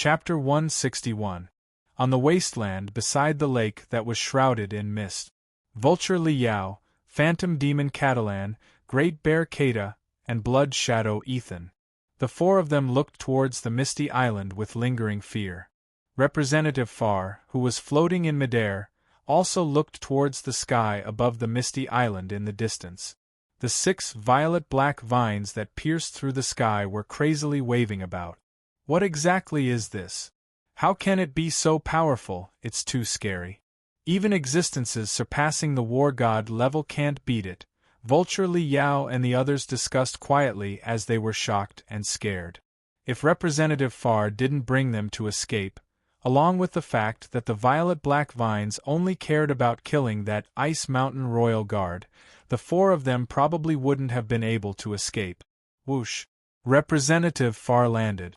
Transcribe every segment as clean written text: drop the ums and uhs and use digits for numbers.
Chapter 161. On the wasteland beside the lake that was shrouded in mist. Vulture Liao, Phantom Demon Catalan, Great Bear Kata, and Blood Shadow Ethan. The four of them looked towards the misty island with lingering fear. Representative Far, who was floating in midair, also looked towards the sky above the misty island in the distance. The 6 violet-black vines that pierced through the sky were crazily waving about. What exactly is this? How can it be so powerful? It's too scary. Even existences surpassing the war god level can't beat it, Vulture Liao and the others discussed quietly as they were shocked and scared. If Representative Far didn't bring them to escape, along with the fact that the violet-black vines only cared about killing that Ice Mountain Royal Guard, the 4 of them probably wouldn't have been able to escape. Whoosh! Representative Far landed.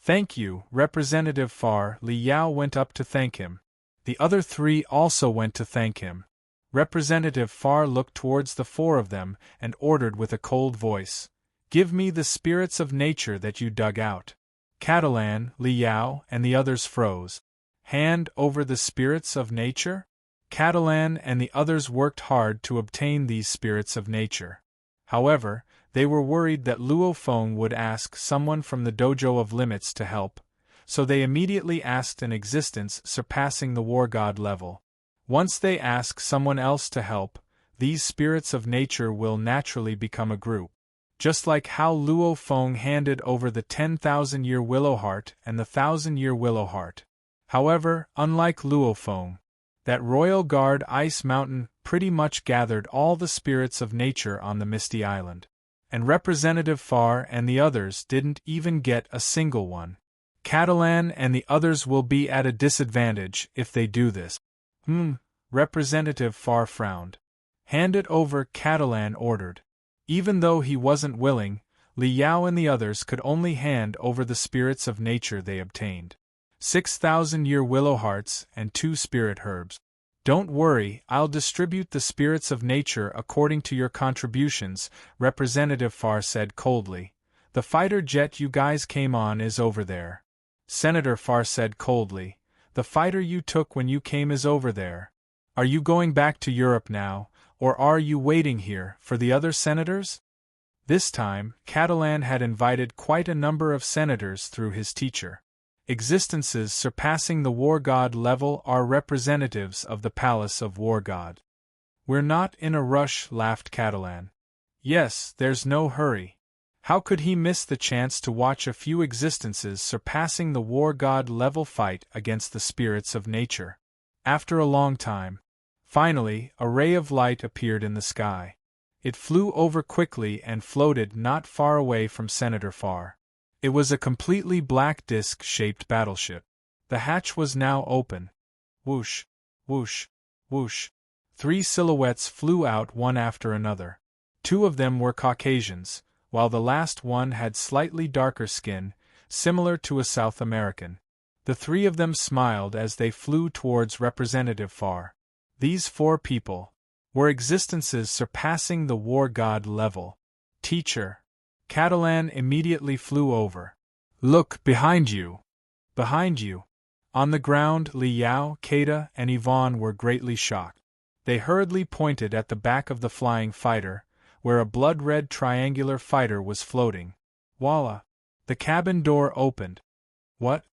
Thank you, Representative Far. Liao went up to thank him. The other 3 also went to thank him. Representative Far looked towards the 4 of them and ordered with a cold voice, "Give me the spirits of nature that you dug out." Catalan, Liao, and the others froze. Hand over the spirits of nature? Catalan and the others worked hard to obtain these spirits of nature. However, they were worried that Luo Feng would ask someone from the Dojo of Limits to help, so they immediately asked an existence surpassing the war god level. Once they ask someone else to help, these spirits of nature will naturally become a group. Just like how Luo Feng handed over the 10,000-year Willow Heart and the 1,000-year Willow Heart. However, unlike Luo Feng, that Royal Guard Ice Mountain pretty much gathered all the spirits of nature on the Misty Island. And Representative Far and the others didn't even get a single one. Catalan and the others will be at a disadvantage if they do this. Representative Far frowned. Hand it over, Catalan ordered. Even though he wasn't willing, Liao and the others could only hand over the spirits of nature they obtained. 6,000-year willow hearts and 2 spirit herbs. Don't worry, I'll distribute the spirits of nature according to your contributions, Representative Far said coldly. The fighter jet you guys came on is over there. Senator Far said coldly. The fighter you took when you came is over there. Are you going back to Europe now, or are you waiting here for the other senators? This time, Catalan had invited quite a number of senators through his teacher. Existences surpassing the war god level are representatives of the Palace of War God. We're not in a rush, laughed Catalan. Yes, there's no hurry. How could he miss the chance to watch a few existences surpassing the war god level fight against the spirits of nature? After a long time, finally, a ray of light appeared in the sky. It flew over quickly and floated not far away from Senator Far. It was a completely black disc-shaped battleship. The hatch was now open. Whoosh, whoosh, whoosh. 3 silhouettes flew out one after another. 2 of them were Caucasians, while the last one had slightly darker skin, similar to a South American. The 3 of them smiled as they flew towards Representative Far. These 4 people were existences surpassing the war god level. Teacher. Catalan immediately flew over. Look, behind you! Behind you! On the ground, Liao, Kata, and Yvonne were greatly shocked. They hurriedly pointed at the back of the flying fighter, where a blood-red triangular fighter was floating. Voila! The cabin door opened. What?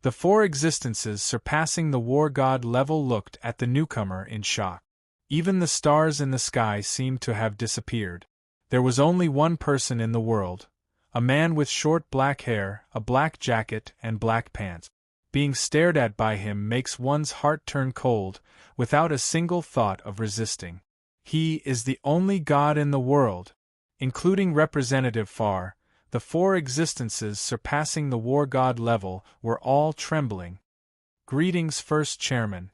The 4 existences surpassing the war god level looked at the newcomer in shock. Even the stars in the sky seemed to have disappeared. There was only one person in the world, a man with short black hair, a black jacket, and black pants. Being stared at by him makes one's heart turn cold, without a single thought of resisting. He is the only god in the world. Including Representative Far, the 4 existences surpassing the war god level were all trembling. Greetings, First Chairman.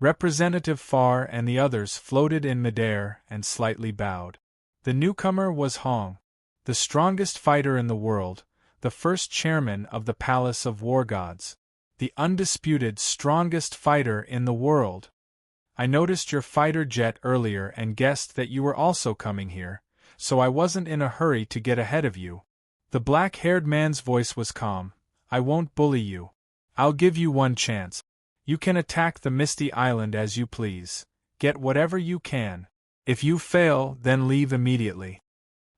Representative Far and the others floated in midair and slightly bowed. The newcomer was Hong, the strongest fighter in the world, the first chairman of the Palace of War Gods, the undisputed strongest fighter in the world. I noticed your fighter jet earlier and guessed that you were also coming here, so I wasn't in a hurry to get ahead of you. The black-haired man's voice was calm. I won't bully you. I'll give you one chance. You can attack the Misty Island as you please. Get whatever you can. If you fail, then leave immediately.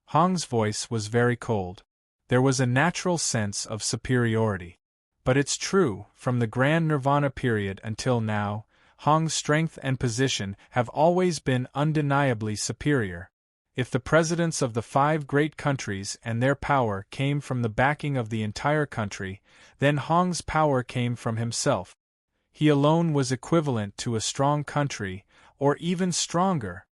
Hong's voice was very cold. There was a natural sense of superiority. But it's true, from the Grand Nirvana period until now, Hong's strength and position have always been undeniably superior. If the presidents of the 5 great countries and their power came from the backing of the entire country, then Hong's power came from himself. He alone was equivalent to a strong country, or even stronger.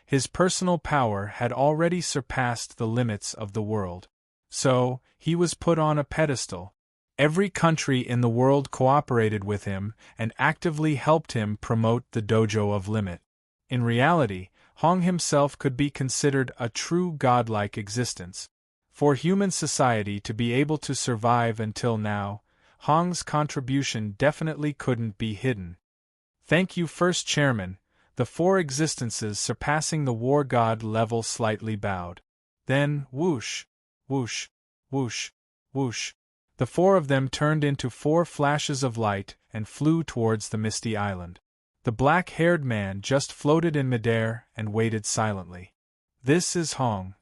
His personal power had already surpassed the limits of the world. So, he was put on a pedestal. Every country in the world cooperated with him and actively helped him promote the Dojo of Limit. In reality, Hong himself could be considered a true godlike existence. For human society to be able to survive until now, Hong's contribution definitely couldn't be hidden. Thank you, First Chairman. The 4 existences surpassing the war god level slightly bowed. Then, whoosh, whoosh, whoosh, whoosh. The 4 of them turned into 4 flashes of light and flew towards the Misty Island. The black-haired man just floated in midair and waited silently. This is Hong.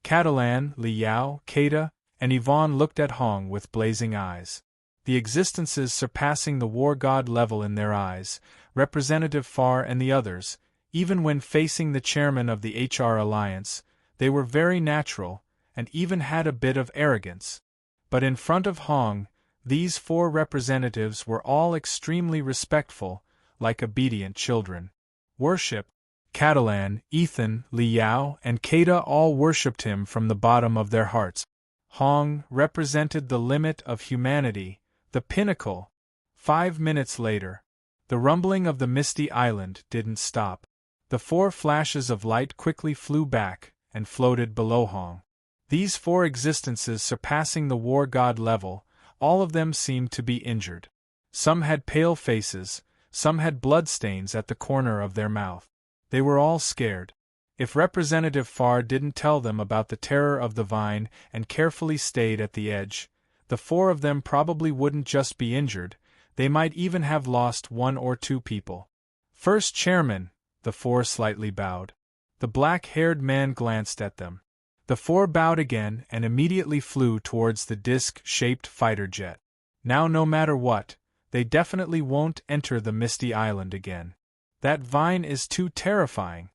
Catalan, Liao, Keita, and Yvonne looked at Hong with blazing eyes. The existences surpassing the war god level in their eyes, Representative Farr and the others, even when facing the chairman of the HR Alliance, they were very natural, and even had a bit of arrogance. But in front of Hong, these 4 representatives were all extremely respectful, like obedient children. Worship. Catalan, Ethan, Liao, and Keita all worshipped him from the bottom of their hearts. Hong represented the limit of humanity, the pinnacle. 5 minutes later, the rumbling of the Misty Island didn't stop. The 4 flashes of light quickly flew back and floated below Hong. These 4 existences surpassing the war god level, all of them seemed to be injured. Some had pale faces, some had bloodstains at the corner of their mouth. They were all scared. If Representative Farr didn't tell them about the terror of the vine and carefully stayed at the edge, the 4 of them probably wouldn't just be injured, they might even have lost 1 or 2 people. First Chairman, the 4 slightly bowed. The black-haired man glanced at them. The 4 bowed again and immediately flew towards the disc-shaped fighter jet. Now no matter what, they definitely won't enter the Misty Island again. That vine is too terrifying.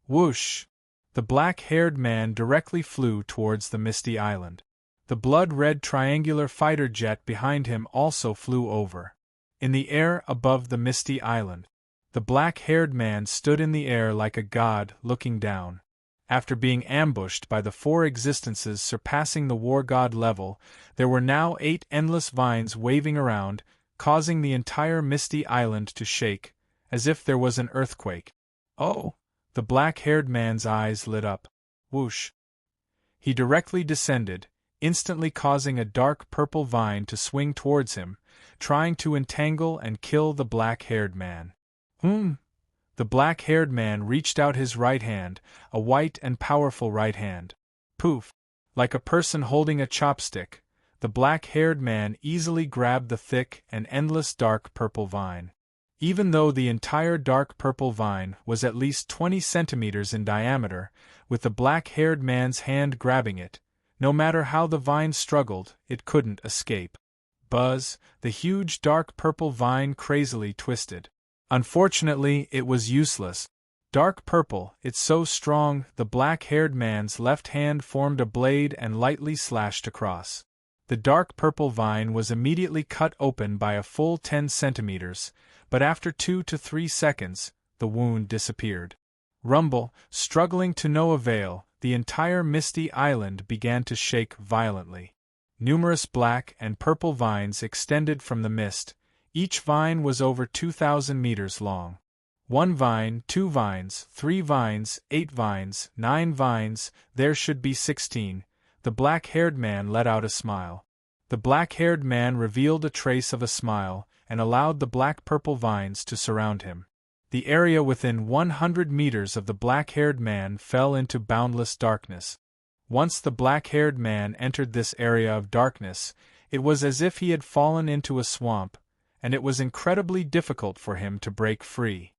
Whoosh! The black-haired man directly flew towards the Misty Island. The blood-red triangular fighter jet behind him also flew over. In the air above the Misty Island, the black-haired man stood in the air like a god looking down. After being ambushed by the 4 existences surpassing the war god level, there were now 8 endless vines waving around, causing the entire Misty Island to shake, as if there was an earthquake. Oh! The black-haired man's eyes lit up. Whoosh! He directly descended, instantly causing a dark purple vine to swing towards him, trying to entangle and kill the black-haired man. The black-haired man reached out his right hand, a white and powerful right hand. Poof! Like a person holding a chopstick, the black-haired man easily grabbed the thick and endless dark purple vine. Even though the entire dark purple vine was at least 20 centimeters in diameter, with the black-haired man's hand grabbing it, no matter how the vine struggled, it couldn't escape. Buzz, the huge dark purple vine crazily twisted. Unfortunately, it was useless. Dark purple, it's so strong, the black-haired man's left hand formed a blade and lightly slashed across. The dark purple vine was immediately cut open by a full 10 centimeters, but after 2 to 3 seconds, the wound disappeared. Rumble, struggling to no avail, the entire Misty Island began to shake violently. Numerous black and purple vines extended from the mist. Each vine was over 2,000 meters long. 1 vine, 2 vines, 3 vines, 8 vines, 9 vines, there should be 16. The black-haired man let out a smile. The black-haired man revealed a trace of a smile and allowed the black-purple vines to surround him. The area within 100 meters of the black-haired man fell into boundless darkness. Once the black-haired man entered this area of darkness, It was as if he had fallen into a swamp, and it was incredibly difficult for him to break free.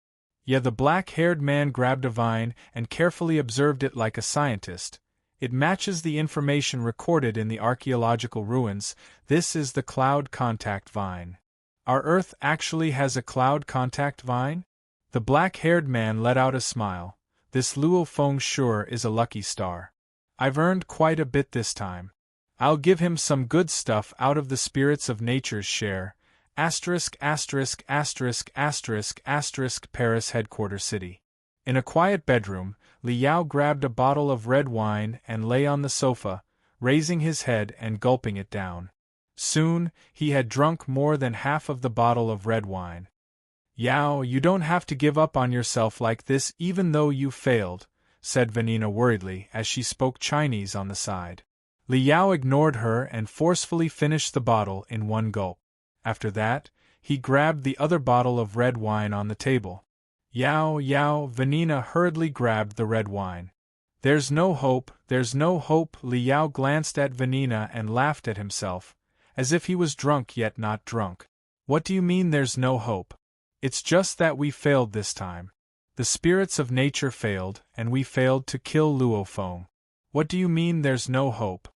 Yet the black-haired man grabbed a vine and carefully observed it like a scientist. It matches the information recorded in the archaeological ruins. This is the cloud contact vine. Our Earth actually has a cloud contact vine? The black-haired man let out a smile. This Luo Feng sure is a lucky star. I've earned quite a bit this time. I'll give him some good stuff out of the spirits of nature's share. Asterisk asterisk asterisk asterisk asterisk Paris headquarters city. In a quiet bedroom, Li Yao grabbed a bottle of red wine and lay on the sofa, raising his head and gulping it down. Soon, he had drunk more than half of the bottle of red wine. Yao, you don't have to give up on yourself like this even though you failed, said Vanina worriedly as she spoke Chinese on the side. Li Yao ignored her and forcefully finished the bottle in one gulp. After that, he grabbed the other bottle of red wine on the table. Yao, Yao, Vanina hurriedly grabbed the red wine. There's no hope, there's no hope. Li Yao glanced at Vanina and laughed at himself, as if he was drunk yet not drunk. What do you mean there's no hope? It's just that we failed this time. The spirits of nature failed, and we failed to kill Luo Feng. What do you mean there's no hope?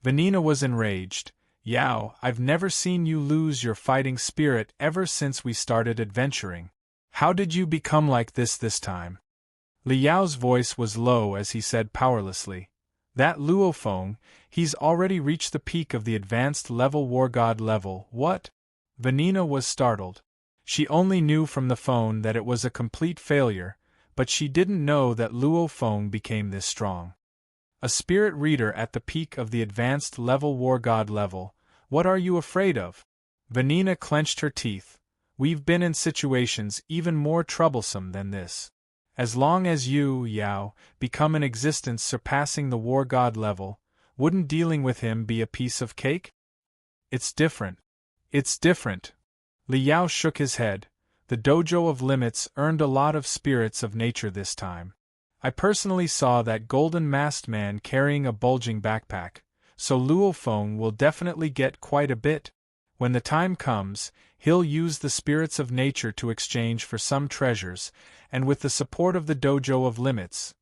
Vanina was enraged. Yao, I've never seen you lose your fighting spirit ever since we started adventuring. How did you become like this time? Li Yao's voice was low as he said powerlessly. That Luo Feng, he's already reached the peak of the advanced level war god level. What? Vanina was startled. She only knew from the phone that it was a complete failure, but she didn't know that Luo Feng became this strong. A spirit reader at the peak of the advanced level war god level. What are you afraid of? Vanina clenched her teeth. We've been in situations even more troublesome than this. As long as you, Yao, become an existence surpassing the war god level, wouldn't dealing with him be a piece of cake? It's different. It's different. Li Yao shook his head. The dojo of limits earned a lot of spirits of nature this time. I personally saw that golden-masked man carrying a bulging backpack, so Luo Feng will definitely get quite a bit. When the time comes, he'll use the spirits of nature to exchange for some treasures, and with the support of the dojo of limits,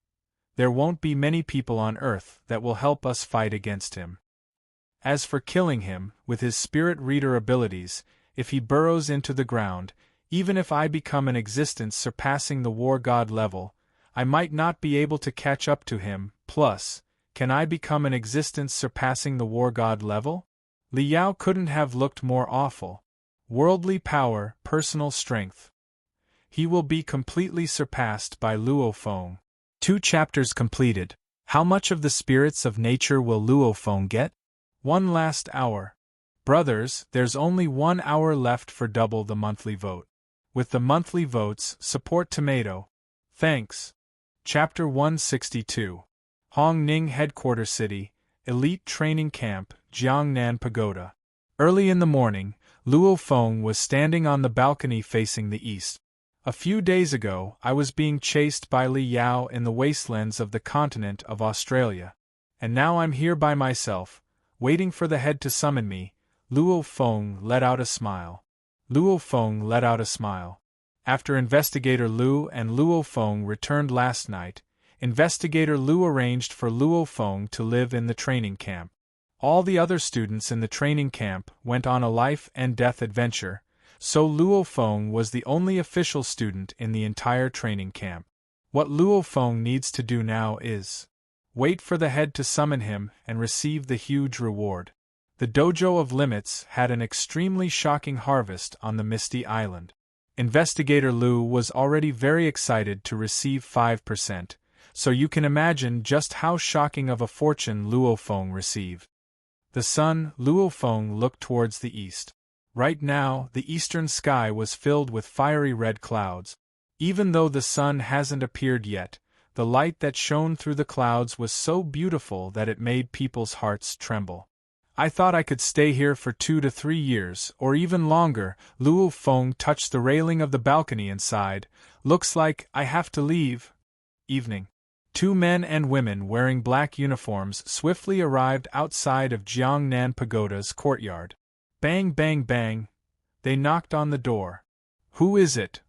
there won't be many people on Earth that will help us fight against him. As for killing him, with his spirit reader abilities, if he burrows into the ground, even if I become an existence surpassing the war god level, I might not be able to catch up to him. Plus, can I become an existence surpassing the war god level? Li Yao couldn't have looked more awful. Worldly power, personal strength. He will be completely surpassed by Luo Feng. 2 chapters completed. How much of the spirits of nature will Luo Feng get? 1 last hour. Brothers, there's only 1 hour left for double the monthly vote. With the monthly votes, support Tomato. Thanks. Chapter 162. Hong Ning Headquarters City, Elite Training Camp, Jiangnan Pagoda. Early in the morning, Luo Feng was standing on the balcony facing the east. A few days ago, I was being chased by Li Yao in the wastelands of the continent of Australia. And now I'm here by myself, waiting for the head to summon me. Luo Feng let out a smile. Luo Feng let out a smile. After Investigator Lu and Luo Feng returned last night, Investigator Lu arranged for Luo Feng to live in the training camp. All the other students in the training camp went on a life-and-death adventure, so Luo Feng was the only official student in the entire training camp. What Luo Feng needs to do now is wait for the head to summon him and receive the huge reward. The Dojo of Limits had an extremely shocking harvest on the Misty Island. Investigator Lu was already very excited to receive 5%, so you can imagine just how shocking of a fortune Luo Feng received. The sun, Luo Feng looked towards the east. Right now, the eastern sky was filled with fiery red clouds. Even though the sun hasn't appeared yet, the light that shone through the clouds was so beautiful that it made people's hearts tremble. I thought I could stay here for 2 to 3 years, or even longer. Luo Feng touched the railing of the balcony and sighed. Looks like I have to leave. Evening. Two men and women wearing black uniforms swiftly arrived outside of Jiangnan Pagoda's courtyard. Bang, bang, bang. They knocked on the door. Who is it?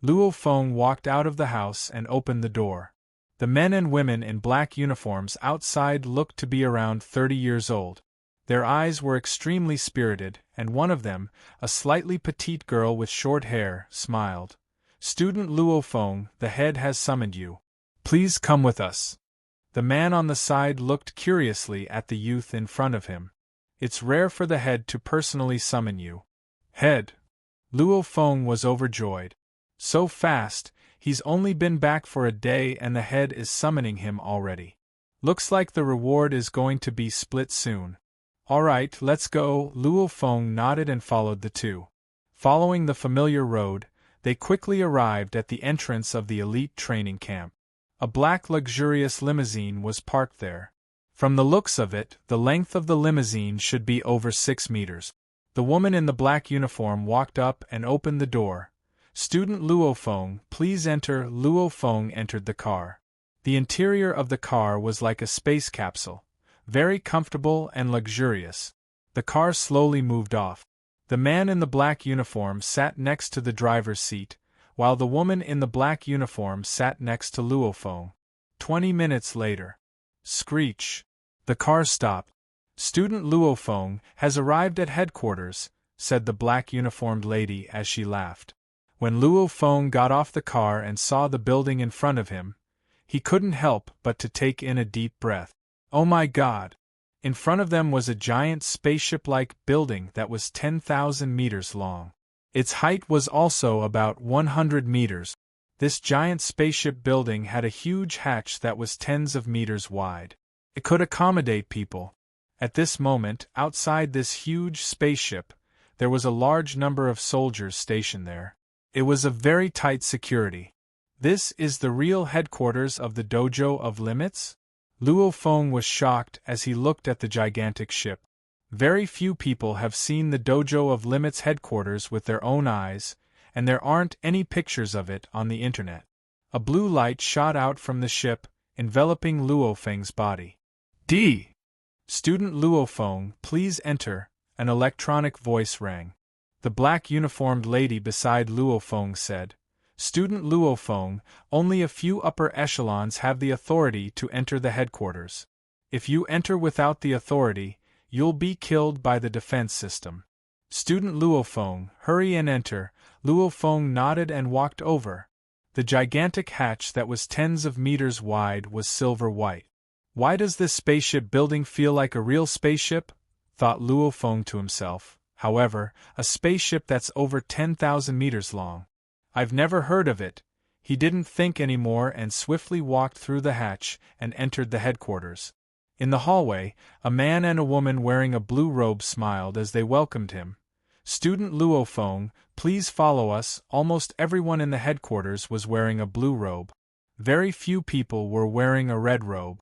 Luo Feng walked out of the house and opened the door. The men and women in black uniforms outside looked to be around 30 years old. Their eyes were extremely spirited, and one of them, a slightly petite girl with short hair, smiled. Student Luo Feng, the head has summoned you. Please come with us. The man on the side looked curiously at the youth in front of him. It's rare for the head to personally summon you. Head. Luo Feng was overjoyed. So fast, he's only been back for a day and the head is summoning him already. Looks like the reward is going to be split soon. Alright, let's go. Luo Feng nodded and followed the two. Following the familiar road, they quickly arrived at the entrance of the elite training camp. A black luxurious limousine was parked there. From the looks of it, the length of the limousine should be over 6 meters. The woman in the black uniform walked up and opened the door. Student Luo Feng, please enter. Luo Feng entered the car. The interior of the car was like a space capsule, very comfortable and luxurious. The car slowly moved off. The man in the black uniform sat next to the driver's seat, while the woman in the black uniform sat next to Luo Feng. 20 minutes later. Screech. The car stopped. Student Luo Feng has arrived at headquarters, said the black uniformed lady as she laughed. When Luo Feng got off the car and saw the building in front of him, he couldn't help but to take in a deep breath. Oh my God! In front of them was a giant spaceship-like building that was 10,000 meters long. Its height was also about 100 meters. This giant spaceship building had a huge hatch that was tens of meters wide. It could accommodate people. At this moment, outside this huge spaceship, there was a large number of soldiers stationed there. It was of very tight security. This is the real headquarters of the Dojo of Limits? Luo Feng was shocked as he looked at the gigantic ship. Very few people have seen the Dojo of Limits headquarters with their own eyes, and there aren't any pictures of it on the internet. A blue light shot out from the ship, enveloping Luo Feng's body. D. Student Luo Feng, please enter, an electronic voice rang. The black uniformed lady beside Luo Feng said, Student Luo Feng, only a few upper echelons have the authority to enter the headquarters. If you enter without the authority, you'll be killed by the defense system. Student Luo Feng, hurry and enter. Luo Feng nodded and walked over. The gigantic hatch that was tens of meters wide was silver white. Why does this spaceship building feel like a real spaceship? Thought Luo Feng to himself. However, a spaceship that's over 10,000 meters long. I've never heard of it. He didn't think anymore and swiftly walked through the hatch and entered the headquarters. In the hallway, a man and a woman wearing a blue robe smiled as they welcomed him. Student Luo Feng, please follow us. Almost everyone in the headquarters was wearing a blue robe. Very few people were wearing a red robe.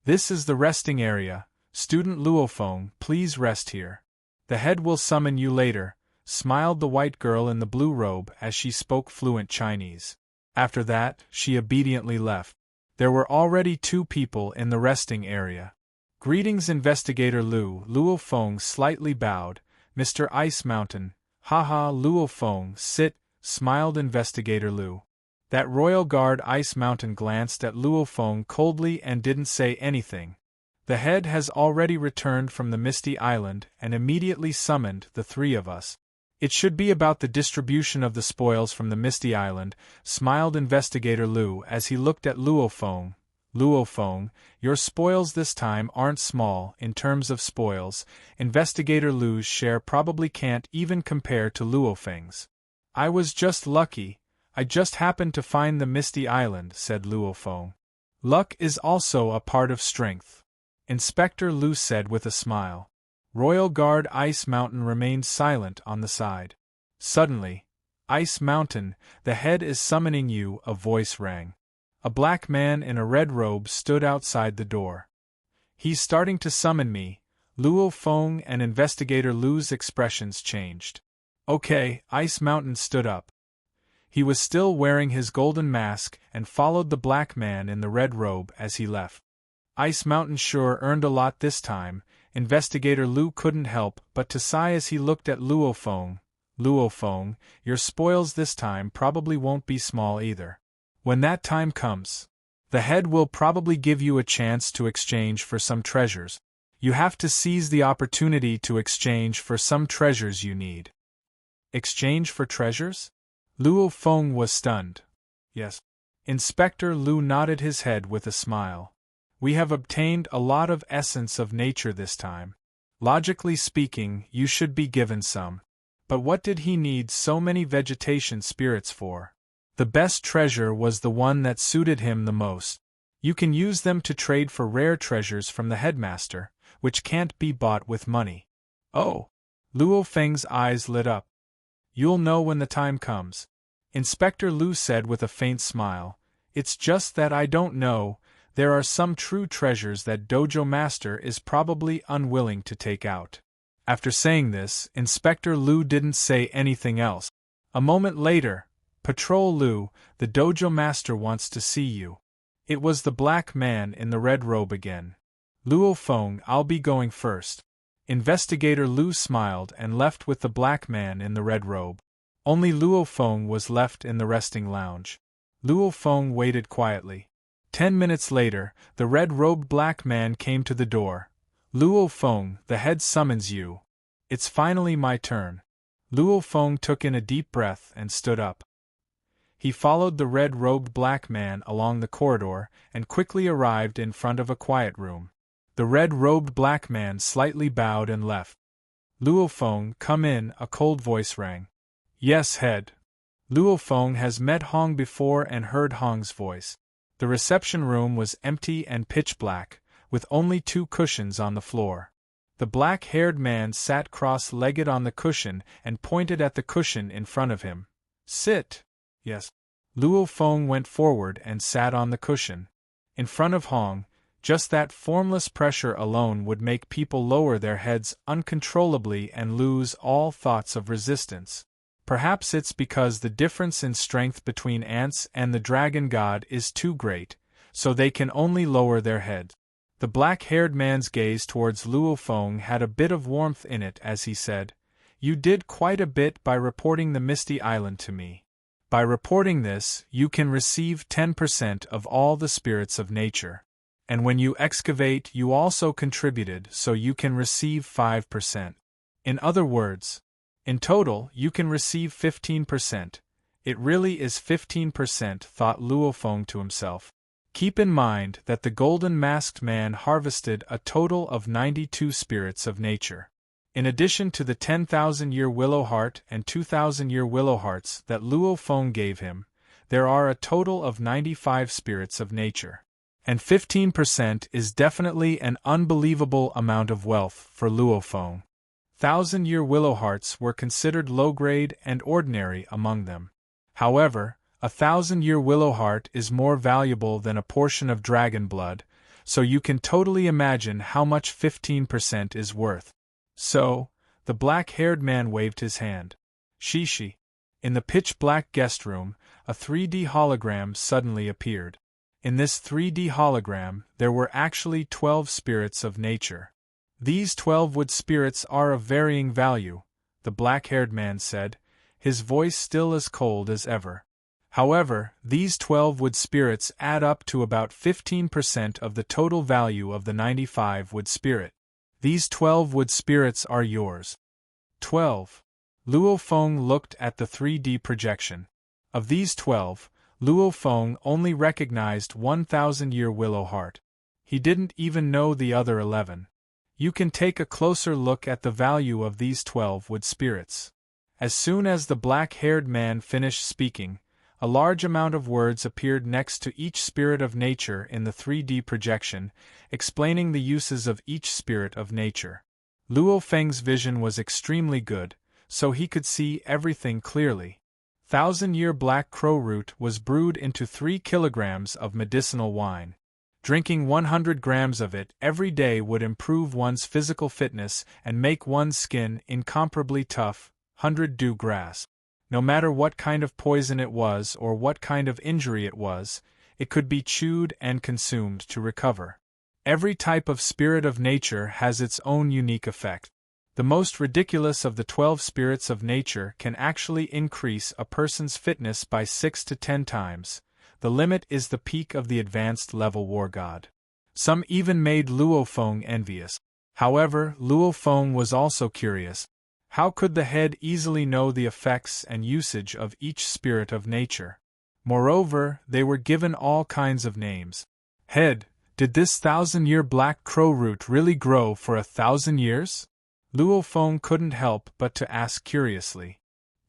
This is the resting area. Student Luo Feng, please rest here. The head will summon you later, smiled the white girl in the blue robe as she spoke fluent Chinese. After that, she obediently left. There were already 2 people in the resting area. Greetings, Investigator Lu. Luo Feng slightly bowed. Mr. Ice Mountain. Haha, Luo Feng, sit, smiled Investigator Lu. That Royal Guard Ice Mountain glanced at Luo Feng coldly and didn't say anything. The head has already returned from the Misty Island and immediately summoned the 3 of us. It should be about the distribution of the spoils from the Misty Island, smiled Investigator Lu as he looked at Luo Feng. Luo Feng, your spoils this time aren't small in terms of spoils. Investigator Lu's share probably can't even compare to Luo Feng's. I was just lucky. I just happened to find the Misty Island, said Luo Feng. Luck is also a part of strength, Inspector Lu said with a smile. Royal Guard Ice Mountain remained silent on the side. Suddenly, Ice Mountain, the head is summoning you, a voice rang. A black man in a red robe stood outside the door. He's starting to summon me. Luo Feng and Investigator Lu's expressions changed. Okay, Ice Mountain stood up. He was still wearing his golden mask and followed the black man in the red robe as he left. Ice Mountain sure earned a lot this time. Investigator Lu couldn't help but to sigh as he looked at Luo Feng. Luo Feng, your spoils this time probably won't be small either. When that time comes, the head will probably give you a chance to exchange for some treasures. You have to seize the opportunity to exchange for some treasures you need. Exchange for treasures? Luo Feng was stunned. Yes. Inspector Lu nodded his head with a smile. We have obtained a lot of essence of nature this time. Logically speaking, you should be given some. But what did he need so many vegetation spirits for? The best treasure was the one that suited him the most. You can use them to trade for rare treasures from the headmaster, which can't be bought with money. Oh! Luo Feng's eyes lit up. You'll know when the time comes. Inspector Lu said with a faint smile. It's just that I don't know. There are some true treasures that Dojo Master is probably unwilling to take out. After saying this, Inspector Lu didn't say anything else. A moment later, Patrol Lu, the Dojo Master wants to see you. It was the black man in the red robe again. Luo Feng, I'll be going first. Investigator Lu smiled and left with the black man in the red robe. Only Luo Feng was left in the resting lounge. Luo Feng waited quietly. 10 minutes later, the red-robed black man came to the door. Luo Feng, the head summons you. It's finally my turn. Luo Feng took in a deep breath and stood up. He followed the red-robed black man along the corridor and quickly arrived in front of a quiet room. The red-robed black man slightly bowed and left. Luo Feng, come in, a cold voice rang. Yes, head. Luo Feng has met Hong before and heard Hong's voice. The reception room was empty and pitch black, with only 2 cushions on the floor. The black-haired man sat cross-legged on the cushion and pointed at the cushion in front of him. Sit. Yes. Luo Feng went forward and sat on the cushion. In front of Hong, just that formless pressure alone would make people lower their heads uncontrollably and lose all thoughts of resistance. Perhaps it's because the difference in strength between ants and the dragon god is too great, so they can only lower their head. The black-haired man's gaze towards Luo Feng had a bit of warmth in it as he said, You did quite a bit by reporting the Misty Island to me. By reporting this, you can receive 10% of all the spirits of nature. And when you excavate, you also contributed, so you can receive 5%. In other words, in total, you can receive 15%. It really is 15%, thought Luo Feng to himself. Keep in mind that the golden masked man harvested a total of 92 spirits of nature. In addition to the 10,000-year willow heart and 2,000-year willow hearts that Luo Feng gave him, there are a total of 95 spirits of nature. And 15% is definitely an unbelievable amount of wealth for Luo Feng. 1,000-year willow hearts were considered low-grade and ordinary among them. However, a 1,000-year willow heart is more valuable than a portion of dragon blood, so you can totally imagine how much 15% is worth. So, the black-haired man waved his hand. Shishi. In the pitch-black guest room, a 3D hologram suddenly appeared. In this 3D hologram, there were actually 12 spirits of nature. These 12 wood spirits are of varying value, the black-haired man said, his voice still as cold as ever. However, these 12 wood spirits add up to about 15% of the total value of the 95 wood spirit. These 12 wood spirits are yours. 12. Luo Feng looked at the 3D projection. Of these 12, Luo Feng only recognized 1,000-year willow heart. He didn't even know the other 11. You can take a closer look at the value of these 12 wood spirits. As soon as the black-haired man finished speaking, a large amount of words appeared next to each spirit of nature in the 3D projection, explaining the uses of each spirit of nature. Luo Feng's vision was extremely good, so he could see everything clearly. 1,000-year black crow root was brewed into 3 kilograms of medicinal wine. Drinking 100 grams of it every day would improve one's physical fitness and make one's skin incomparably tough. 100 dew grass. No matter what kind of poison it was or what kind of injury it was, it could be chewed and consumed to recover. Every type of spirit of nature has its own unique effect. The most ridiculous of the 12 spirits of nature can actually increase a person's fitness by 6 to 10 times. The limit is the peak of the advanced level war god. Some even made Luo Feng envious. However, Luo Feng was also curious. How could the head easily know the effects and usage of each spirit of nature? Moreover, they were given all kinds of names. Head, did this 1,000-year black crow root really grow for 1,000 years? Luo Feng couldn't help but to ask curiously.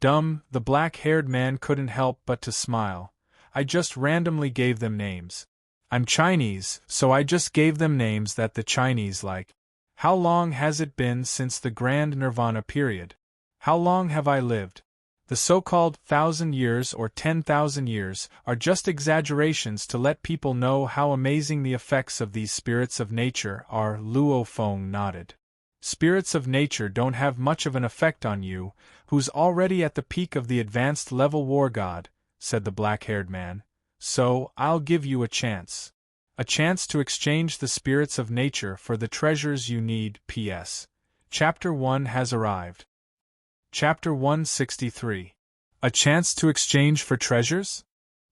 Dumb, the black-haired man couldn't help but to smile. I just randomly gave them names. I'm Chinese, so I just gave them names that the Chinese like. How long has it been since the Grand Nirvana period? How long have I lived? The so-called 1,000 years or 10,000 years are just exaggerations to let people know how amazing the effects of these spirits of nature are. Luo Feng nodded. Spirits of nature don't have much of an effect on you, who's already at the peak of the advanced level war god, said the black-haired man. So, I'll give you a chance. A chance to exchange the spirits of nature for the treasures you need. P.S. Chapter 1 has arrived. Chapter 163. A chance to exchange for treasures?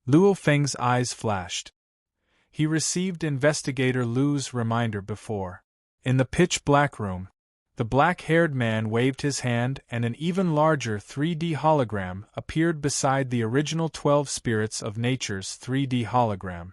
Luo Feng's eyes flashed. He received Investigator Lu's reminder before. In the pitch-black room, the black-haired man waved his hand and an even larger 3D hologram appeared beside the original 12 spirits of nature's 3D hologram.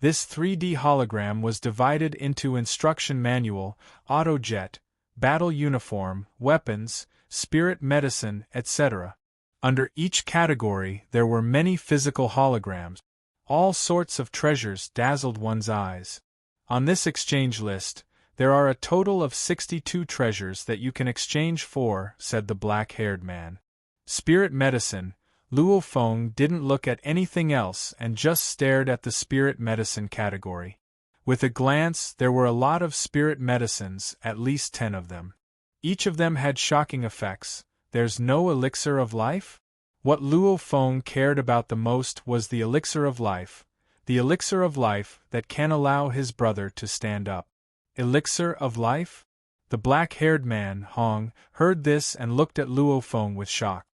This 3D hologram was divided into instruction manual, autojet, battle uniform, weapons, spirit medicine, etc. Under each category there were many physical holograms. All sorts of treasures dazzled one's eyes. On this exchange list, there are a total of 62 treasures that you can exchange for, said the black-haired man. Spirit medicine. Luo Feng didn't look at anything else and just stared at the spirit medicine category. With a glance, there were a lot of spirit medicines, at least 10 of them. Each of them had shocking effects. There's no elixir of life? What Luo Feng cared about the most was the elixir of life that can allow his brother to stand up. Elixir of life? The black-haired man, Hong, heard this and looked at Luo Feng with shock.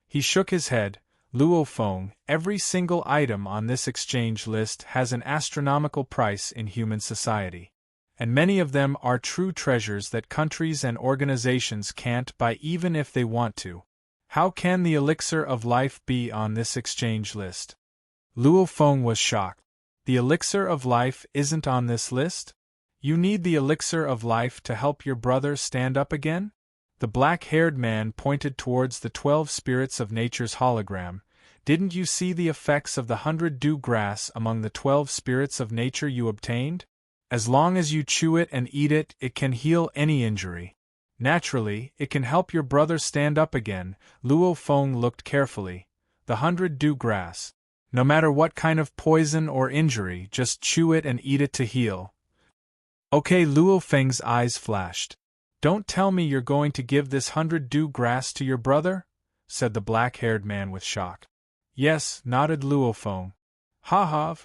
He shook his head. Luo Feng, every single item on this exchange list has an astronomical price in human society. And many of them are true treasures that countries and organizations can't buy even if they want to. How can the elixir of life be on this exchange list? Luo Feng was shocked. The elixir of life isn't on this list? You need the elixir of life to help your brother stand up again? The black-haired man pointed towards the 12 spirits of nature's hologram. Didn't you see the effects of the 100 dew grass among the 12 spirits of nature you obtained? As long as you chew it and eat it, it can heal any injury. Naturally, it can help your brother stand up again. Luo Feng looked carefully. The 100 dew grass. No matter what kind of poison or injury, just chew it and eat it to heal. Okay, Luo Feng's eyes flashed. Don't tell me you're going to give this 100 dew grass to your brother? Said the black-haired man with shock. Yes, nodded Luo Feng. Ha!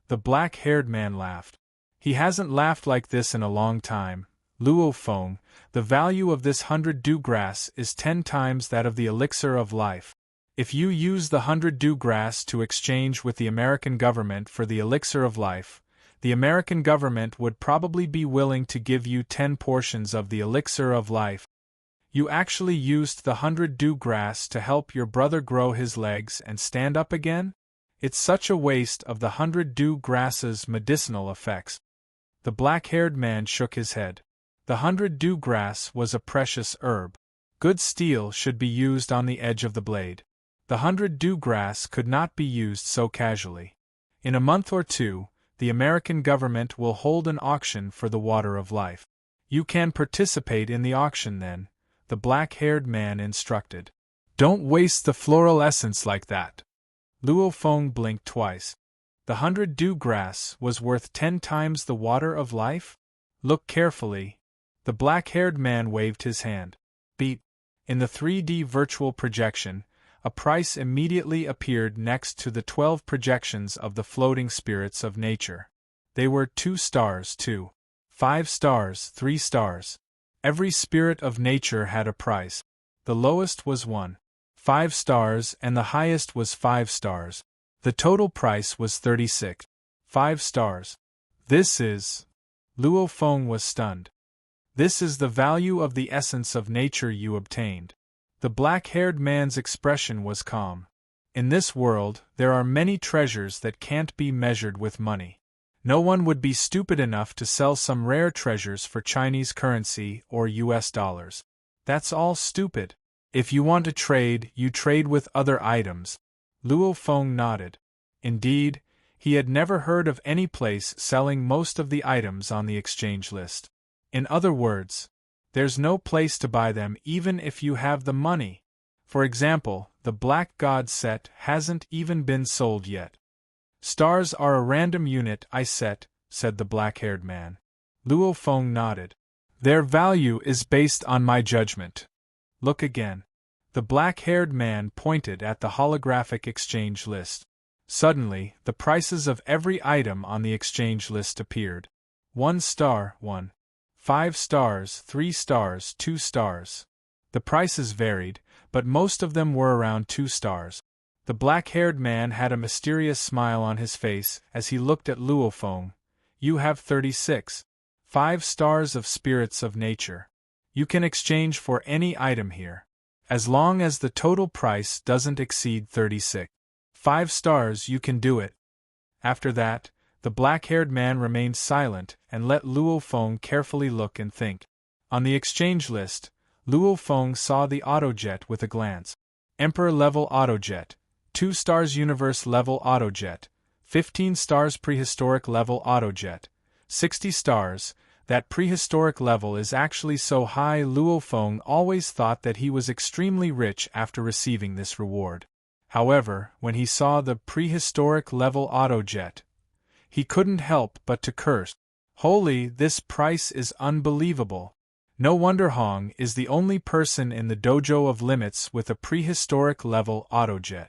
The black-haired man laughed. He hasn't laughed like this in a long time. Luo Feng, the value of this 100 dew grass is 10 times that of the elixir of life. If you use the 100 dew grass to exchange with the American government for the elixir of life, the American government would probably be willing to give you 10 portions of the elixir of life. You actually used the 100 dew grass to help your brother grow his legs and stand up again? It's such a waste of the 100 dew grass's medicinal effects. The black-haired man shook his head. The 100 dew grass was a precious herb. Good steel should be used on the edge of the blade. The 100 dew grass could not be used so casually. In a month or two, the American government will hold an auction for the water of life. You can participate in the auction then, the black-haired man instructed. Don't waste the floral essence like that. Luo Feng blinked twice. The 100 dew grass was worth 10 times the water of life? Look carefully. The black-haired man waved his hand. Beep. In the 3D virtual projection, A price immediately appeared next to the 12 projections of the floating spirits of nature. They were 2 stars, 2, 5 stars, 3 stars. Every spirit of nature had a price. The lowest was 1, 5 stars and the highest was 5 stars. The total price was 36, 5 stars. This is... Luo Feng was stunned. This is the value of the essence of nature you obtained. The black-haired man's expression was calm. In this world, there are many treasures that can't be measured with money. No one would be stupid enough to sell some rare treasures for Chinese currency or US dollars. That's all stupid. If you want to trade, you trade with other items. Luo Feng nodded. Indeed, he had never heard of any place selling most of the items on the exchange list. In other words, there's no place to buy them even if you have the money. For example, the Black God set hasn't even been sold yet. Stars are a random unit I set, said the black-haired man. Luo Feng nodded. Their value is based on my judgment. Look again. The black-haired man pointed at the holographic exchange list. Suddenly, the prices of every item on the exchange list appeared. 1 star, 1. 5 stars, 3 stars, 2 stars. The prices varied, but most of them were around 2 stars. The black-haired man had a mysterious smile on his face as he looked at Luo Feng. You have 36, 5 stars of spirits of nature. You can exchange for any item here. As long as the total price doesn't exceed 36, 5 stars, you can do it. After that, the black-haired man remained silent and let Luo Feng carefully look and think. On the exchange list, Luo Feng saw the autojet with a glance. Emperor-level autojet, 2 stars universe-level autojet, 15 stars prehistoric-level autojet, 60 stars. That prehistoric level is actually so high. Luo Feng always thought that he was extremely rich after receiving this reward. However, when he saw the prehistoric level autojet, he couldn't help but to curse. Holy, this price is unbelievable. No wonder Hong is the only person in the dojo of limits with a prehistoric level autojet.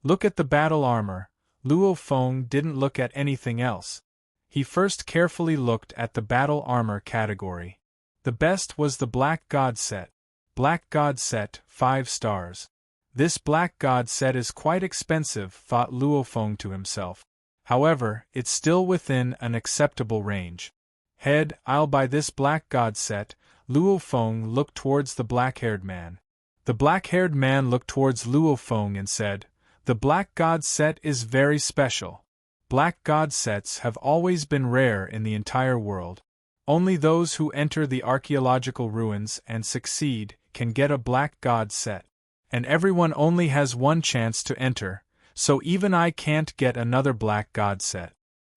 Look at the battle armor. Luo Feng didn't look at anything else. He first carefully looked at the battle armor category. The best was the Black God set. Black God set, 5 stars. This Black God set is quite expensive, thought Luo Feng to himself. However, it's still within an acceptable range. Head, I'll buy this Black God set. Luo Feng looked towards the black-haired man. The black-haired man looked towards Luo Feng and said, The Black God set is very special. Black God sets have always been rare in the entire world. Only those who enter the archaeological ruins and succeed can get a Black God set. And everyone only has one chance to enter, so even I can't get another Black God set.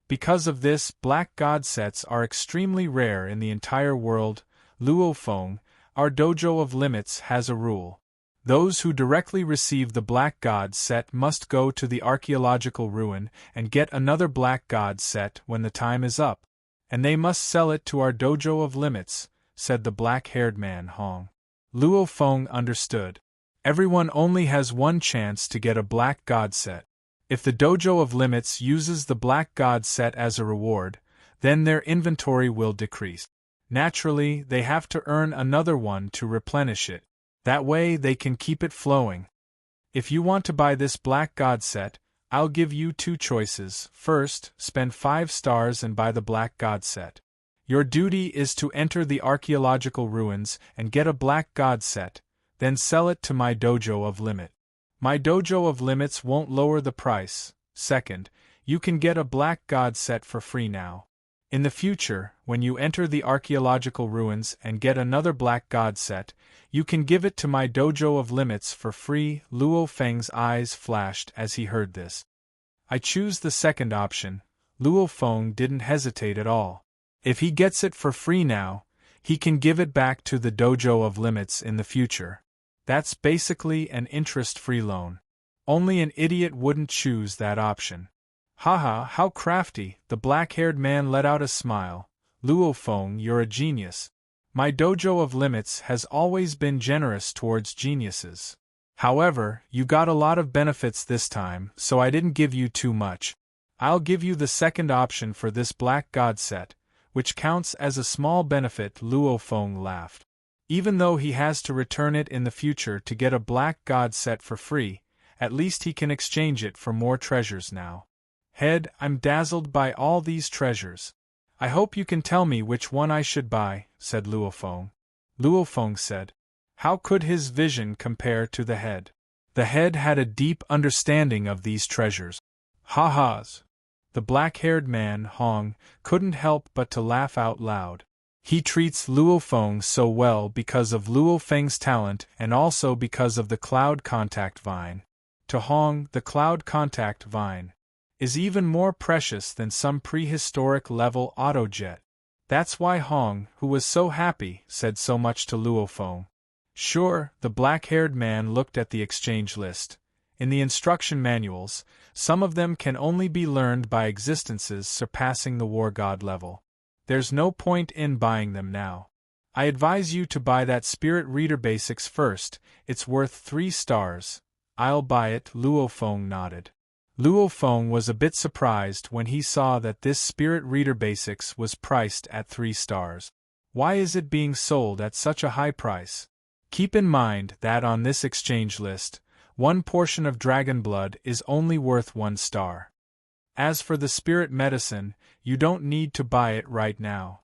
Because of this, Black God sets are extremely rare in the entire world. Luo Feng, our dojo of limits has a rule. Those who directly receive the Black God set must go to the archaeological ruin and get another Black God set when the time is up. And they must sell it to our dojo of limits, said the black-haired man Hong. Luo Feng understood. Everyone only has one chance to get a Black God set. If the dojo of limits uses the Black God set as a reward, then their inventory will decrease. Naturally, they have to earn another one to replenish it. That way they can keep it flowing. If you want to buy this Black God set, I'll give you 2 choices. First, spend 5 stars and buy the Black God set. Your duty is to enter the archaeological ruins and get a Black God set, then sell it to my dojo of limit. My dojo of limits won't lower the price. Second, you can get a Black God set for free now. In the future, when you enter the archaeological ruins and get another Black God set, you can give it to my dojo of limits for free. Luo Feng's eyes flashed as he heard this. I choose the second option. Luo Feng didn't hesitate at all. If he gets it for free now, he can give it back to the dojo of limits in the future. That's basically an interest-free loan. Only an idiot wouldn't choose that option. Haha, how crafty, the black-haired man let out a smile. Luo Feng, you're a genius. My dojo of limits has always been generous towards geniuses. However, you got a lot of benefits this time, so I didn't give you too much. I'll give you the second option for this black god set, which counts as a small benefit." Luo Feng laughed. Even though he has to return it in the future to get a black god set for free, at least he can exchange it for more treasures now. "Head, I'm dazzled by all these treasures. I hope you can tell me which one I should buy," said Luo Feng. Luo Feng said. How could his vision compare to the head? The head had a deep understanding of these treasures. Ha-has! The black-haired man, Hong, couldn't help but to laugh out loud. He treats Luo Feng so well because of Luo Feng's talent and also because of the cloud contact vine. To Hong, the cloud contact vine is even more precious than some prehistoric level autojet. That's why Hong, who was so happy, said so much to Luo Feng. Sure, the black-haired man looked at the exchange list. In the instruction manuals, some of them can only be learned by existences surpassing the war god level. There's no point in buying them now. I advise you to buy that Spirit Reader Basics first, it's worth 3 stars. I'll buy it, Luo Feng nodded. Luo Feng was a bit surprised when he saw that this Spirit Reader Basics was priced at 3 stars. Why is it being sold at such a high price? Keep in mind that on this exchange list, 1 portion of dragon blood is only worth 1 star. As for the spirit medicine, you don't need to buy it right now.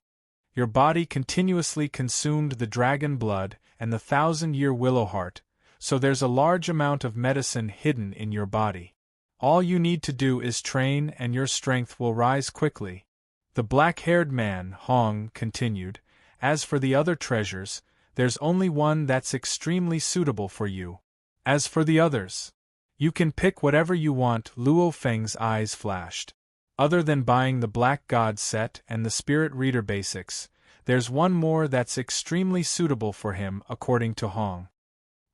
Your body continuously consumed the dragon blood and the 1,000-year willow heart, so there's a large amount of medicine hidden in your body. All you need to do is train and your strength will rise quickly. The black-haired man, Hong, continued. As for the other treasures, there's only one that's extremely suitable for you. As for the others, you can pick whatever you want. Luo Feng's eyes flashed. Other than buying the Black God set and the Spirit Reader Basics, there's one more that's extremely suitable for him according to Hong.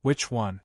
Which one?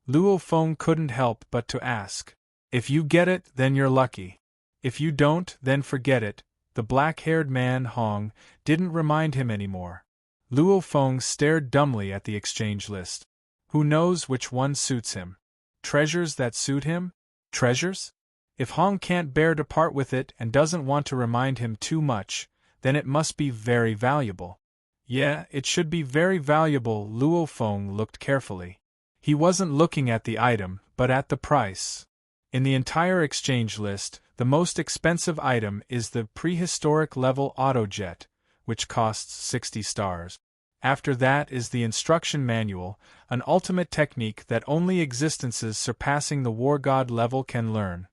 Luo Feng couldn't help but to ask. If you get it, then you're lucky. If you don't, then forget it. The black-haired man, Hong, didn't remind him anymore. Luo Feng stared dumbly at the exchange list. Who knows which one suits him? Treasures that suit him? Treasures? If Hong can't bear to part with it and doesn't want to remind him too much, then it must be very valuable. Yeah, it should be very valuable. Luo Feng looked carefully. He wasn't looking at the item, but at the price. In the entire exchange list, the most expensive item is the prehistoric level autojet, which costs 60 stars. After that is the instruction manual, an ultimate technique that only existences surpassing the war god level can learn.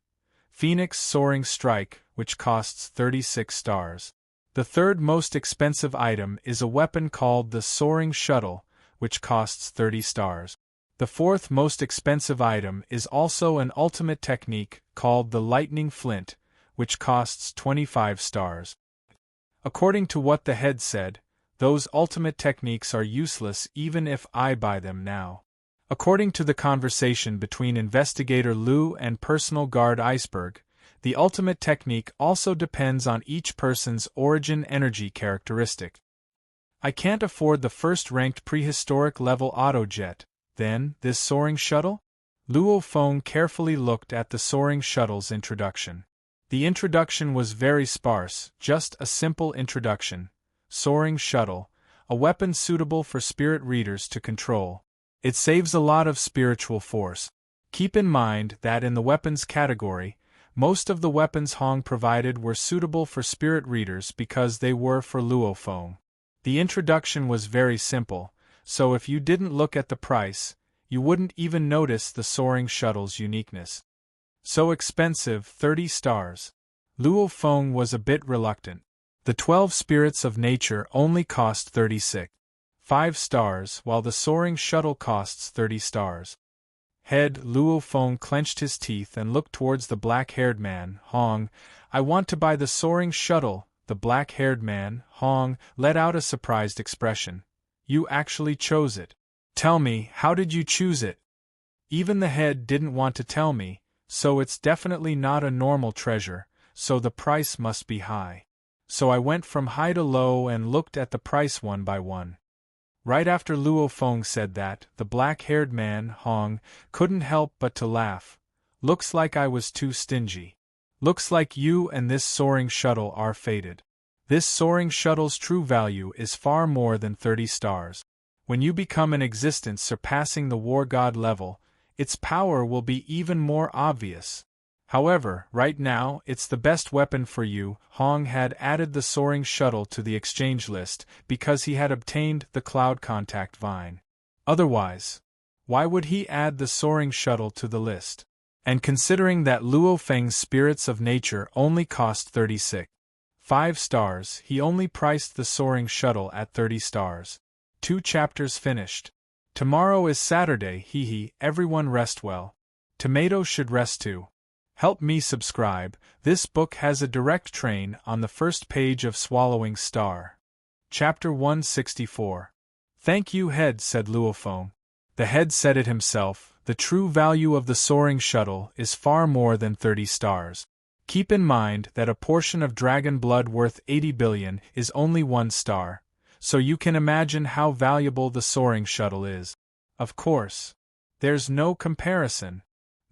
Phoenix Soaring Strike, which costs 36 stars. The third most expensive item is a weapon called the Soaring Shuttle, which costs 30 stars. The fourth most expensive item is also an ultimate technique called the Lightning Flint, which costs 25 stars. According to what the head said, those ultimate techniques are useless even if I buy them now. According to the conversation between Investigator Liu and Personal Guard Iceberg, the ultimate technique also depends on each person's origin energy characteristic. I can't afford the first-ranked prehistoric level autojet, then, this soaring shuttle? Luo Feng carefully looked at the soaring shuttle's introduction. The introduction was very sparse, just a simple introduction. Soaring shuttle, a weapon suitable for spirit readers to control. It saves a lot of spiritual force. Keep in mind that in the weapons category, most of the weapons Hong provided were suitable for spirit readers because they were for Luo Feng. The introduction was very simple, so if you didn't look at the price, you wouldn't even notice the soaring shuttle's uniqueness. So expensive, 30 stars. Luo Feng was a bit reluctant. The 12 spirits of nature only cost 36.5 stars, while the soaring shuttle costs 30 stars. Head, Luo Feng clenched his teeth and looked towards the black-haired man, Hong. I want to buy the soaring shuttle. The black-haired man, Hong, let out a surprised expression. You actually chose it. Tell me, how did you choose it? Even the head didn't want to tell me, so it's definitely not a normal treasure, so the price must be high. So I went from high to low and looked at the price one by one. Right after Luo Feng said that, the black-haired man, Hong, couldn't help but to laugh. Looks like I was too stingy. Looks like you and this soaring shuttle are fated. This soaring shuttle's true value is far more than 30 stars. When you become an existence surpassing the war god level, its power will be even more obvious. However, right now, it's the best weapon for you. Hong had added the soaring shuttle to the exchange list because he had obtained the cloud contact vine. Otherwise, why would he add the soaring shuttle to the list? And considering that Luo Feng's spirits of nature only cost 36.5 stars, he only priced the soaring shuttle at 30 stars. 2 chapters finished. Tomorrow is Saturday, hee, everyone rest well. Tomato should rest too. Help me subscribe. This book has a direct train on the first page of Swallowing Star. Chapter 164. Thank you, head, said Luo Feng. The head said it himself, the true value of the soaring shuttle is far more than 30 stars. Keep in mind that a portion of dragon blood worth 80 billion is only 1 star, so you can imagine how valuable the soaring shuttle is. Of course, there's no comparison.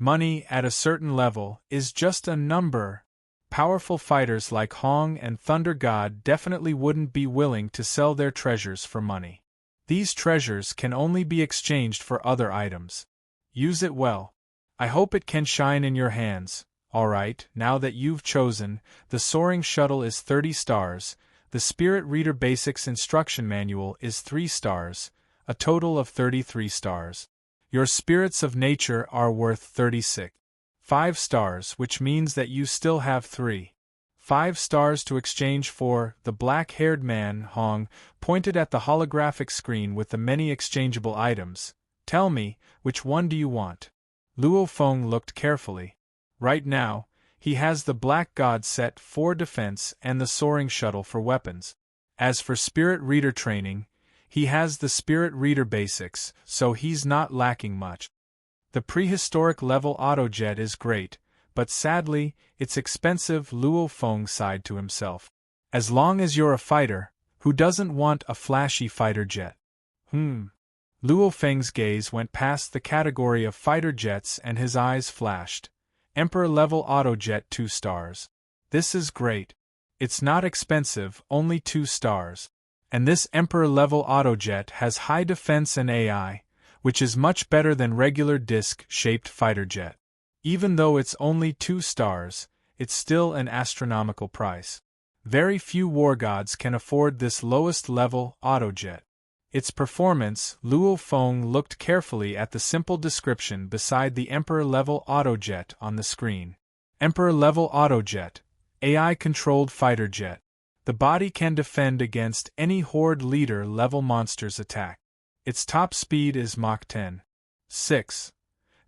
Money at a certain level is just a number. Powerful fighters like Hong and Thunder God definitely wouldn't be willing to sell their treasures for money. These treasures can only be exchanged for other items. Use it well. I hope it can shine in your hands. Alright, now that you've chosen, the soaring shuttle is 30 stars, the Spirit Reader Basics Instruction Manual is 3 stars, a total of 33 stars. Your spirits of nature are worth 36.5 stars, which means that you still have 3.5 stars to exchange for. The black-haired man, Hong, pointed at the holographic screen with the many exchangeable items. Tell me, which one do you want? Luo Feng looked carefully. Right now, he has the Black God set for defense and the soaring shuttle for weapons. As for spirit reader training, he has the Spirit Reader Basics, so he's not lacking much. The prehistoric level autojet is great, but sadly, it's expensive. Luo Feng sighed to himself. As long as you're a fighter, who doesn't want a flashy fighter jet? Luo Feng's gaze went past the category of fighter jets and his eyes flashed. Emperor level autojet 2 stars. This is great. It's not expensive, only 2 stars. And this Emperor-level autojet has high defense and AI, which is much better than regular disc-shaped fighter jet. Even though it's only 2 stars, it's still an astronomical price. Very few war gods can afford this lowest-level autojet. Its performance, Luo Feng looked carefully at the simple description beside the Emperor-level autojet on the screen. Emperor-level autojet, AI-controlled fighter jet. The body can defend against any Horde leader-level monster's attack. Its top speed is Mach 10.6.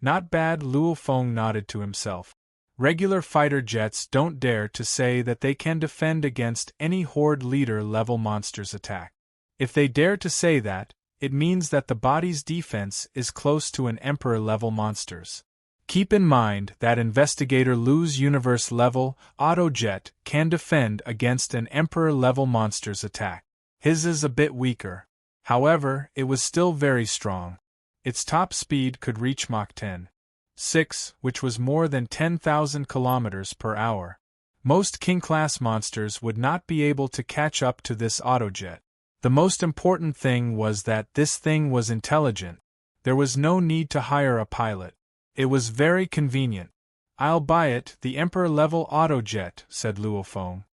Not bad. Luo Feng nodded to himself. Regular fighter jets don't dare to say that they can defend against any Horde leader-level monster's attack. If they dare to say that, it means that the body's defense is close to an Emperor-level monster's. Keep in mind that Investigator Lu's universe-level autojet can defend against an Emperor-level monster's attack. His is a bit weaker. However, it was still very strong. Its top speed could reach Mach 10.6, which was more than 10,000 kilometers per hour. Most King-class monsters would not be able to catch up to this autojet. The most important thing was that this thing was intelligent. There was no need to hire a pilot. It was very convenient. I'll buy it, the Emperor-level autojet, said Luo Feng.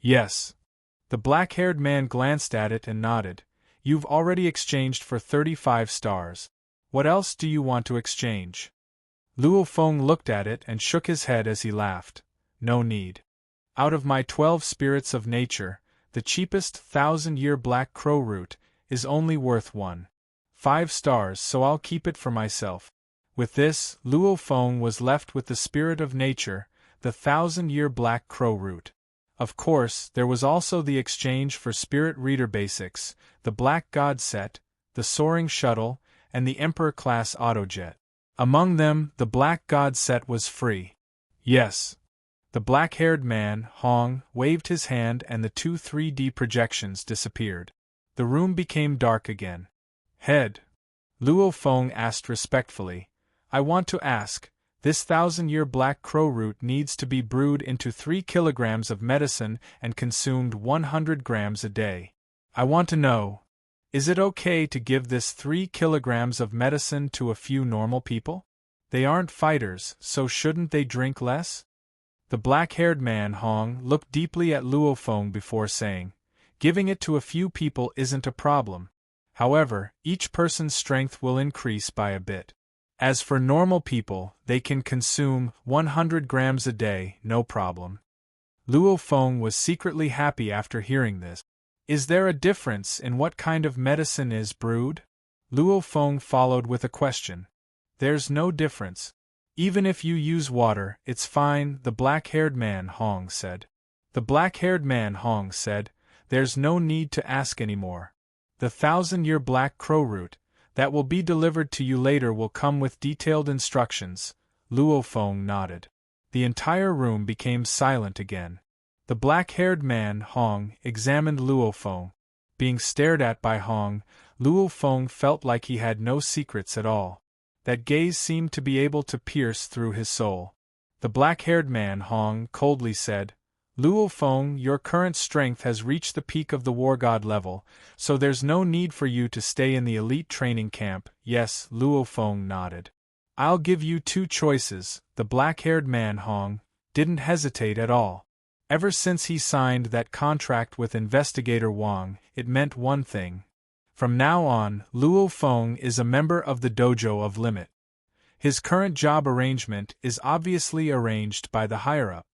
Yes. The black-haired man glanced at it and nodded. You've already exchanged for 35 stars. What else do you want to exchange? Luo Feng looked at it and shook his head as he laughed. No need. Out of my 12 spirits of nature, the cheapest 1,000-year black crow root is only worth 1.5 stars, so I'll keep it for myself. With this, Luo Feng was left with the spirit of nature, the 1,000-year black crow root. Of course, there was also the exchange for Spirit Reader Basics, the Black God set, the Soaring Shuttle, and the Emperor-class autojet. Among them, the Black God set was free. Yes. The black-haired man, Hong, waved his hand and the 2 3D projections disappeared. The room became dark again. Head. Luo Feng asked respectfully. I want to ask, this 1,000-year black crow root needs to be brewed into 3 kilograms of medicine and consumed 100 grams a day. I want to know, is it okay to give this 3 kilograms of medicine to a few normal people? They aren't fighters, so shouldn't they drink less? The black-haired man Hong looked deeply at Luo Feng before saying, giving it to a few people isn't a problem. However, each person's strength will increase by a bit. As for normal people, they can consume 100 grams a day, no problem. Luo Feng was secretly happy after hearing this. Is there a difference in what kind of medicine is brewed? Luo Feng followed with a question. There's no difference. Even if you use water, it's fine, the black-haired man Hong said. The black-haired man Hong said, there's no need to ask anymore. The 1,000-year black crow root that will be delivered to you later will come with detailed instructions. Luo Feng nodded. The entire room became silent again. The black-haired man Hong examined Luo Feng. Being stared at by Hong, Luo Feng felt like he had no secrets at all. That gaze seemed to be able to pierce through his soul. The black-haired man Hong coldly said, Luo Feng, your current strength has reached the peak of the war god level, so there's no need for you to stay in the elite training camp. Yes, Luo Feng nodded. I'll give you 2 choices. The black-haired man Hong didn't hesitate at all. Ever since he signed that contract with Investigator Wang, it meant one thing. From now on, Luo Feng is a member of the Dojo of Limit. His current job arrangement is obviously arranged by the higher-up.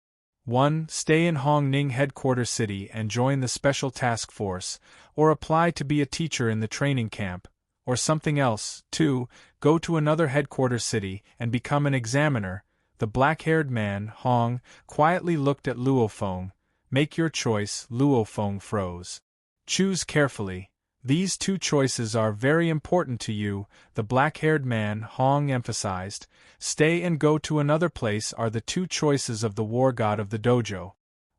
1. Stay in Hong Ning headquarters city and join the special task force, or apply to be a teacher in the training camp, or something else. 2. Go to another headquarters city and become an examiner. The black-haired man, Hong, quietly looked at Luo Feng. Make your choice. Luo Feng froze. Choose carefully. These 2 choices are very important to you, the black-haired man Hong emphasized. Stay and go to another place are the 2 choices of the war god of the dojo.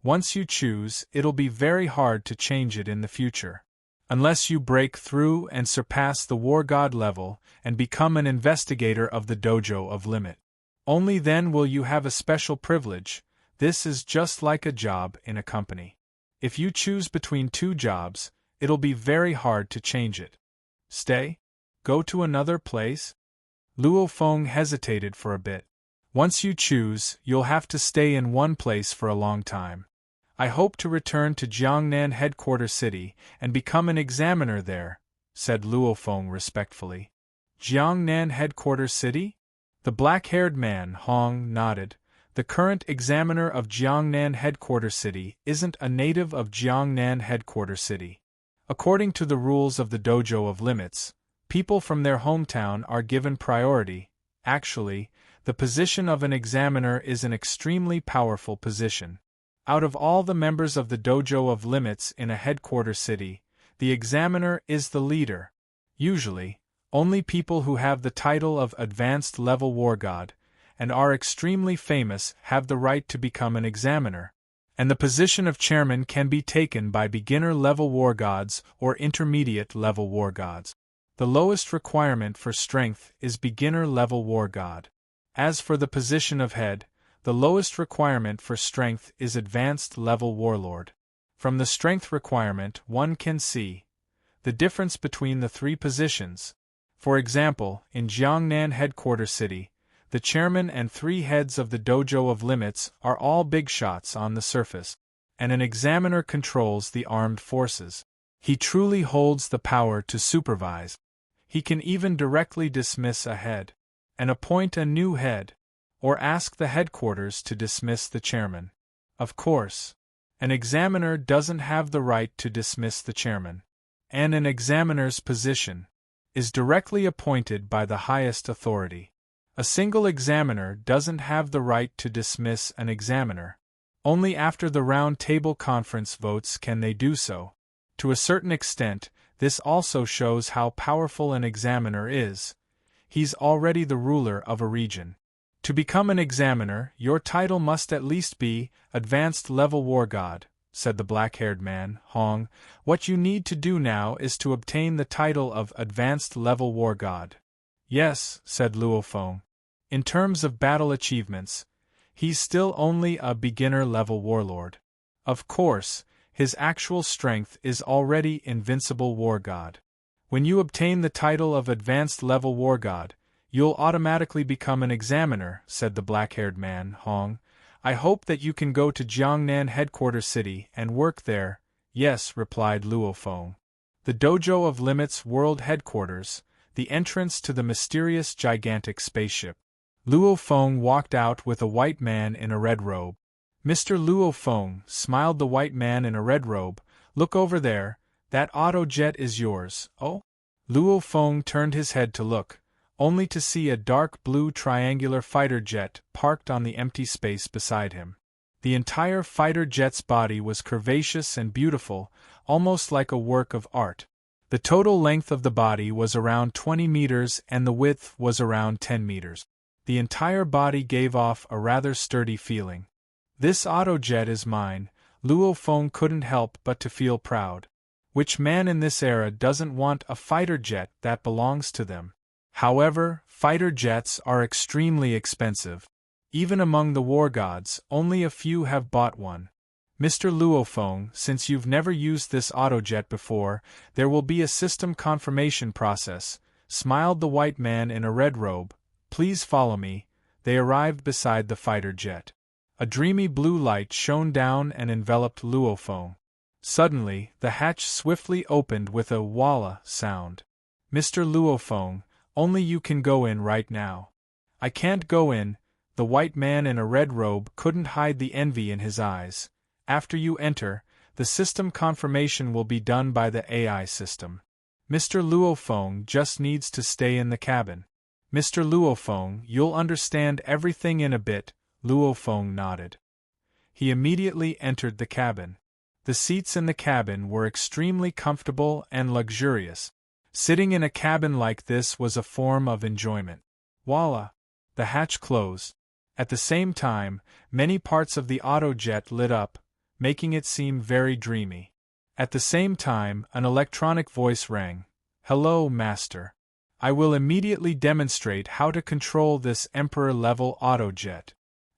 Once you choose, it'll be very hard to change it in the future. Unless you break through and surpass the war god level and become an investigator of the dojo of Limit. Only then will you have a special privilege. This is just like a job in a company. If you choose between 2 jobs, it'll be very hard to change it. Stay? Go to another place? Luo Feng hesitated for a bit. Once you choose, you'll have to stay in one place for a long time. I hope to return to Jiangnan headquarters city and become an examiner there, said Luo Feng respectfully. Jiangnan headquarters city? The black-haired man Hong nodded. The current examiner of Jiangnan headquarters city isn't a native of Jiangnan headquarters city. According to the rules of the Dojo of Limits, people from their hometown are given priority. Actually, the position of an examiner is an extremely powerful position. Out of all the members of the Dojo of Limits in a headquarters city, the examiner is the leader. Usually, only people who have the title of Advanced Level War God and are extremely famous have the right to become an examiner. And the position of chairman can be taken by beginner-level war gods or intermediate-level war gods. The lowest requirement for strength is beginner-level war god. As for the position of head, the lowest requirement for strength is advanced-level warlord. From the strength requirement one can see the difference between the 3 positions. For example, in Jiangnan headquarters city, the chairman and 3 heads of the Dojo of Limits are all big shots on the surface, and an examiner controls the armed forces. He truly holds the power to supervise. He can even directly dismiss a head, and appoint a new head, or ask the headquarters to dismiss the chairman. Of course, an examiner doesn't have the right to dismiss the chairman, and an examiner's position is directly appointed by the highest authority. A single examiner doesn't have the right to dismiss an examiner. Only after the round table conference votes can they do so. To a certain extent, this also shows how powerful an examiner is. He's already the ruler of a region. To become an examiner, your title must at least be Advanced Level War God, said the black-haired man, Hong. What you need to do now is to obtain the title of Advanced Level War God. Yes, said Luo Feng. In terms of battle achievements, he's still only a beginner-level warlord. Of course, his actual strength is already Invincible War God. When you obtain the title of Advanced Level War God, you'll automatically become an examiner, said the black-haired man, Hong. I hope that you can go to Jiangnan headquarters city and work there. Yes, replied Luo Feng. The dojo of Limit's world headquarters, the entrance to the mysterious gigantic spaceship. Luo Feng walked out with a white man in a red robe. Mr. Luo Feng, smiled the white man in a red robe, look over there, that auto jet is yours, oh? Luo Feng turned his head to look, only to see a dark blue triangular fighter jet parked on the empty space beside him. The entire fighter jet's body was curvaceous and beautiful, almost like a work of art. The total length of the body was around 20 meters and the width was around 10 meters. The entire body gave off a rather sturdy feeling. This autojet is mine, Luo Feng couldn't help but to feel proud. Which man in this era doesn't want a fighter jet that belongs to them? However, fighter jets are extremely expensive. Even among the war gods, only a few have bought one. Mr. Luo Feng, since you've never used this autojet before, there will be a system confirmation process, smiled the white man in a red robe. Please follow me. They arrived beside the fighter jet. A dreamy blue light shone down and enveloped Luo Feng. Suddenly, the hatch swiftly opened with a walla sound. Mr. Luo Feng, only you can go in right now. I can't go in. The white man in a red robe couldn't hide the envy in his eyes. After you enter, the system confirmation will be done by the AI system. Mr. Luo Feng just needs to stay in the cabin. Mr. Luo Feng, you'll understand everything in a bit. Luo Feng nodded. He immediately entered the cabin. The seats in the cabin were extremely comfortable and luxurious. Sitting in a cabin like this was a form of enjoyment. Voila! The hatch closed. At the same time, many parts of the autojet lit up, making it seem very dreamy. At the same time, an electronic voice rang. Hello, Master. I will immediately demonstrate how to control this Emperor-level autojet.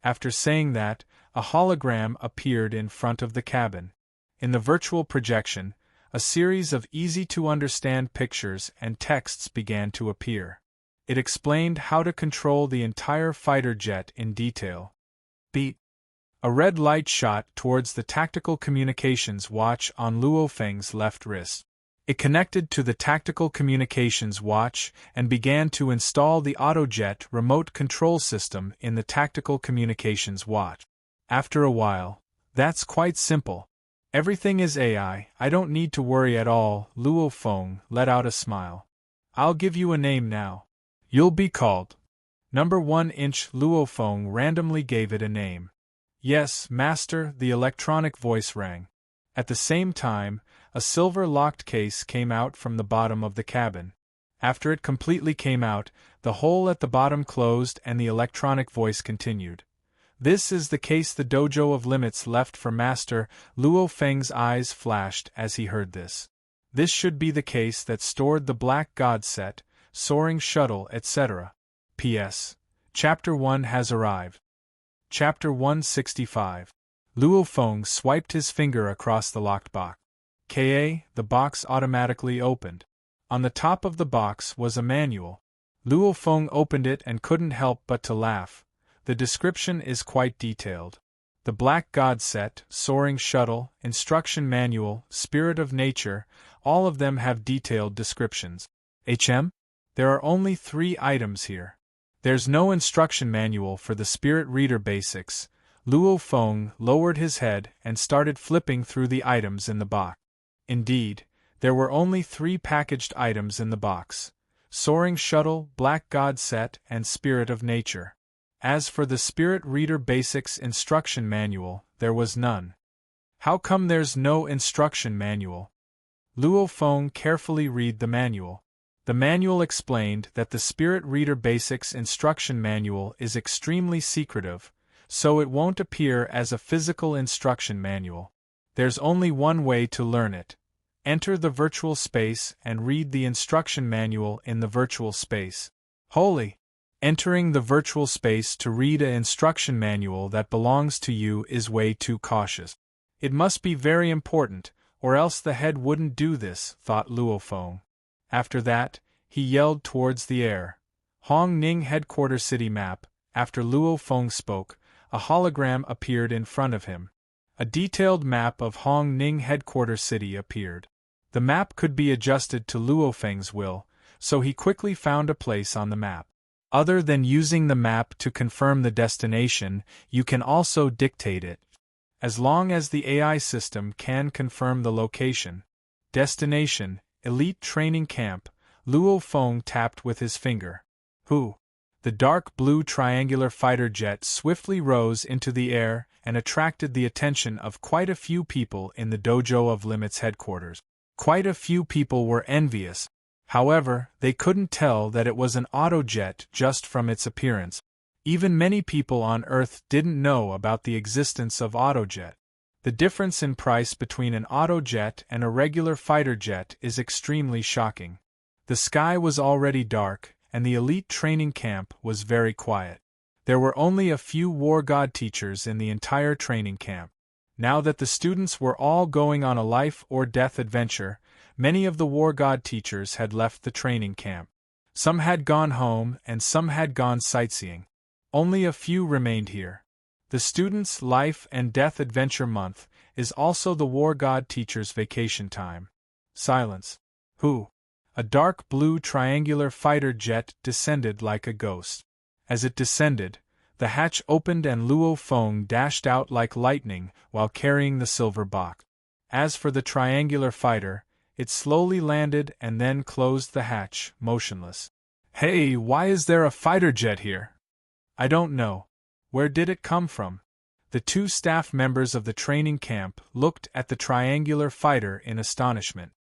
After saying that, a hologram appeared in front of the cabin. In the virtual projection, a series of easy-to-understand pictures and texts began to appear. It explained how to control the entire fighter jet in detail. Beep. A red light shot towards the tactical communications watch on Luo Feng's left wrist. It connected to the tactical communications watch and began to install the autojet remote control system in the tactical communications watch. After a while, that's quite simple. Everything is AI, I don't need to worry at all. Luo Feng let out a smile. I'll give you a name now. You'll be called Number 1 Inch. Luo Feng randomly gave it a name. Yes, Master, the electronic voice rang. At the same time, a silver locked case came out from the bottom of the cabin. After it completely came out, the hole at the bottom closed and the electronic voice continued. This is the case the dojo of Limits left for Master. Luo Feng's eyes flashed as he heard this. This should be the case that stored the Black God set, soaring shuttle, etc. P.S. Chapter 1 has arrived. Chapter 165. Luo Feng swiped his finger across the locked box. The box automatically opened. On the top of the box was a manual. Luo Feng opened it and couldn't help but to laugh. The description is quite detailed. The Black God set, soaring shuttle, instruction manual, spirit of nature, all of them have detailed descriptions. There are only 3 items here. There's no instruction manual for the spirit reader basics. Luo Feng lowered his head and started flipping through the items in the box. Indeed, there were only 3 packaged items in the box: soaring shuttle, Black God set, and spirit of nature. As for the Spirit Reader Basics instruction manual, there was none. How come there's no instruction manual? Luo Feng carefully read the manual. The manual explained that the Spirit Reader Basics instruction manual is extremely secretive, so it won't appear as a physical instruction manual. There's only one way to learn it. Enter the virtual space and read the instruction manual in the virtual space. Holy! Entering the virtual space to read an instruction manual that belongs to you is way too cautious. It must be very important, or else the head wouldn't do this, thought Luo Feng. After that, he yelled towards the air. Hong Ning Headquarters City Map. After Luo Feng spoke, a hologram appeared in front of him. A detailed map of Hong Ning Headquarters City appeared. The map could be adjusted to Luo Feng's will, so he quickly found a place on the map. Other than using the map to confirm the destination, you can also dictate it. As long as the AI system can confirm the location. Destination, Elite Training Camp, Luo Feng tapped with his finger. Who? The dark blue triangular fighter jet swiftly rose into the air and attracted the attention of quite a few people in the Dojo of Limits headquarters. Quite a few people were envious. However, they couldn't tell that it was an autojet just from its appearance. Even many people on Earth didn't know about the existence of autojet. The difference in price between an autojet and a regular fighter jet is extremely shocking. The sky was already dark, and the elite training camp was very quiet. There were only a few war god teachers in the entire training camp. Now that the students were all going on a life-or-death adventure, many of the war god teachers had left the training camp. Some had gone home and some had gone sightseeing. Only a few remained here. The students' life and death adventure month is also the war god teachers' vacation time. Silence. Who? A dark blue triangular fighter jet descended like a ghost. As it descended, the hatch opened and Luo Feng dashed out like lightning while carrying the silver box. As for the triangular fighter, it slowly landed and then closed the hatch, motionless. Hey, why is there a fighter jet here? I don't know. Where did it come from? The two staff members of the training camp looked at the triangular fighter in astonishment.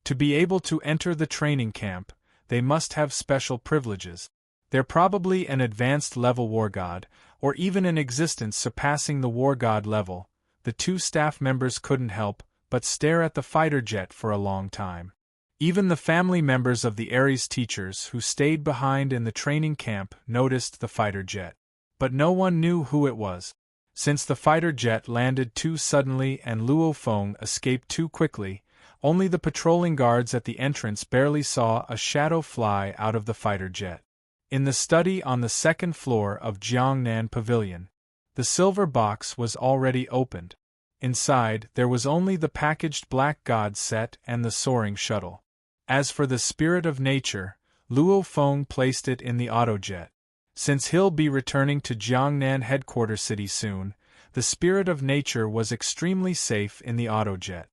To be able to enter the training camp, they must have special privileges. They're probably an advanced level war god, or even an existence surpassing the war god level. The two staff members couldn't help but stare at the fighter jet for a long time. Even the family members of the Ares teachers who stayed behind in the training camp noticed the fighter jet. But no one knew who it was. Since the fighter jet landed too suddenly and Luo Feng escaped too quickly, only the patrolling guards at the entrance barely saw a shadow fly out of the fighter jet. In the study on the second floor of Jiangnan Pavilion, the silver box was already opened. Inside, there was only the packaged black god set and the soaring shuttle. As for the spirit of nature, Luo Feng placed it in the autojet. Since he'll be returning to Jiangnan headquarters city soon, the spirit of nature was extremely safe in the autojet.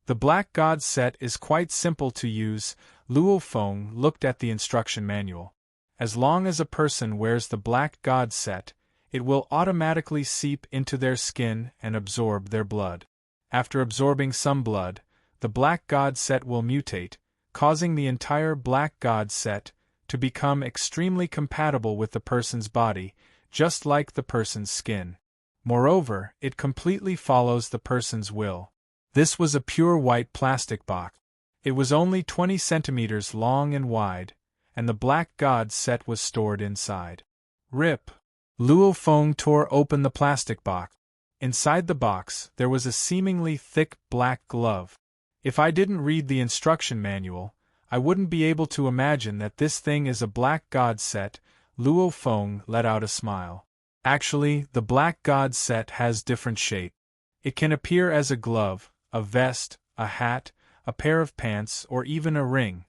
The black god set is quite simple to use. Luo Feng looked at the instruction manual. As long as a person wears the black god set, it will automatically seep into their skin and absorb their blood. After absorbing some blood, the black god set will mutate, causing the entire black god set to become extremely compatible with the person's body, just like the person's skin. Moreover, it completely follows the person's will. This was a pure white plastic box. It was only 20 centimeters long and wide, and the black god set was stored inside. Rip! Luo Feng tore open the plastic box. Inside the box, there was a seemingly thick black glove. If I didn't read the instruction manual, I wouldn't be able to imagine that this thing is a black god set. Luo Feng let out a smile. Actually, the black god set has different shape. It can appear as a glove, a vest, a hat, a pair of pants, or even a ring.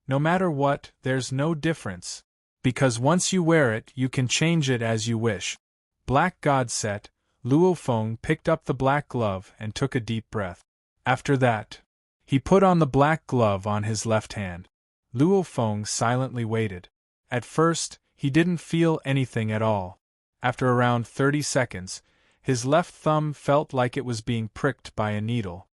No matter what, there's no difference. Because once you wear it, you can change it as you wish. Black god set, Luo Feng picked up the black glove and took a deep breath. After that, he put on the black glove on his left hand. Luo Feng silently waited. At first, he didn't feel anything at all. After around 30 seconds, his left thumb felt like it was being pricked by a needle.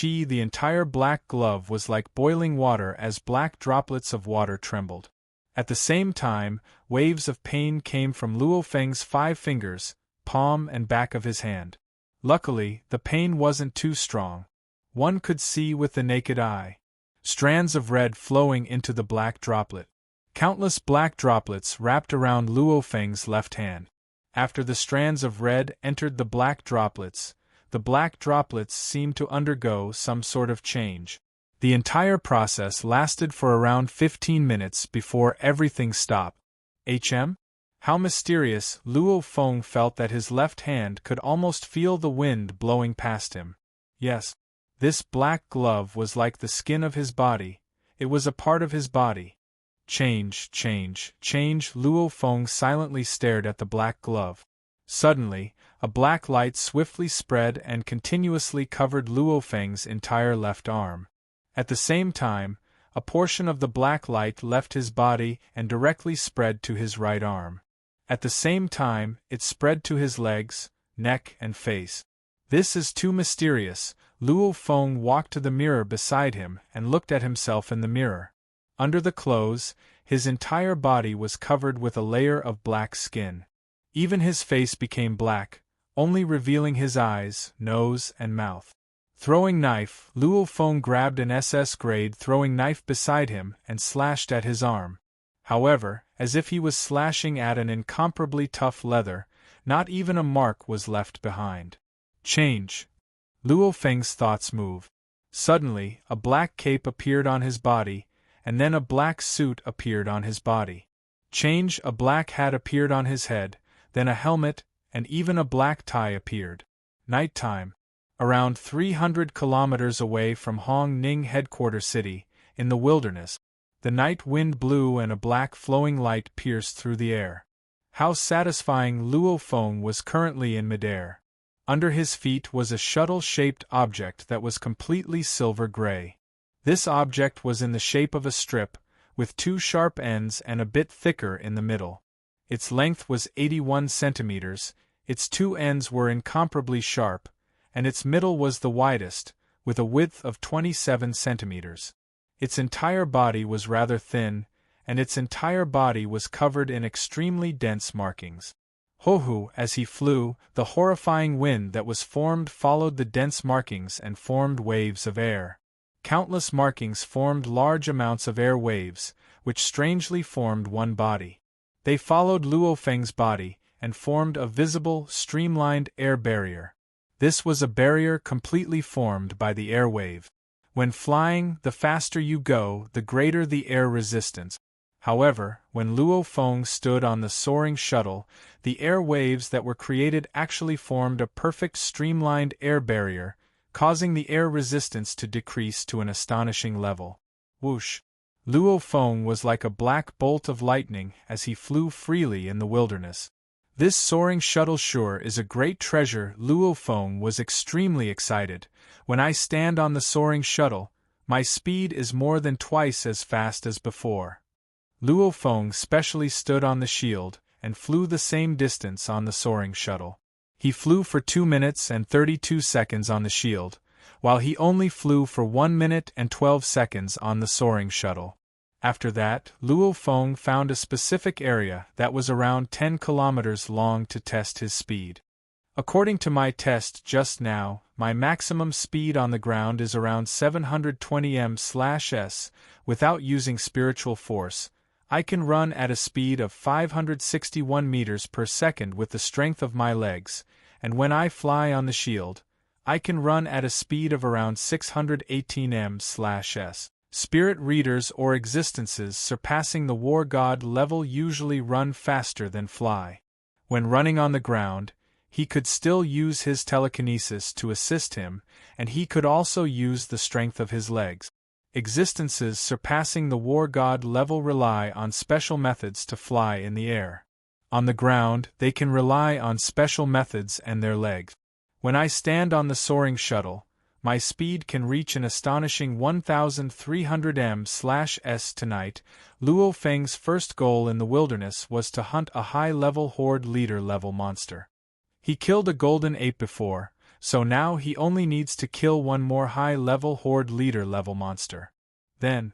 The entire black glove was like boiling water as black droplets of water trembled. At the same time, waves of pain came from Luo Feng's 5 fingers, palm and back of his hand. Luckily, the pain wasn't too strong. One could see with the naked eye. Strands of red flowing into the black droplet. Countless black droplets wrapped around Luo Feng's left hand. After the strands of red entered the black droplets seemed to undergo some sort of change. The entire process lasted for around 15 minutes before everything stopped. How mysterious! Luo Feng felt that his left hand could almost feel the wind blowing past him. Yes, this black glove was like the skin of his body, it was a part of his body. Change. Luo Feng silently stared at the black glove. Suddenly, a black light swiftly spread and continuously covered Luo Feng's entire left arm. At the same time, a portion of the black light left his body and directly spread to his right arm. At the same time, it spread to his legs, neck and face. This is too mysterious. Luo Feng walked to the mirror beside him and looked at himself in the mirror. Under the clothes, his entire body was covered with a layer of black skin. Even his face became black, only revealing his eyes, nose and mouth. Throwing knife, Luo Feng grabbed an SS-grade throwing knife beside him and slashed at his arm. However, as if he was slashing at an incomparably tough leather, not even a mark was left behind. Change. Luo Feng's thoughts moved. Suddenly, a black cape appeared on his body, and then a black suit appeared on his body. Change. A black hat appeared on his head, then a helmet, and even a black tie appeared. Nighttime. Around 300 kilometers away from Hong Ning headquarters city, in the wilderness, the night wind blew and a black flowing light pierced through the air. How satisfying! Luo Feng was currently in midair. Under his feet was a shuttle-shaped object that was completely silver-gray. This object was in the shape of a strip, with two sharp ends and a bit thicker in the middle. Its length was 81 centimeters, its two ends were incomparably sharp, and its middle was the widest, with a width of 27 centimeters. Its entire body was rather thin, and its entire body was covered in extremely dense markings. Ho-hu, as he flew, the horrifying wind that was formed followed the dense markings and formed waves of air. Countless markings formed large amounts of air waves, which strangely formed one body. They followed Luo Feng's body, and formed a visible, streamlined air barrier. This was a barrier completely formed by the air wave. When flying, the faster you go, the greater the air resistance. However, when Luo Feng stood on the soaring shuttle, the air waves that were created actually formed a perfect streamlined air barrier, causing the air resistance to decrease to an astonishing level. Whoosh! Luo Feng was like a black bolt of lightning as he flew freely in the wilderness. This soaring shuttle sure is a great treasure. Luo Feng was extremely excited. When I stand on the soaring shuttle, my speed is more than twice as fast as before. Luo Feng specially stood on the shield and flew the same distance on the soaring shuttle. He flew for 2 minutes and 32 seconds on the shield, while he only flew for 1 minute and 12 seconds on the soaring shuttle. After that, Luo Feng found a specific area that was around 10 kilometers long to test his speed. According to my test just now, my maximum speed on the ground is around 720 mph. Without using spiritual force, I can run at a speed of 561 meters per second with the strength of my legs, and when I fly on the shield, I can run at a speed of around 618 mph. Spirit readers or existences surpassing the war god level usually run faster than fly. When running on the ground, he could still use his telekinesis to assist him, and he could also use the strength of his legs. Existences surpassing the war god level rely on special methods to fly in the air. On the ground, they can rely on special methods and their legs. When I stand on the soaring shuttle, my speed can reach an astonishing 1,300 mph. Tonight, Luo Feng's first goal in the wilderness was to hunt a high-level horde leader-level monster. He killed a golden ape before, so now he only needs to kill one more high-level horde leader-level monster. Then,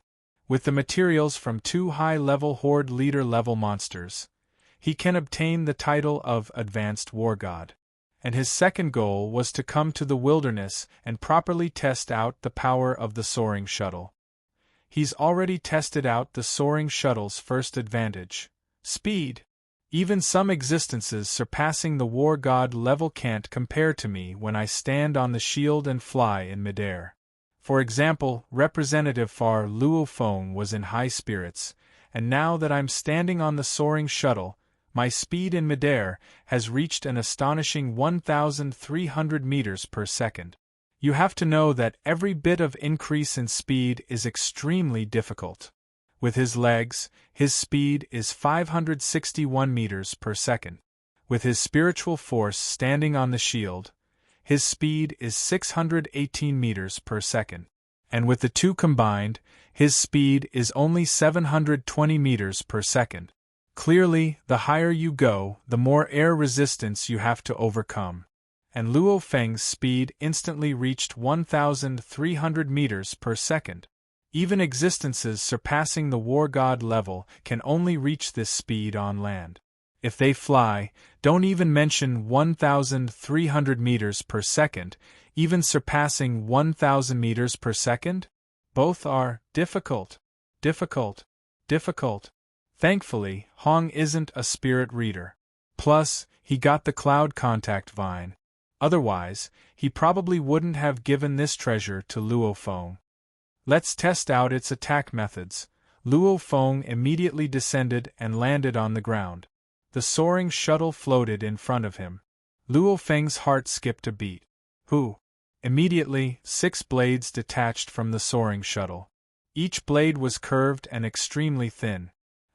with the materials from 2 high-level horde leader-level monsters, he can obtain the title of Advanced War God. and his second goal was to come to the wilderness and properly test out the power of the soaring shuttle. He's already tested out the soaring shuttle's first advantage: speed. Even some existences surpassing the war god level can't compare to me when I stand on the shield and fly in midair. For example, Representative Far Luo Feng was in high spirits, and now that I'm standing on the soaring shuttle, my speed in midair has reached an astonishing 1,300 meters per second. You have to know that every bit of increase in speed is extremely difficult. With his legs, his speed is 561 meters per second. With his spiritual force standing on the shield, his speed is 618 meters per second. And with the two combined, his speed is only 720 meters per second. Clearly, the higher you go, the more air resistance you have to overcome. And Luo Feng's speed instantly reached 1,300 meters per second. Even existences surpassing the war god level can only reach this speed on land. If they fly, don't even mention 1,300 meters per second, even surpassing 1,000 meters per second? Both are difficult. Thankfully, Hong isn't a spirit reader. Plus, he got the cloud contact vine. Otherwise, he probably wouldn't have given this treasure to Luo Feng. Let's test out its attack methods. Luo Feng immediately descended and landed on the ground. The soaring shuttle floated in front of him. Luo Feng's heart skipped a beat. Immediately, 6 blades detached from the soaring shuttle. Each blade was curved and extremely thin.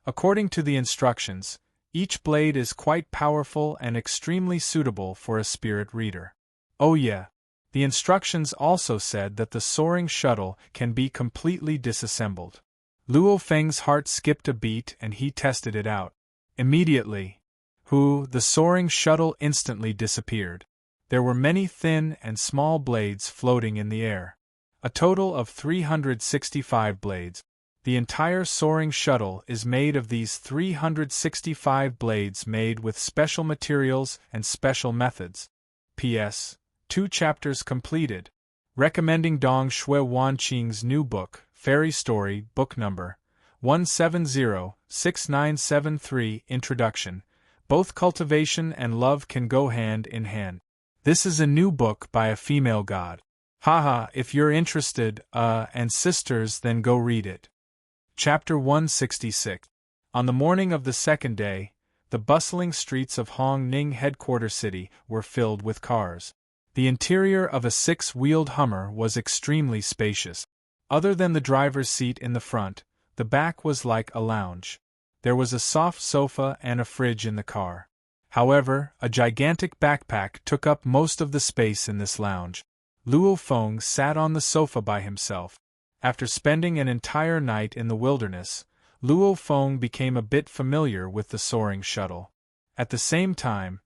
According to the instructions, each blade is quite powerful and extremely suitable for a spirit reader. Oh yeah. The instructions also said that the soaring shuttle can be completely disassembled. Luo Feng's heart skipped a beat and he tested it out. Immediately, the soaring shuttle instantly disappeared. There were many thin and small blades floating in the air. A total of 365 blades. The entire soaring shuttle is made of these 365 blades made with special materials and special methods. P.S. 2 chapters completed. Recommending Dong Shui Wanqing's new book, Fairy Story, book number 170-6973. Introduction. Both cultivation and love can go hand in hand. This is a new book by a female god. Haha, if you're interested, and sisters, then go read it. Chapter 166. On the morning of the second day, the bustling streets of Hong Ning headquarter city were filled with cars. The interior of a 6-wheeled Hummer was extremely spacious. Other than the driver's seat in the front, the back was like a lounge. There was a soft sofa and a fridge in the car. However, a gigantic backpack took up most of the space in this lounge. Luo Feng sat on the sofa by himself. After spending an entire night in the wilderness, Luo Feng became a bit familiar with the soaring shuttle. At the same time,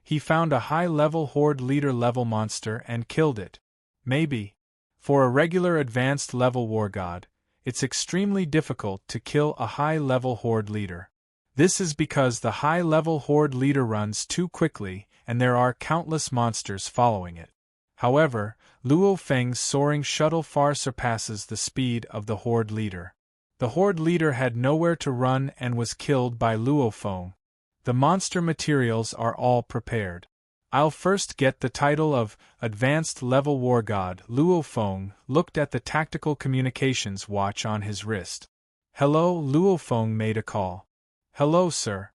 he found a high-level Horde leader-level monster and killed it. Maybe. For a regular advanced-level war god, it's extremely difficult to kill a high-level Horde leader. This is because the high-level Horde leader runs too quickly and there are countless monsters following it. However, Luo Feng's soaring shuttle far surpasses the speed of the Horde leader. The Horde leader had nowhere to run and was killed by Luo Feng. The monster materials are all prepared. I'll first get the title of Advanced Level War God. Luo Feng looked at the tactical communications watch on his wrist. Hello, Luo Feng made a call. Hello, sir.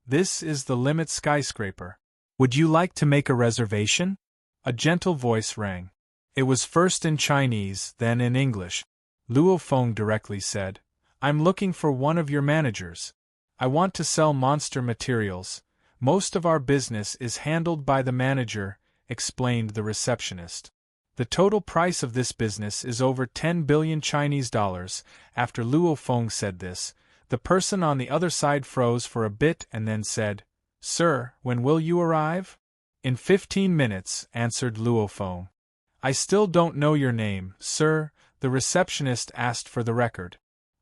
This is the Limit Skyscraper. Would you like to make a reservation? A gentle voice rang. It was first in Chinese, then in English. Luo Feng directly said, I'm looking for one of your managers. I want to sell monster materials. Most of our business is handled by the manager, explained the receptionist. The total price of this business is over 10 billion Chinese dollars. After Luo Feng said this, the person on the other side froze for a bit and then said, Sir, when will you arrive? In 15 minutes, answered Luo Feng. I still don't know your name, sir, the receptionist asked for the record.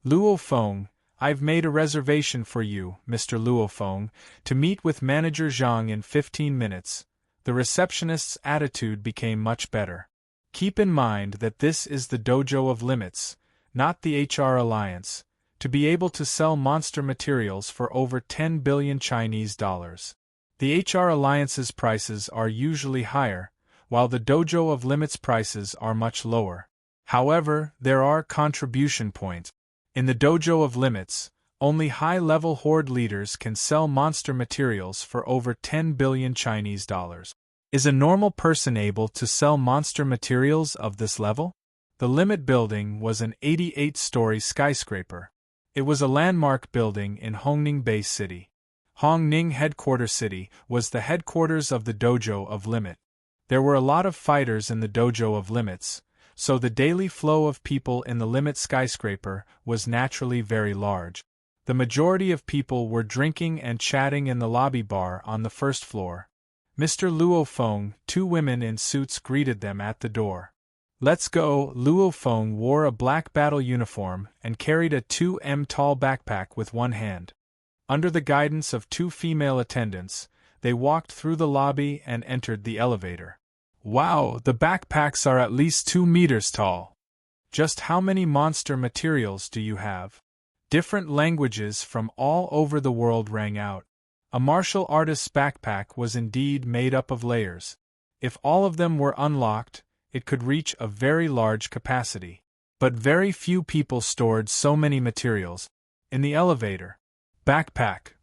Luo Feng, I've made a reservation for you, Mr. Luo Feng, to meet with Manager Zhang in 15 minutes. The The receptionist's attitude became much better. Keep in mind that this is the Dojo of Limits, not the HR Alliance, to be able to sell monster materials for over 10 billion Chinese dollars. The HR Alliance's prices are usually higher, while the Dojo of Limits prices are much lower. However, there are contribution points. In the Dojo of Limits, only high-level horde leaders can sell monster materials for over 10 billion Chinese dollars. Is a normal person able to sell monster materials of this level? The Limit Building was an 88-story skyscraper. It was a landmark building in Hongning Bay City. Hongning Headquarters City was the headquarters of the Dojo of Limit. There were a lot of fighters in the Dojo of Limits, so the daily flow of people in the Limit skyscraper was naturally very large. The majority of people were drinking and chatting in the lobby bar on the first floor. Mr. Luo Feng, two women in suits greeted them at the door. Let's go. Luo Feng wore a black battle uniform and carried a 2 m tall backpack with one hand. Under the guidance of two female attendants, they walked through the lobby and entered the elevator. Wow, the backpacks are at least 2 meters tall. Just how many monster materials do you have? Different languages from all over the world rang out. A martial artist's backpack was indeed made up of layers. If all of them were unlocked, it could reach a very large capacity. But very few people stored so many materials. In the elevator. Backpack.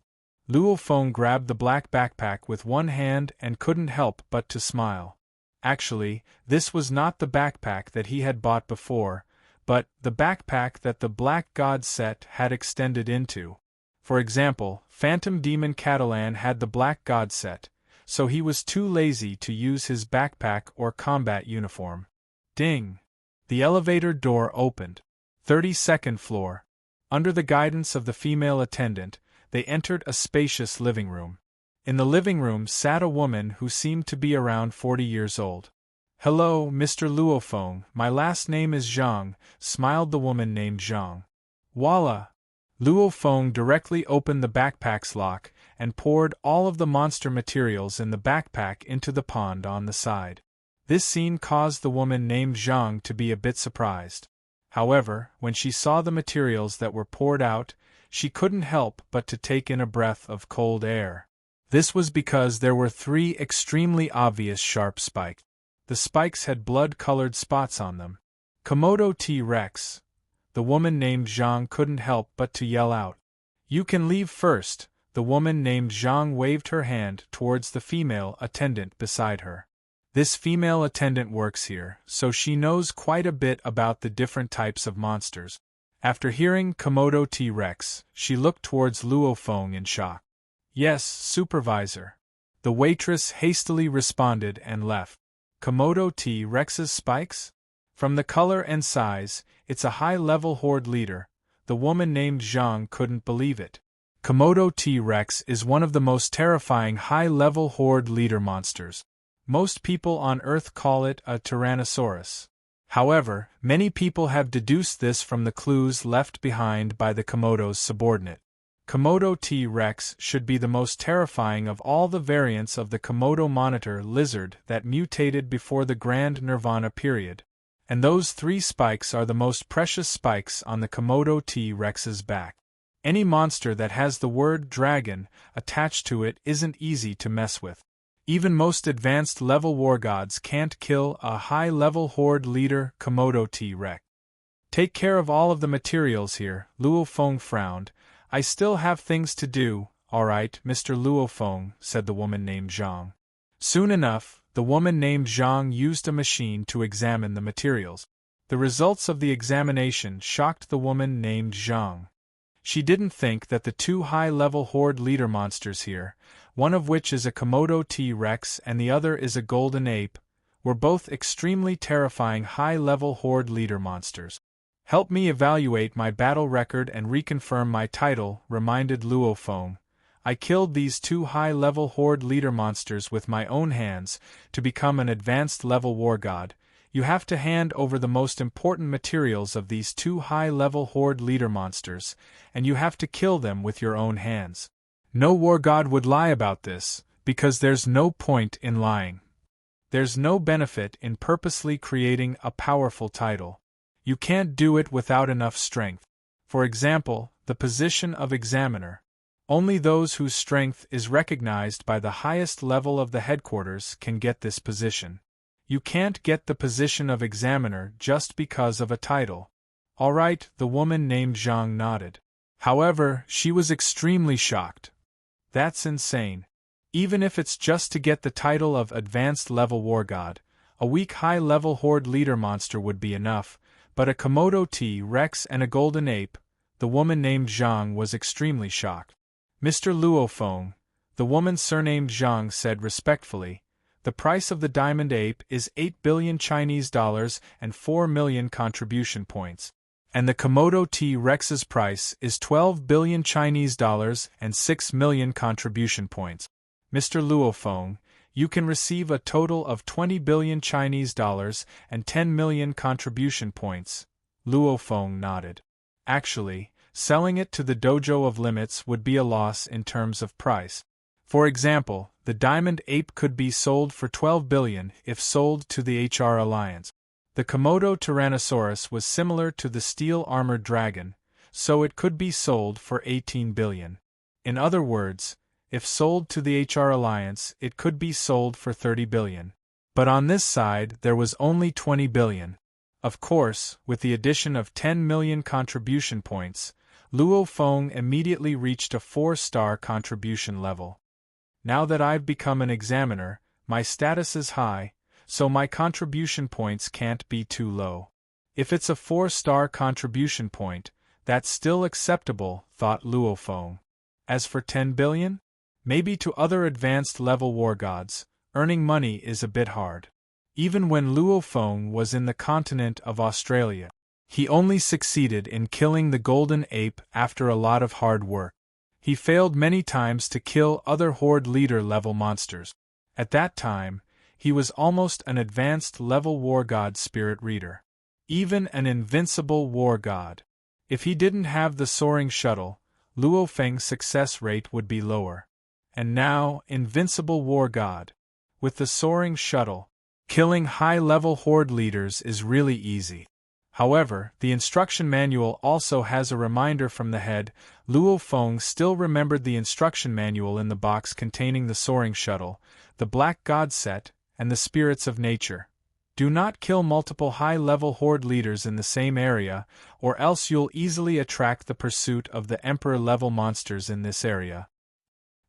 Luo Feng grabbed the black backpack with one hand and couldn't help but to smile. Actually, this was not the backpack that he had bought before, but the backpack that the Black God set had extended into. For example, Phantom Demon Catalan had the Black God set, so he was too lazy to use his backpack or combat uniform. Ding! The elevator door opened. 32nd floor. Under the guidance of the female attendant, they entered a spacious living room. In the living room sat a woman who seemed to be around 40 years old. Hello, Mr. Luo Feng, my last name is Zhang, smiled the woman named Zhang. Voila! Luo Feng directly opened the backpack's lock and poured all of the monster materials in the backpack into the pond on the side. This scene caused the woman named Zhang to be a bit surprised. However, when she saw the materials that were poured out, she couldn't help but to take in a breath of cold air. This was because there were 3 extremely obvious sharp spikes. The spikes had blood-colored spots on them. Komodo T-Rex. The woman named Zhang couldn't help but to yell out. You can leave first. The woman named Zhang waved her hand towards the female attendant beside her. This female attendant works here, so she knows quite a bit about the different types of monsters. After hearing Komodo T-Rex, she looked towards Luo Feng in shock. Yes, supervisor. The waitress hastily responded and left. Komodo T-Rex's spikes? From the color and size, it's a high-level horde leader. The woman named Zhang couldn't believe it. Komodo T-Rex is one of the most terrifying high-level horde leader monsters. Most people on Earth call it a Tyrannosaurus. However, many people have deduced this from the clues left behind by the Komodo's subordinate. Komodo T-Rex should be the most terrifying of all the variants of the Komodo monitor lizard that mutated before the Grand Nirvana period. And those 3 spikes are the most precious spikes on the Komodo T-Rex's back. Any monster that has the word dragon attached to it isn't easy to mess with. Even most advanced level war gods can't kill a high-level horde leader Komodo T-Rex. Take care of all of the materials here, Luo Feng frowned. I still have things to do. Alright, Mr. Luo Feng, said the woman named Zhang. Soon enough, the woman named Zhang used a machine to examine the materials. The results of the examination shocked the woman named Zhang. She didn't think that the 2 high-level horde leader monsters here, one of which is a Komodo T-Rex and the other is a golden ape, were both extremely terrifying high-level horde leader monsters. Help me evaluate my battle record and reconfirm my title, reminded Luo Feng. I killed these 2 high-level horde leader monsters with my own hands to become an advanced level war god. You have to hand over the most important materials of these 2 high-level horde leader monsters, and you have to kill them with your own hands. No war god would lie about this. Because there's no point in lying. There's no benefit in purposely creating a powerful title. You can't do it without enough strength. For example, the position of examiner. Only those whose strength is recognized by the highest level of the headquarters can get this position. You can't get the position of examiner just because of a title. All right, the woman named Zhang nodded. However, she was extremely shocked. That's insane. Even if it's just to get the title of Advanced Level War God, a weak high-level Horde Leader monster would be enough, but a Komodo T-Rex and a Golden Ape, the woman named Zhang was extremely shocked. Mr. Luo Feng, the woman surnamed Zhang said respectfully, the price of the Diamond Ape is 8 billion Chinese dollars and 4 million contribution points. And the Komodo T-Rex's price is 12 billion Chinese dollars and 6 million contribution points. Mr. Luo Feng, you can receive a total of 20 billion Chinese dollars and 10 million contribution points. Luo Feng nodded. Actually, selling it to the Dojo of Limits would be a loss in terms of price. For example, the Diamond Ape could be sold for 12 billion if sold to the HR Alliance. The Komodo Tyrannosaurus was similar to the steel-armored dragon, so it could be sold for 18 billion. In other words, if sold to the HR Alliance, it could be sold for 30 billion. But on this side, there was only 20 billion. Of course, with the addition of 10 million contribution points, Luo Feng immediately reached a 4-star contribution level. Now that I've become an examiner, my status is high, so my contribution points can't be too low. If it's a 4-star contribution point, that's still acceptable, thought Luo Feng. As for 10 billion? Maybe to other advanced level war gods, earning money is a bit hard. Even when Luo Feng was in the continent of Australia, he only succeeded in killing the Golden Ape after a lot of hard work. He failed many times to kill other Horde Leader level monsters. At that time, he was almost an advanced level war god spirit reader. Even an invincible war god. If he didn't have the soaring shuttle, Luo Feng's success rate would be lower. And now, invincible war god. With the soaring shuttle, killing high-level Horde leaders is really easy. However, the instruction manual also has a reminder from the head. Luo Feng still remembered the instruction manual in the box containing the soaring shuttle, the Black God set, and the spirits of nature. Do not kill multiple high-level Horde leaders in the same area, or else you'll easily attract the pursuit of the Emperor-level monsters in this area.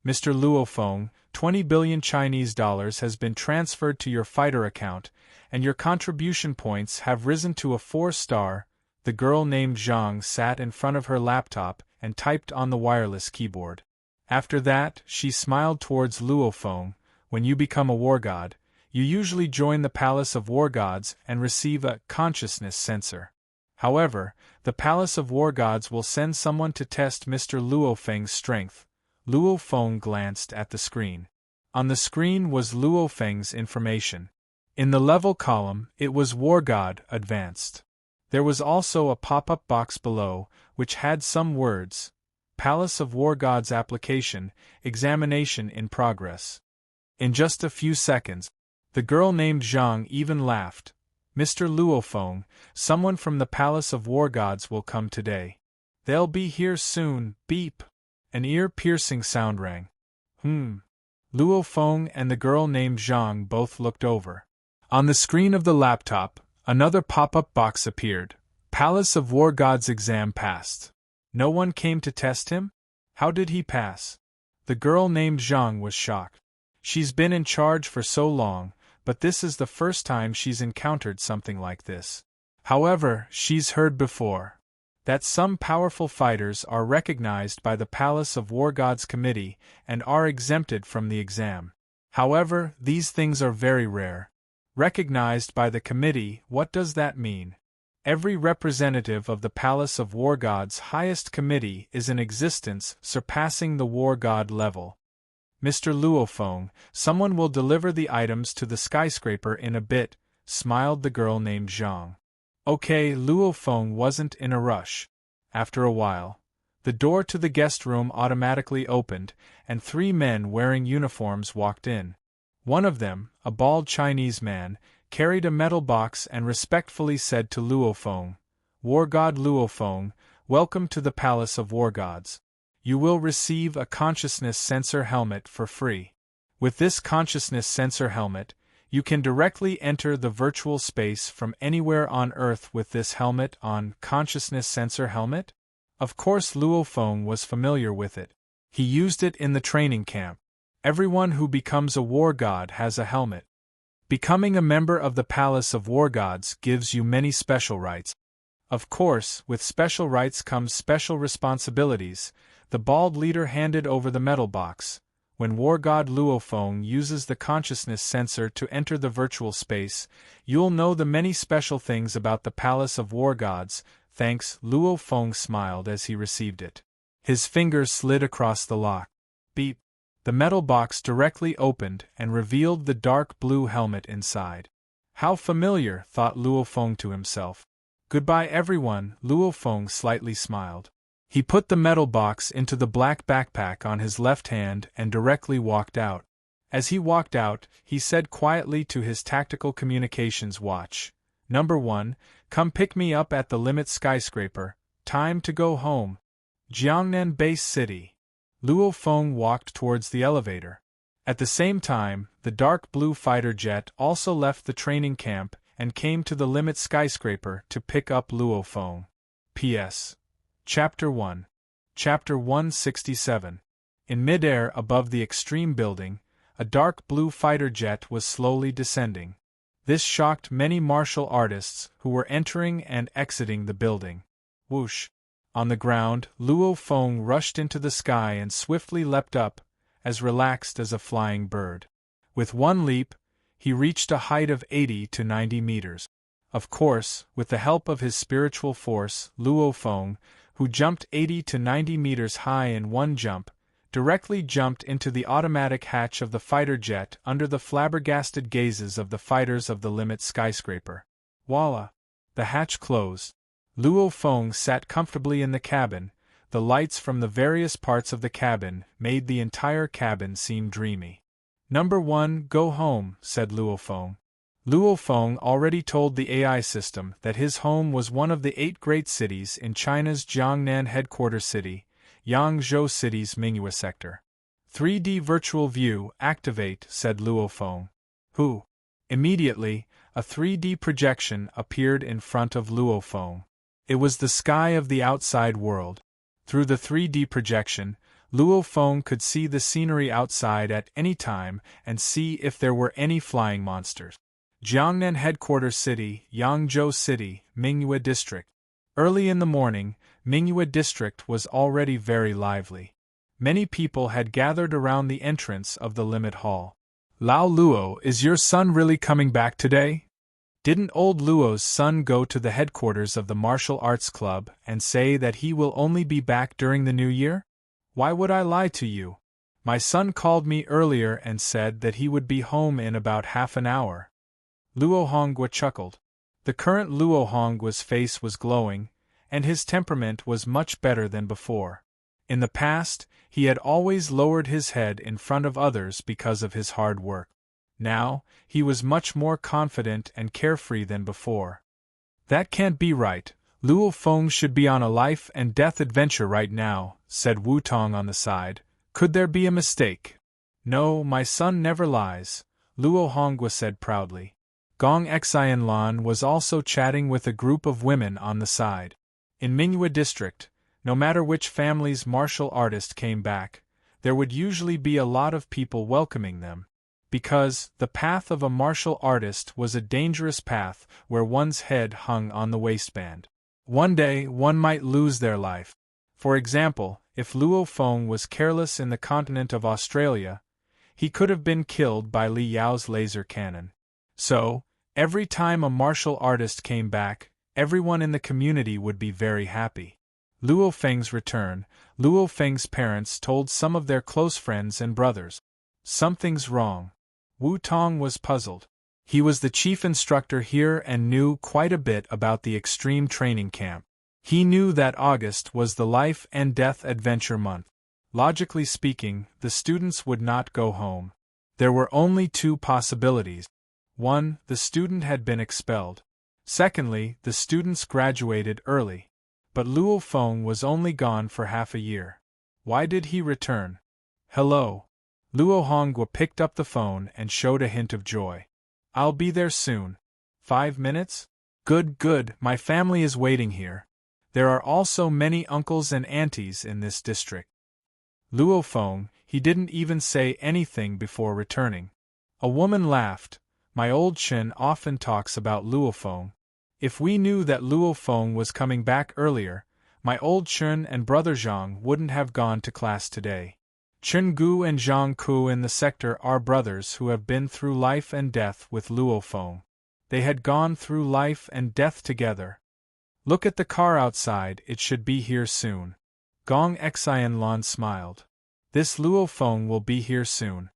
Mr. Luo Feng, 20 billion Chinese dollars has been transferred to your fighter account, and your contribution points have risen to a 4-star. The girl named Zhang sat in front of her laptop and typed on the wireless keyboard. After that, she smiled towards Luo Feng. When you become a war god, you usually join the Palace of War Gods and receive a consciousness sensor. However, the Palace of War Gods will send someone to test Mr. Luo Feng's strength. Luo Feng glanced at the screen. On the screen was Luo Feng's information. In the level column, it was War God Advanced. There was also a pop-up box below, which had some words. Palace of War Gods application, examination in progress. In just a few seconds, the girl named Zhang even laughed. Mr. Luo Feng, someone from the Palace of War Gods will come today. They'll be here soon, beep. An ear-piercing sound rang. Luo Feng and the girl named Zhang both looked over. On the screen of the laptop, another pop-up box appeared. Palace of War Gods exam passed. No one came to test him? How did he pass? The girl named Zhang was shocked. She's been in charge for so long, but this is the first time she's encountered something like this. However, she's heard before that some powerful fighters are recognized by the Palace of War Gods Committee and are exempted from the exam. However, these things are very rare. Recognized by the committee, what does that mean? Every representative of the Palace of War Gods' highest committee is in existence, surpassing the War God level. Mr. Luo Feng, someone will deliver the items to the skyscraper in a bit, smiled the girl named Zhang. Okay, Luo Feng wasn't in a rush. After a while, The door to the guest room automatically opened, and 3 men wearing uniforms walked in. One of them, a bald Chinese man, carried a metal box and respectfully said to Luo Feng, "War God Luo Feng, welcome to the Palace of War Gods. You will receive a consciousness sensor helmet for free. With this consciousness sensor helmet, you can directly enter the virtual space from anywhere on Earth with this helmet on. Consciousness sensor helmet?" Of course Luo Feng was familiar with it. He used it in the training camp. Everyone who becomes a war god has a helmet. Becoming a member of the Palace of War Gods gives you many special rights. Of course, with special rights comes special responsibilities. The bald leader handed over the metal box. When War God Luo Feng uses the consciousness sensor to enter the virtual space, you'll know the many special things about the Palace of War Gods. Thanks, Luo Feng smiled as he received it. His fingers slid across the lock. Beep. The metal box directly opened and revealed the dark blue helmet inside. How familiar, thought Luo Feng to himself. Goodbye everyone, Luo Feng slightly smiled. He put the metal box into the black backpack on his left hand and directly walked out. As he walked out, he said quietly to his tactical communications watch, "Number 1, come pick me up at the Limit Skyscraper, time to go home. Jiangnan Base City." Luo Feng walked towards the elevator. At the same time, the dark blue fighter jet also left the training camp and came to the Limit Skyscraper to pick up Luo Feng. P.S. Chapter 1. Chapter 167. In midair above the Extreme Building, a dark blue fighter jet was slowly descending. This shocked many martial artists who were entering and exiting the building. Whoosh! On the ground, Luo Feng rushed into the sky and swiftly leapt up, as relaxed as a flying bird. With one leap, he reached a height of 80 to 90 meters. Of course, with the help of his spiritual force, Luo Feng, who jumped 80 to 90 meters high in one jump, directly jumped into the automatic hatch of the fighter jet under the flabbergasted gazes of the fighters of the Limit Skyscraper. Voila! The hatch closed. Luo Feng sat comfortably in the cabin. The lights from the various parts of the cabin made the entire cabin seem dreamy. "Number 1, go home," said Luo Feng. Luo Feng already told the AI system that his home was one of the 8 great cities in China's Jiangnan headquarters city, Yangzhou City's Mingyue sector. 3D virtual view activate, said Luo Feng. Who? Immediately, a 3D projection appeared in front of Luo Feng. It was the sky of the outside world. Through the 3D projection, Luo Feng could see the scenery outside at any time and see if there were any flying monsters. Jiangnan headquarters city, Yangzhou City, Mingyue District. Early in the morning, Mingyue District was already very lively. Many people had gathered around the entrance of the Limit Hall. "Lao Luo, is your son really coming back today? Didn't old Luo's son go to the headquarters of the martial arts club and say that he will only be back during the new year? Why would I lie to you? My son called me earlier and said that he would be home in about half an hour." Luo Hongwa chuckled. The current Luo Hongwa's face was glowing, and his temperament was much better than before. In the past, he had always lowered his head in front of others because of his hard work. Now, he was much more confident and carefree than before. "That can't be right. Luo Feng should be on a life-and-death adventure right now," said Wu Tong on the side. "Could there be a mistake?" "No, my son never lies," Luo Hongwa said proudly. Gong Xianlan was also chatting with a group of women on the side. In Mingyue District, no matter which family's martial artist came back, there would usually be a lot of people welcoming them. Because the path of a martial artist was a dangerous path where one's head hung on the waistband. One day, one might lose their life. For example, if Luo Feng was careless in the continent of Australia, he could have been killed by Li Yao's laser cannon. So, every time a martial artist came back, everyone in the community would be very happy. Luo Feng's return, Luo Feng's parents told some of their close friends and brothers. Something's wrong. Wu Tong was puzzled. He was the chief instructor here and knew quite a bit about the extreme training camp. He knew that August was the life and death adventure month. Logically speaking, the students would not go home. There were only two possibilities. One, the student had been expelled. Secondly, the students graduated early. But Luo Feng was only gone for half a year. Why did he return? Hello. Luo Hongwa picked up the phone and showed a hint of joy. I'll be there soon. 5 minutes? Good, my family is waiting here. There are also many uncles and aunties in this district. Luo Feng, he didn't even say anything before returning. A woman laughed. My old Chen often talks about Luo Feng. If we knew that Luo Feng was coming back earlier, my old Chen and brother Zhang wouldn't have gone to class today. Chen Gu and Zhang Ku in the sector are brothers who have been through life and death with Luo Feng. They had gone through life and death together. Look at the car outside, it should be here soon. Gong Xianlan smiled. This Luo Feng will be here soon.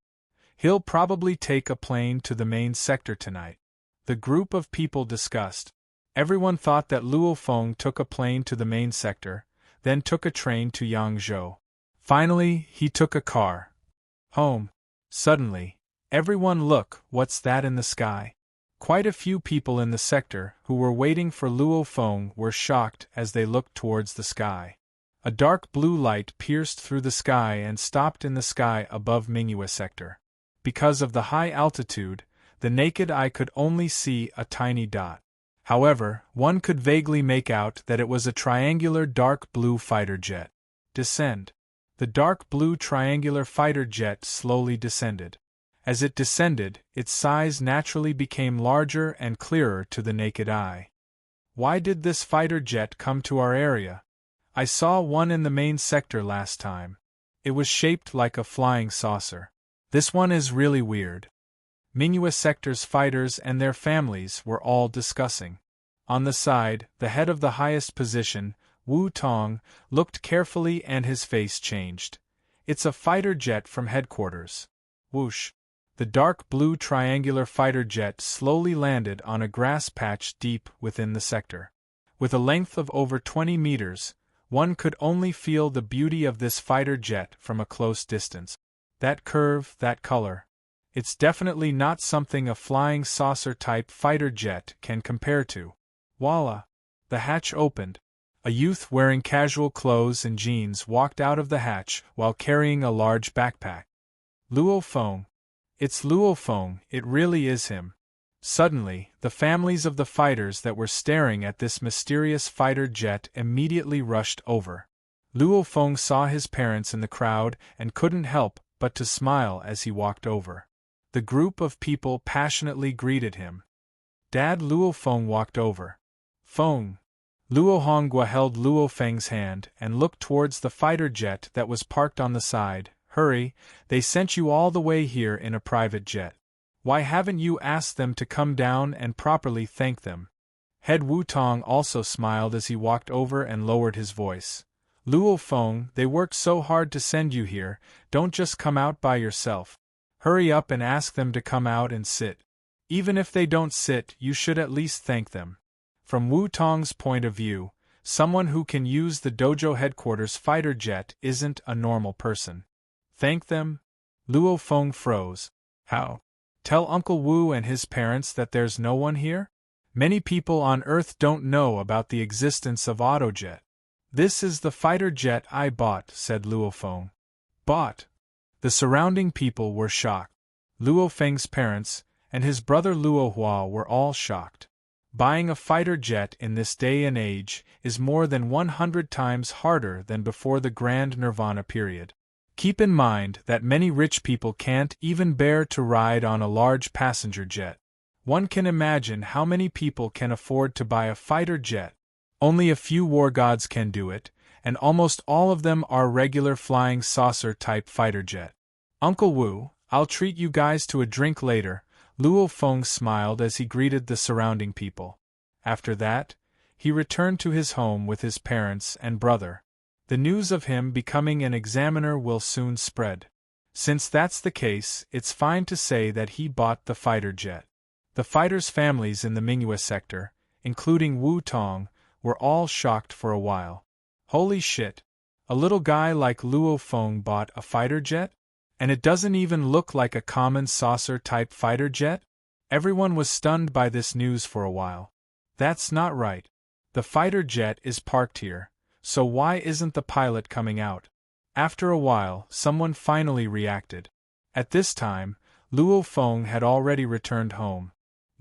He'll probably take a plane to the main sector tonight. The group of people discussed. Everyone thought that Luo Feng took a plane to the main sector, then took a train to Yangzhou. Finally, he took a car. Home. Suddenly, everyone look, what's that in the sky? Quite a few people in the sector who were waiting for Luo Feng were shocked as they looked towards the sky. A dark blue light pierced through the sky and stopped in the sky above Mingyue sector. Because of the high altitude, the naked eye could only see a tiny dot. However, one could vaguely make out that it was a triangular dark blue fighter jet. Descend. The dark blue triangular fighter jet slowly descended. As it descended, its size naturally became larger and clearer to the naked eye. Why did this fighter jet come to our area? I saw one in the main sector last time. It was shaped like a flying saucer. This one is really weird. Mingyue sector's fighters and their families were all discussing. On the side, the head of the highest position, Wu Tong, looked carefully and his face changed. It's a fighter jet from headquarters. Whoosh! The dark blue triangular fighter jet slowly landed on a grass patch deep within the sector. With a length of over 20 meters, one could only feel the beauty of this fighter jet from a close distance. That curve, that color. It's definitely not something a flying saucer-type fighter jet can compare to. Voila! The hatch opened. A youth wearing casual clothes and jeans walked out of the hatch while carrying a large backpack. Luo Feng. It's Luo Feng, it really is him. Suddenly, the families of the fighters that were staring at this mysterious fighter jet immediately rushed over. Luo Feng saw his parents in the crowd and couldn't help but to smile as he walked over. The group of people passionately greeted him. Dad Luo Feng walked over. Feng. Luo Hongwa held Luo Feng's hand and looked towards the fighter jet that was parked on the side. Hurry, they sent you all the way here in a private jet. Why haven't you asked them to come down and properly thank them? Head Wu Tong also smiled as he walked over and lowered his voice. Luo Feng, they worked so hard to send you here, don't just come out by yourself. Hurry up and ask them to come out and sit. Even if they don't sit, you should at least thank them. From Wu Tong's point of view, someone who can use the dojo headquarters fighter jet isn't a normal person. Thank them? Luo Feng froze. How? Tell Uncle Wu and his parents that there's no one here? Many people on Earth don't know about the existence of Autojet. This is the fighter jet I bought, said Luo Feng. Bought? The surrounding people were shocked. Luo Feng's parents and his brother Luo Hua were all shocked. Buying a fighter jet in this day and age is more than 100 times harder than before the Grand Nirvana period. Keep in mind that many rich people can't even bear to ride on a large passenger jet. One can imagine how many people can afford to buy a fighter jet. Only a few war gods can do it, and almost all of them are regular flying saucer-type fighter jet. Uncle Wu, I'll treat you guys to a drink later, Luo Feng smiled as he greeted the surrounding people. After that, he returned to his home with his parents and brother. The news of him becoming an examiner will soon spread. Since that's the case, it's fine to say that he bought the fighter jet. The fighters' families in the Mingyue sector, including Wu Tong, were all shocked for a while. Holy shit! A little guy like Luo Feng bought a fighter jet? And it doesn't even look like a common saucer-type fighter jet? Everyone was stunned by this news for a while. That's not right. The fighter jet is parked here, so why isn't the pilot coming out? After a while, someone finally reacted. At this time, Luo Feng had already returned home.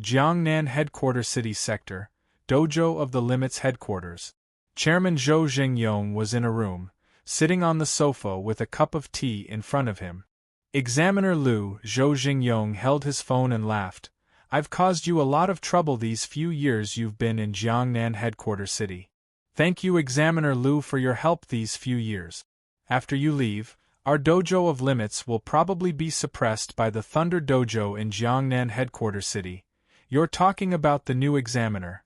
Jiangnan Headquarter City Sector, Dojo of the Limits Headquarters. Chairman Zhou Jingyong was in a room, sitting on the sofa with a cup of tea in front of him. Examiner Lu, Zhou Jingyong held his phone and laughed. I've caused you a lot of trouble these few years you've been in Jiangnan Headquarter City. Thank you, Examiner Lu, for your help these few years. After you leave, our Dojo of Limits will probably be suppressed by the Thunder Dojo in Jiangnan Headquarter City. You're talking about the new examiner.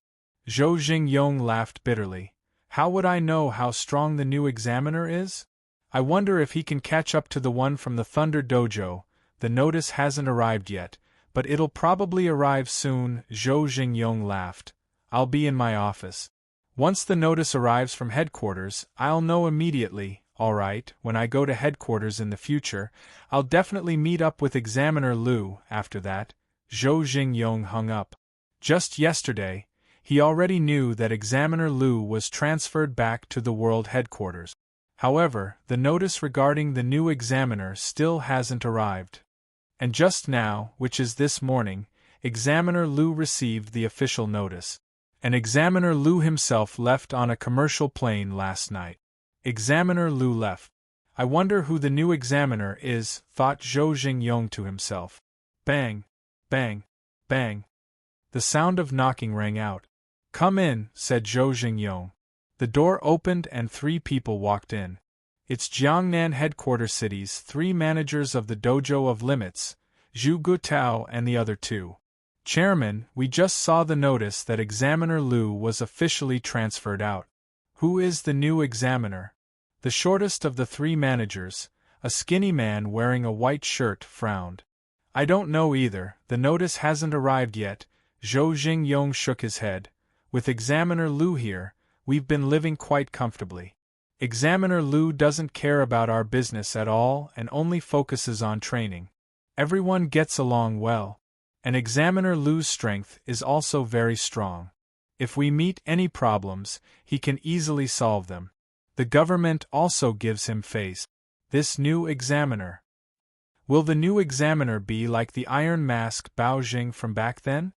Zhou Jingyong laughed bitterly. How would I know how strong the new examiner is? I wonder if he can catch up to the one from the Thunder Dojo. The notice hasn't arrived yet, but it'll probably arrive soon. Zhou Jingyong laughed. I'll be in my office. Once the notice arrives from headquarters, I'll know immediately. Alright, when I go to headquarters in the future, I'll definitely meet up with Examiner Lu. After that, Zhou Jingyong hung up. Just yesterday, he already knew that Examiner Lu was transferred back to the World Headquarters. However, the notice regarding the new examiner still hasn't arrived. And just now, which is this morning, Examiner Lu received the official notice. And Examiner Lu himself left on a commercial plane last night. Examiner Lu left. I wonder who the new examiner is, thought Zhou Jingyong to himself. Bang! Bang! Bang! The sound of knocking rang out. Come in, said Zhou Jingyong. The door opened and 3 people walked in. It's Jiangnan Headquarter City's 3 managers of the Dojo of Limits, Zhu Gutao and the other 2. Chairman, we just saw the notice that Examiner Lu was officially transferred out. Who is the new examiner? The shortest of the 3 managers, a skinny man wearing a white shirt, frowned. I don't know either, the notice hasn't arrived yet. Zhou Jingyong shook his head. With Examiner Lu here, we've been living quite comfortably. Examiner Lu doesn't care about our business at all and only focuses on training. Everyone gets along well. And Examiner Lu's strength is also very strong. If we meet any problems, he can easily solve them. The government also gives him face. This new examiner. Will the new examiner be like the Iron Mask Bao Jing from back then?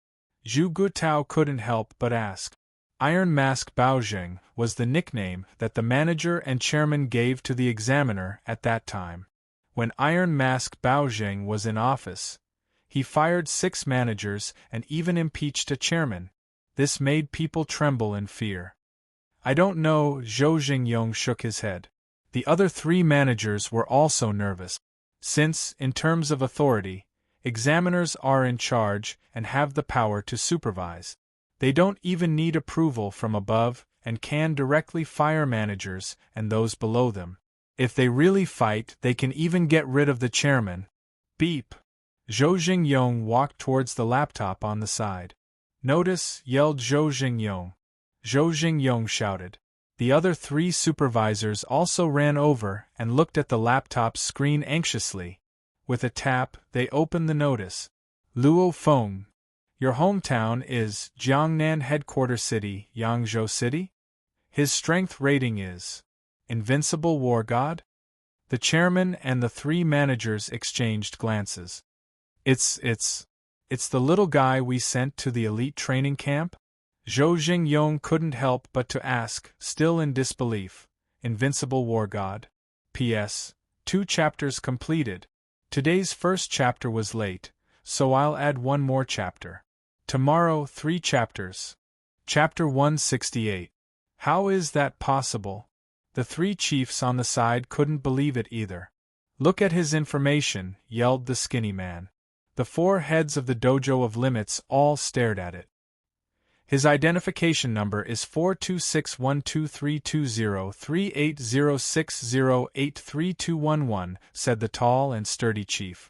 Zhu Gutao couldn't help but ask. Iron Mask Bao Jing was the nickname that the manager and chairman gave to the examiner at that time. When Iron Mask Bao Jing was in office, he fired 6 managers and even impeached a chairman. This made people tremble in fear. I don't know, Zhou Jingyong shook his head. The other 3 managers were also nervous. Since, in terms of authority, examiners are in charge and have the power to supervise. They don't even need approval from above and can directly fire managers and those below them. If they really fight, they can even get rid of the chairman. Beep! Zhou Jingyong walked towards the laptop on the side. Notice, yelled Zhou Jingyong. Zhou Jingyong shouted. The other 3 supervisors also ran over and looked at the laptop's screen anxiously. With a tap, they opened the notice. Luo Feng. Your hometown is Jiangnan Headquarter City, Yangzhou City? His strength rating is Invincible War God? The chairman and the 3 managers exchanged glances. It's the little guy we sent to the elite training camp? Zhou Jingyong couldn't help but to ask, still in disbelief. Invincible War God. P.S. 2 chapters completed. Today's first chapter was late, so I'll add 1 more chapter. Tomorrow 3 chapters. Chapter 168. How is that possible? The 3 chiefs on the side couldn't believe it either. Look at his information, yelled the skinny man. The 4 heads of the Dojo of Limits all stared at it. His identification number is 4261232038060832211, said the tall and sturdy chief.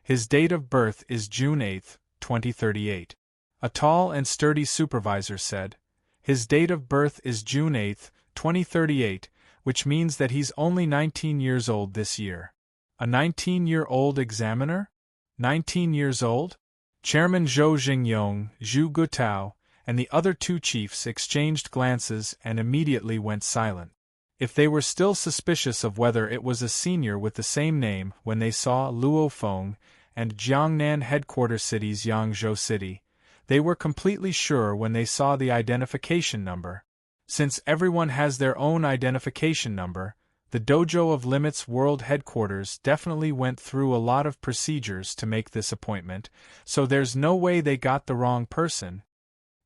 His date of birth is June 8, 2038. A tall and sturdy supervisor said. His date of birth is June 8, 2038, which means that he's only 19 years old this year. A 19-year-old examiner? 19 years old? Chairman Zhou Jingyong, Zhu Gutao, and the other two chiefs exchanged glances and immediately went silent. If they were still suspicious of whether it was a senior with the same name when they saw Luo Feng and Jiangnan headquarters city's Yangzhou City, they were completely sure when they saw the identification number. Since everyone has their own identification number, the Dojo of Limits World Headquarters definitely went through a lot of procedures to make this appointment, so there's no way they got the wrong person.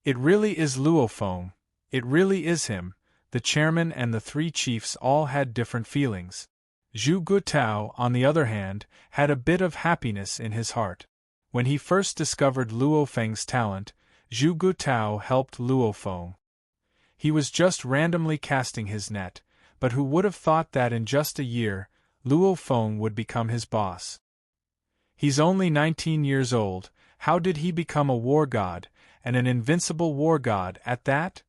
It really is Luo Feng. It really is him. The chairman and the three chiefs all had different feelings. Zhu Gutao, on the other hand, had a bit of happiness in his heart. When he first discovered Luo Feng's talent, Zhu Gutao helped Luo Feng. He was just randomly casting his net, but who would have thought that in just a year, Luo Feng would become his boss? He's only 19 years old. How did he become a war god, and an invincible war god at that?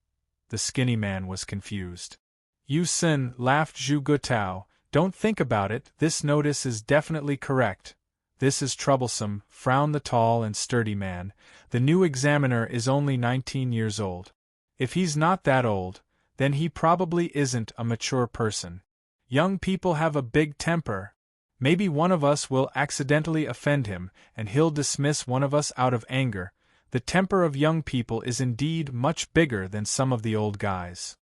The skinny man was confused. Yu Sin, laughed Zhu Gutao, don't think about it, this notice is definitely correct. This is troublesome, frowned the tall and sturdy man. The new examiner is only 19 years old. If he's not that old, then he probably isn't a mature person. Young people have a big temper. Maybe one of us will accidentally offend him, and he'll dismiss one of us out of anger. The temper of young people is indeed much bigger than some of the old guys.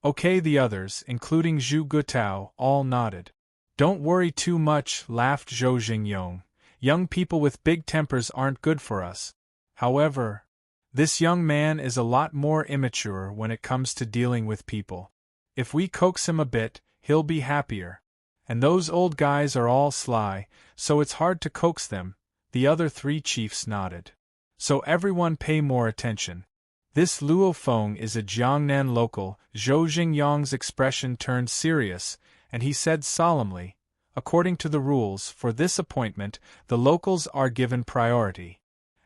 Okay, the others, including Zhu Gutao, all nodded. Don't worry too much, laughed Zhou Jingyong. Young people with big tempers aren't good for us. However, this young man is a lot more immature when it comes to dealing with people. If we coax him a bit, he'll be happier. And those old guys are all sly, so it's hard to coax them. The other three chiefs nodded. So everyone pay more attention. This Luo Feng is a Jiangnan local. Zhou Jingyong's expression turned serious, and he said solemnly, according to the rules for this appointment, the locals are given priority.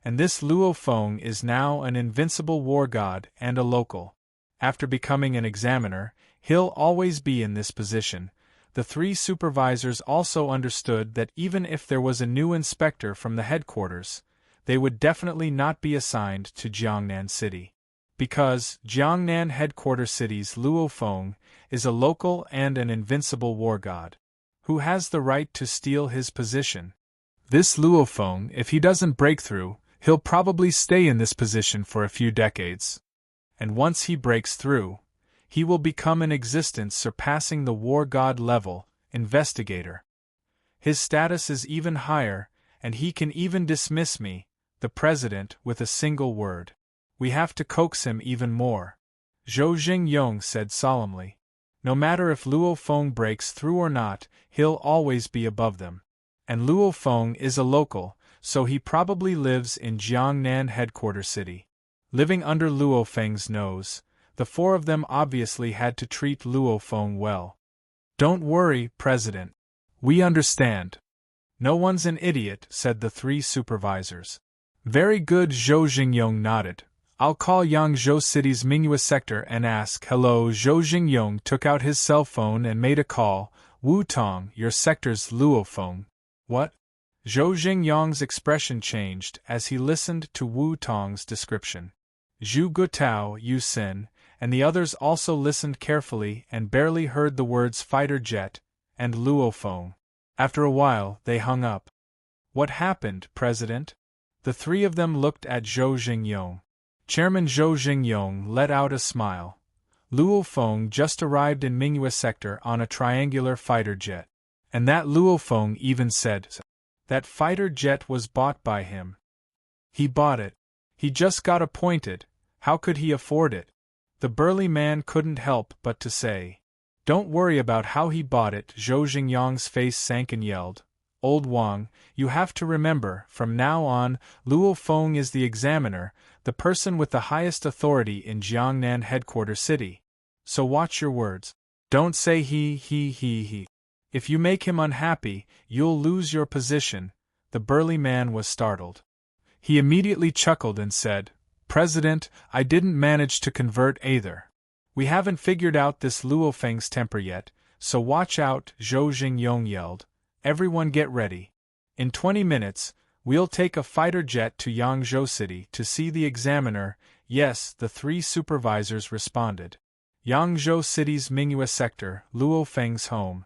And this Luo Feng is now an invincible war god and a local. After becoming an examiner, he'll always be in this position. The three supervisors also understood that even if there was a new inspector from the headquarters, they would definitely not be assigned to Jiangnan City. Because Jiangnan headquarters city's Luo Feng is a local and an invincible war god. Who has the right to steal his position? This Luo Feng, if he doesn't break through, he'll probably stay in this position for a few decades. And once he breaks through, he will become an existence surpassing the war god level, investigator. His status is even higher, and he can even dismiss me, the president, with a single word. We have to coax him even more. Zhou Jingyong said solemnly. No matter if Luo Feng breaks through or not, he'll always be above them. And Luo Feng is a local, so he probably lives in Jiangnan headquarters city. Living under Luo Feng's nose, the four of them obviously had to treat Luo Feng well. Don't worry, President. We understand. No one's an idiot, said the three supervisors. Very good, Zhou Jingyong nodded. I'll call Yangzhou City's Mingyue sector and ask. Hello, Zhou Jingyong took out his cell phone and made a call. Wu Tong, your sector's Luo Feng. What? Zhou Jingyong's expression changed as he listened to Wu Tong's description. Zhu Gutao, Yu Sin, and the others also listened carefully and barely heard the words fighter jet and Luo Feng. After a while, they hung up. What happened, President? The three of them looked at Zhou Jingyong. Chairman Zhou Jingyong let out a smile. Luo Feng just arrived in Mingyue sector on a triangular fighter jet. And that Luo Feng even said that fighter jet was bought by him. He bought it. He just got appointed. How could he afford it? The burly man couldn't help but to say. Don't worry about how he bought it. Zhou Jingyong's face sank and yelled. Old Wang, you have to remember, from now on, Luo Feng is the examiner, the person with the highest authority in Jiangnan headquarters city. So watch your words. Don't say he. If you make him unhappy, you'll lose your position. The burly man was startled. He immediately chuckled and said, President, I didn't manage to convert either. We haven't figured out this Luo Feng's temper yet, so watch out, Zhou Jingyong yelled. Everyone get ready. In 20 minutes, we'll take a fighter jet to Yangzhou City to see the examiner. Yes, the 3 supervisors responded. Yangzhou City's Mingyue sector, Luo Feng's home.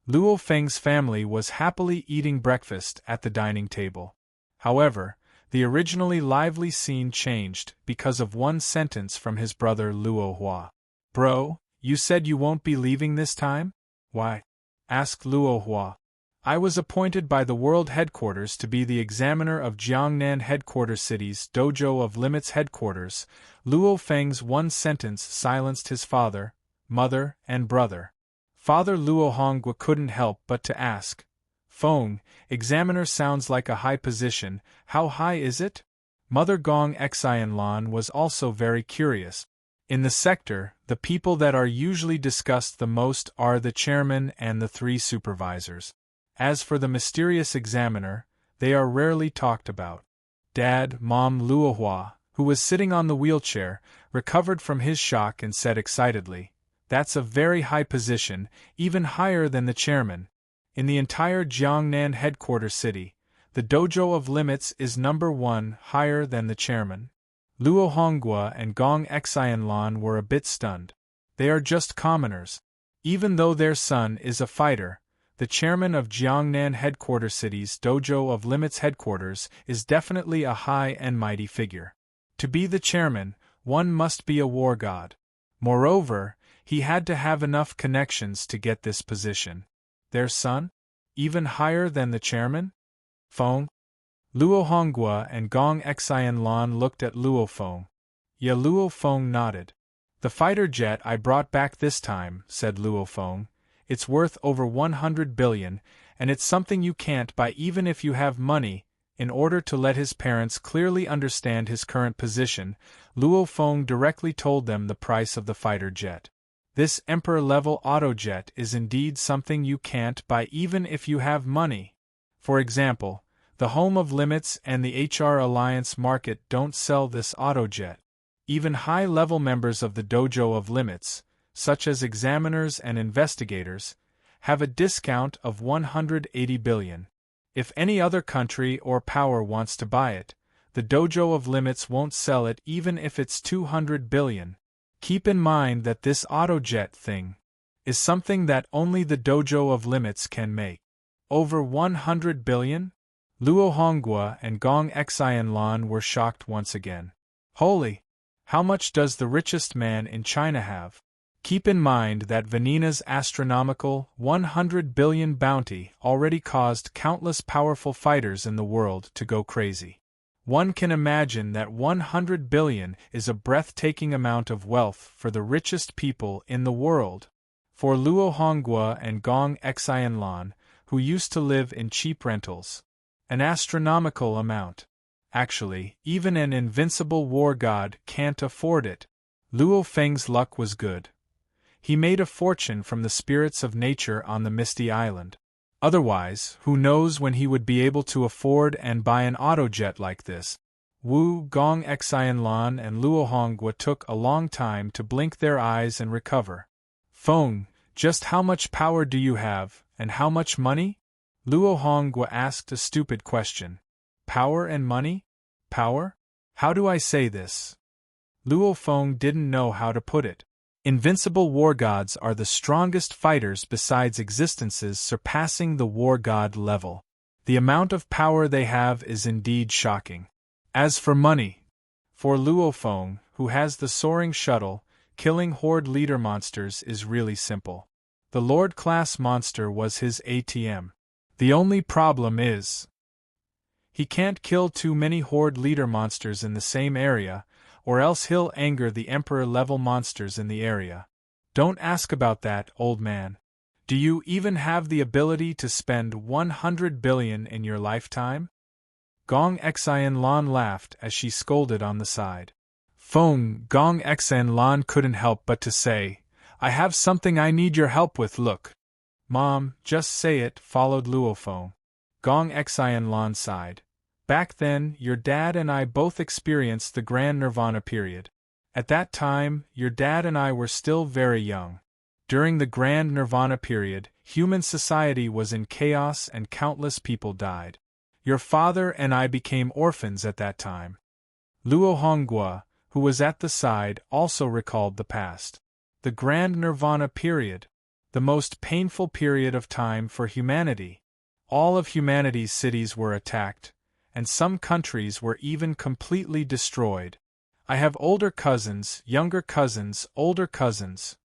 Luo Feng's family was happily eating breakfast at the dining table. However, the originally lively scene changed because of one sentence from his brother Luo Hua. Bro, you said you won't be leaving this time? Why? Asked Luo Hua. I was appointed by the World Headquarters to be the examiner of Jiangnan Headquarters City's Dojo of Limits Headquarters. Luo Feng's one sentence silenced his father, mother, and brother. Father Luo Hongwa couldn't help but to ask, Feng, examiner sounds like a high position, how high is it? Mother Gong Xianlan was also very curious. In the sector, the people that are usually discussed the most are the chairman and the 3 supervisors. As for the mysterious examiner, they are rarely talked about. Dad, Mom Luohua, who was sitting on the wheelchair, recovered from his shock and said excitedly, That's a very high position, even higher than the chairman. In the entire Jiangnan headquarters city, the Dojo of Limits is number 1 higher than the chairman. Luo Hongwa and Gong Xianlan were a bit stunned. They are just commoners. Even though their son is a fighter, the chairman of Jiangnan headquarters city's Dojo of Limits headquarters is definitely a high and mighty figure. To be the chairman, one must be a war god. Moreover, he had to have enough connections to get this position. Their son? Even higher than the chairman? Feng? Luo Hongwa and Gong Xianlan looked at Luo Feng. Yeah, Luo Feng nodded. The fighter jet I brought back this time, said Luo Feng. It's worth over 100 billion, and it's something you can't buy even if you have money. In order to let his parents clearly understand his current position, Luo Feng directly told them the price of the fighter jet. This Emperor-level autojet is indeed something you can't buy even if you have money. For example, the Home of Limits and the HR Alliance market don't sell this autojet. Even high-level members of the Dojo of Limits, such as examiners and investigators, have a discount of 180 billion. If any other country or power wants to buy it, the Dojo of Limits won't sell it even if it's 200 billion. Keep in mind that this autojet thing is something that only the Dojo of Limits can make. Over 100 billion? Luo Hongwa and Gong Xianlan were shocked once again. Holy! How much does the richest man in China have? Keep in mind that Vanina's astronomical 100 billion bounty already caused countless powerful fighters in the world to go crazy. One can imagine that 100 billion is a breathtaking amount of wealth for the richest people in the world. For Luo Hongwa and Gong Xianlan, who used to live in cheap rentals, an astronomical amount. Actually, even an invincible war god can't afford it. Luo Feng's luck was good. He made a fortune from the spirits of nature on the Misty Island. Otherwise, who knows when he would be able to afford and buy an autojet like this. Wu, Gong Xianlan and Luo Hongwa took a long time to blink their eyes and recover. Feng, just how much power do you have, and how much money? Luo Hongwa asked a stupid question. Power and money? Power? How do I say this? Luo Feng didn't know how to put it. Invincible war gods are the strongest fighters besides existences surpassing the war god level. The amount of power they have is indeed shocking. As for money, for Luo Feng, who has the soaring shuttle, killing horde leader monsters is really simple. The Lord class monster was his ATM. The only problem is he can't kill too many horde leader monsters in the same area, or else he'll anger the Emperor-level monsters in the area. Don't ask about that, old man. Do you even have the ability to spend 100 billion in your lifetime? Gong Xianlan laughed as she scolded on the side. Feng, Gong Xianlan couldn't help but to say, I have something I need your help with, look. Mom, just say it, followed Luo Feng. Gong Xianlan sighed. Back then, your dad and I both experienced the Grand Nirvana period. At that time, your dad and I were still very young. During the Grand Nirvana period, human society was in chaos and countless people died. Your father and I became orphans at that time. Luo Hongguo, who was at the side, also recalled the past. The Grand Nirvana period. The most painful period of time for humanity. All of humanity's cities were attacked, and some countries were even completely destroyed. I have older cousins, younger cousins, older cousins,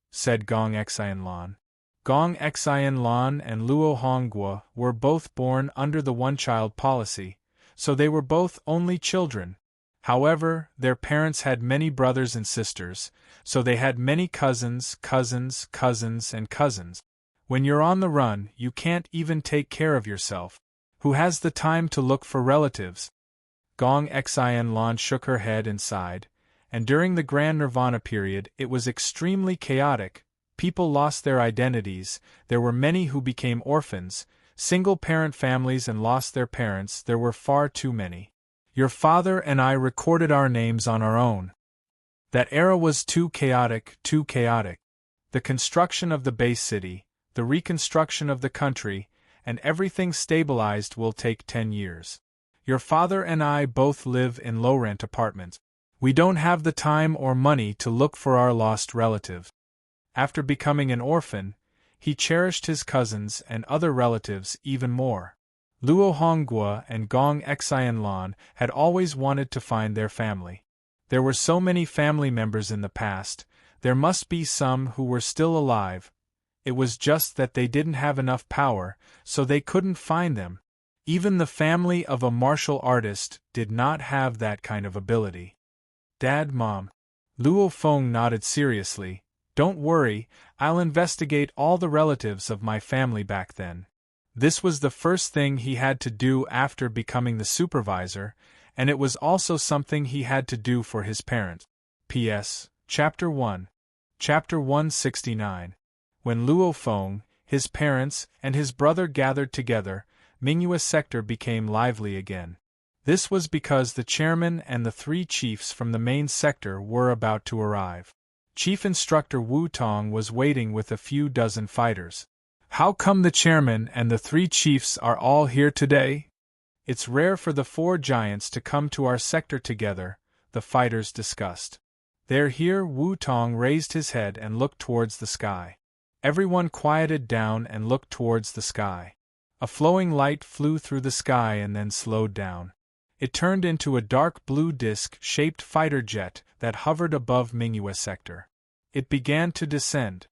said Gong Xianlan. Gong Xianlan and Luo Hongguo were both born under the one-child policy, so they were both only children. However, their parents had many brothers and sisters, so they had many cousins, and cousins. When you're on the run, you can't even take care of yourself. Who has the time to look for relatives? Gong Xianlan shook her head and sighed, and during the Grand Nirvana period it was extremely chaotic. People lost their identities, there were many who became orphans, single-parent families and lost their parents, there were far too many. Your father and I recorded our names on our own. That era was too chaotic, too chaotic. The construction of the base city, the reconstruction of the country, and everything stabilized will take 10 years. Your father and I both live in low-rent apartments. We don't have the time or money to look for our lost relatives. After becoming an orphan, he cherished his cousins and other relatives even more. Luo Hongguo and Gong Xianlan had always wanted to find their family. There were so many family members in the past, there must be some who were still alive. It was just that they didn't have enough power, so they couldn't find them. Even the family of a martial artist did not have that kind of ability. Dad, Mom. Luo Feng nodded seriously. Don't worry, I'll investigate all the relatives of my family back then. This was the first thing he had to do after becoming the supervisor, and it was also something he had to do for his parents. P.S. Chapter 1. Chapter 169. When Luo Feng, his parents, and his brother gathered together, Mingyua's sector became lively again. This was because the chairman and the 3 chiefs from the main sector were about to arrive. Chief Instructor Wu Tong was waiting with a few dozen fighters. How come the chairman and the 3 chiefs are all here today? It's rare for the 4 giants to come to our sector together, the fighters discussed. They're here. Wu Tong raised his head and looked towards the sky. Everyone quieted down and looked towards the sky. A flowing light flew through the sky and then slowed down. It turned into a dark blue disc-shaped fighter jet that hovered above Mingyua sector. It began to descend.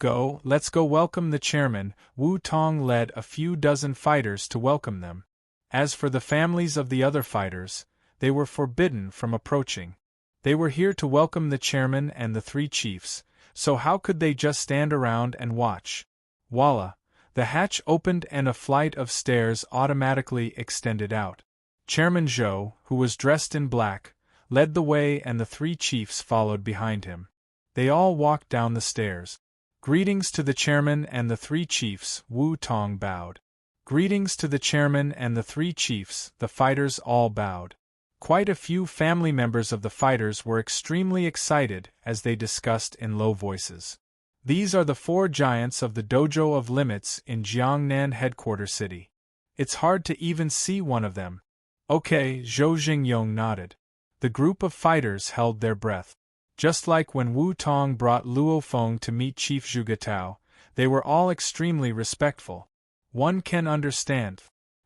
Let's go welcome the chairman. Wu Tong led a few dozen fighters to welcome them. As for the families of the other fighters, they were forbidden from approaching. They were here to welcome the chairman and the 3 chiefs, so how could they just stand around and watch? Voila! The hatch opened and a flight of stairs automatically extended out. Chairman Zhou, who was dressed in black, led the way and the 3 chiefs followed behind him. They all walked down the stairs. Greetings to the chairman and the 3 chiefs, Wu Tong bowed. Greetings to the chairman and the 3 chiefs, the fighters all bowed. Quite a few family members of the fighters were extremely excited as they discussed in low voices. These are the 4 giants of the Dojo of Limits in Jiangnan headquarters city. It's hard to even see one of them. Okay, Zhou Jingyong nodded. The group of fighters held their breath. Just like when Wu Tong brought Luo Feng to meet Chief Zhugetao, they were all extremely respectful. One can understand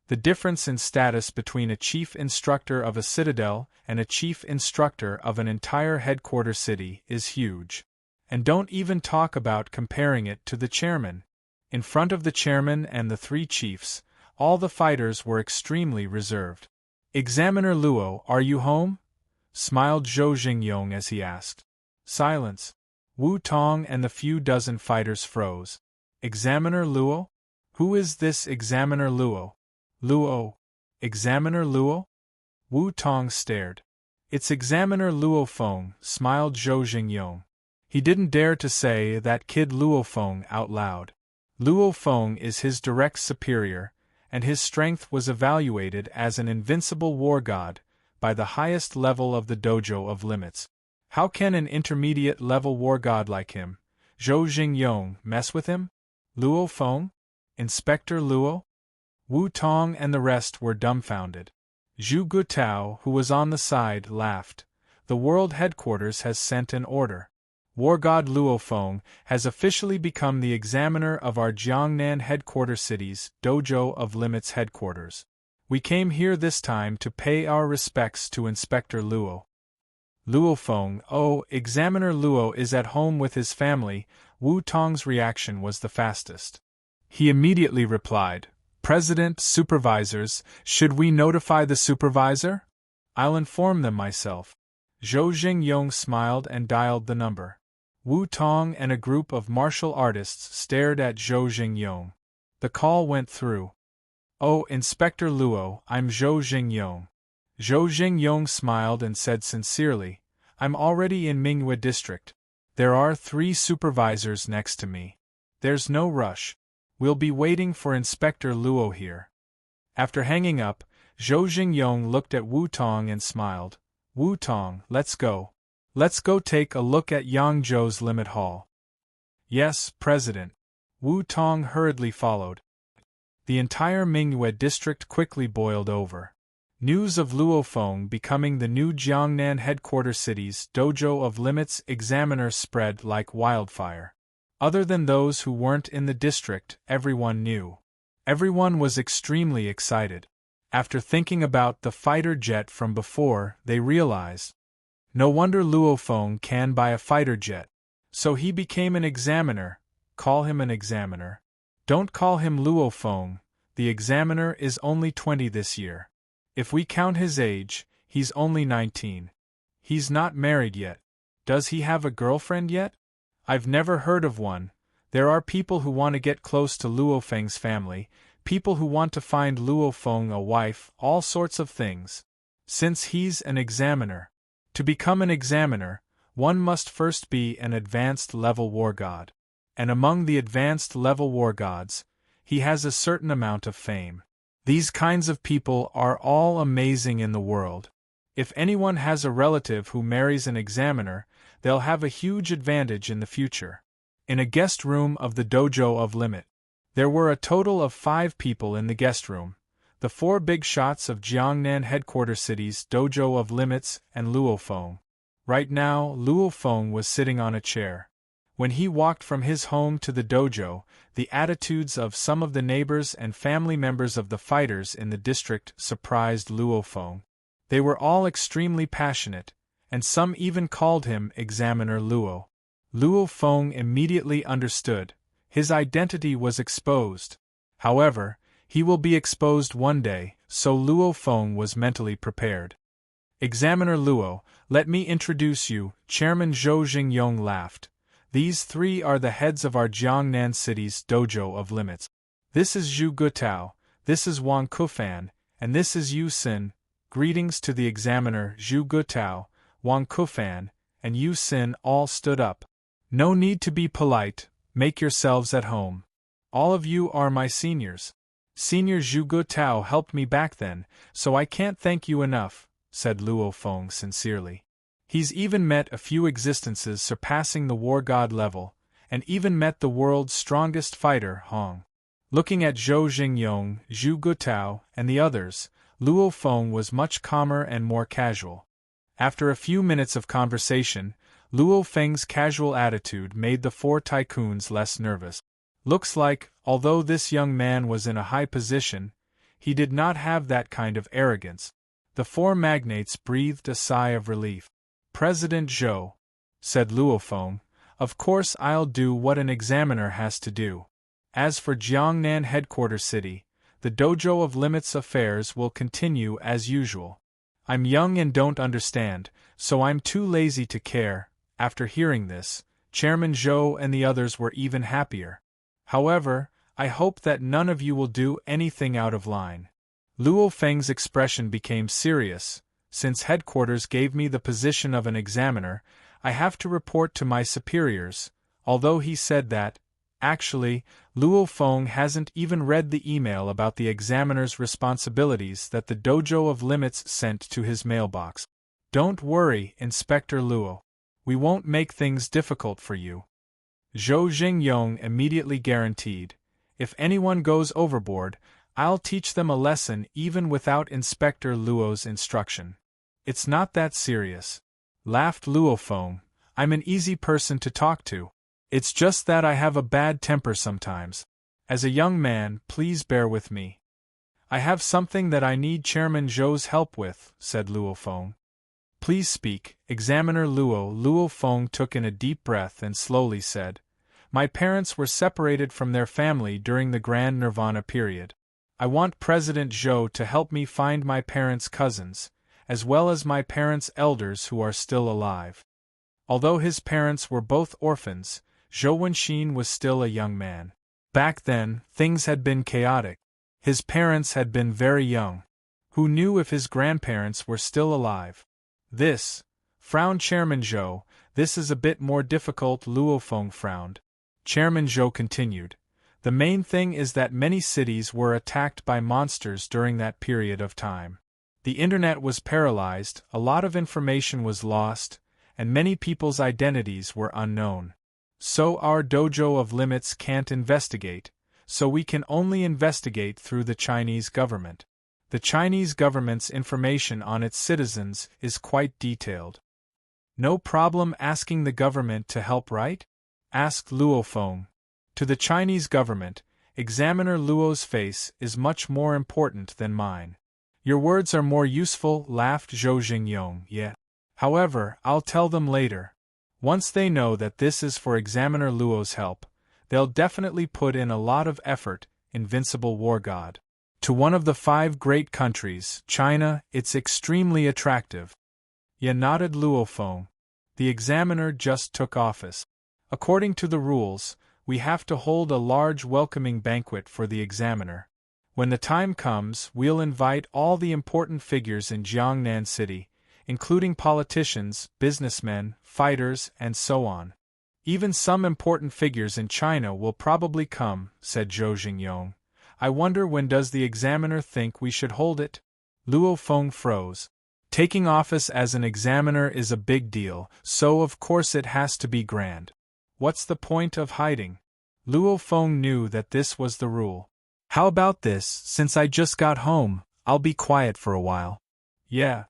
the difference in status between a chief instructor of a citadel and a chief instructor of an entire headquarters city is huge. And don't even talk about comparing it to the chairman. In front of the chairman and the 3 chiefs, all the fighters were extremely reserved. Examiner Luo, are you home? Smiled Zhou Jingyong as he asked. Silence. Wu Tong and the few dozen fighters froze. Examiner Luo? Who is this Examiner Luo? Luo. Examiner Luo? Wu Tong stared. It's Examiner Luo Feng, smiled Zhou Jingyong. He didn't dare to say that kid Luo Feng out loud. Luo Feng is his direct superior, and his strength was evaluated as an invincible war god by the highest level of the dojo of limits. How can an intermediate-level war god like him, Zhou Jingyong, mess with him? Luo Feng? Inspector Luo? Wu Tong and the rest were dumbfounded. Zhu Gutao, who was on the side, laughed. The world headquarters has sent an order. War god Luo Feng has officially become the examiner of our Jiangnan headquarters city's Dojo of Limits headquarters. We came here this time to pay our respects to Inspector Luo. Luo Feng, oh, Examiner Luo is at home with his family. Wu Tong's reaction was the fastest. He immediately replied, President, supervisors, should we notify the supervisor? I'll inform them myself. Zhou Jingyong smiled and dialed the number. Wu Tong and a group of martial artists stared at Zhou Jingyong. The call went through. Oh, Inspector Luo, I'm Zhou Jingyong. Zhou Jingyong smiled and said sincerely, I'm already in Mingyue District. There are 3 supervisors next to me. There's no rush. We'll be waiting for Inspector Luo here. After hanging up, Zhou Jingyong looked at Wu Tong and smiled. Wu Tong, let's go. Let's go take a look at Yangzhou's Limit Hall. Yes, President. Wu Tong hurriedly followed. The entire Mingyue district quickly boiled over. News of Luo Feng becoming the new Jiangnan headquarters city's Dojo of Limits examiner spread like wildfire. Other than those who weren't in the district, everyone knew. Everyone was extremely excited. After thinking about the fighter jet from before, they realized. No wonder Luo Feng can buy a fighter jet. So he became an examiner. Call him an examiner. Don't call him Luo Feng. The examiner is only 20 this year. If we count his age, he's only 19. He's not married yet. Does he have a girlfriend yet? I've never heard of one. There are people who want to get close to Luo Feng's family, people who want to find Luo Feng a wife, all sorts of things. Since he's an examiner. To become an examiner, one must first be an advanced-level war god. And among the advanced-level war gods, he has a certain amount of fame. These kinds of people are all amazing in the world. If anyone has a relative who marries an examiner, they'll have a huge advantage in the future. In a guest room of the Dojo of Limit, there were a total of 5 people in the guest room. The 4 big shots of Jiangnan headquarters cities Dojo of Limits and Luo Feng. Right now, Luo Feng was sitting on a chair. When he walked from his home to the dojo, the attitudes of some of the neighbors and family members of the fighters in the district surprised Luo Feng. They were all extremely passionate, and some even called him Examiner Luo. Luo Feng immediately understood. His identity was exposed. However, he will be exposed one day, so Luo Feng was mentally prepared. Examiner Luo, let me introduce you, Chairman Zhou Jingyong laughed. These 3 are the heads of our Jiangnan city's Dojo of Limits. This is Zhu Gutao, this is Wang Kufan, and this is Yu Xin. Greetings to the examiner. Zhu Gutao, Wang Kufan, and Yu Xin all stood up. No need to be polite, make yourselves at home. All of you are my seniors. Senior Zhu Gutao helped me back then, so I can't thank you enough, said Luo Feng sincerely. He's even met a few existences surpassing the war god level, and even met the world's strongest fighter, Hong. Looking at Zhou Jingyong, Zhu Gutao, and the others, Luo Feng was much calmer and more casual. After a few minutes of conversation, Luo Feng's casual attitude made the 4 tycoons less nervous. Looks like, although this young man was in a high position, he did not have that kind of arrogance. The 4 magnates breathed a sigh of relief. President Zhou, said Luo Feng, of course I'll do what an examiner has to do. As for Jiangnan headquarters city, the Dojo of Limits affairs will continue as usual. I'm young and don't understand, so I'm too lazy to care. After hearing this, Chairman Zhou and the others were even happier. However, I hope that none of you will do anything out of line. Luo Feng's expression became serious. Since headquarters gave me the position of an examiner, I have to report to my superiors. Although he said that, Actually, Luo Feng hasn't even read the email about the examiner's responsibilities that the Dojo of Limits sent to his mailbox. Don't worry, Inspector Luo. We won't make things difficult for you. Zhou Jingyong immediately guaranteed. If anyone goes overboard, I'll teach them a lesson even without Inspector Luo's instruction. It's not that serious, laughed Luo Feng. I'm an easy person to talk to. It's just that I have a bad temper sometimes. As a young man, please bear with me. I have something that I need Chairman Zhou's help with, said Luo Feng. Please speak, Examiner Luo. Luo Feng took in a deep breath and slowly said, My parents were separated from their family during the Grand Nirvana period. I want President Zhou to help me find my parents' cousins, as well as my parents' elders who are still alive. Although his parents were both orphans, Zhou Wenxin was still a young man. Back then, things had been chaotic. His parents had been very young. Who knew if his grandparents were still alive? Frowned Chairman Zhou, this is a bit more difficult. Luo Feng frowned. Chairman Zhou continued. The main thing is that many cities were attacked by monsters during that period of time. The internet was paralyzed, a lot of information was lost, and many people's identities were unknown. So our Dojo of Limits can't investigate, so we can only investigate through the Chinese government. The Chinese government's information on its citizens is quite detailed. No problem asking the government to help, right? Asked Luo Feng. To the Chinese government, Examiner Luo's face is much more important than mine. Your words are more useful, laughed Zhou Jingyong. Yeah. However, I'll tell them later. Once they know that this is for Examiner Luo's help, they'll definitely put in a lot of effort, Invincible War God. To one of the 5 great countries, China, it's extremely attractive. Yeah, nodded Luo Feng. The examiner just took office. According to the rules, we have to hold a large welcoming banquet for the examiner. When the time comes, we'll invite all the important figures in Jiangnan City, including politicians, businessmen, fighters, and so on. Even some important figures in China will probably come, said Zhou Jingyong. I wonder when does the examiner think we should hold it? Luo Feng froze. Taking office as an examiner is a big deal, so of course it has to be grand. What's the point of hiding? Luo Feng knew that this was the rule. How about this, since I just got home, I'll be quiet for a while. Yeah.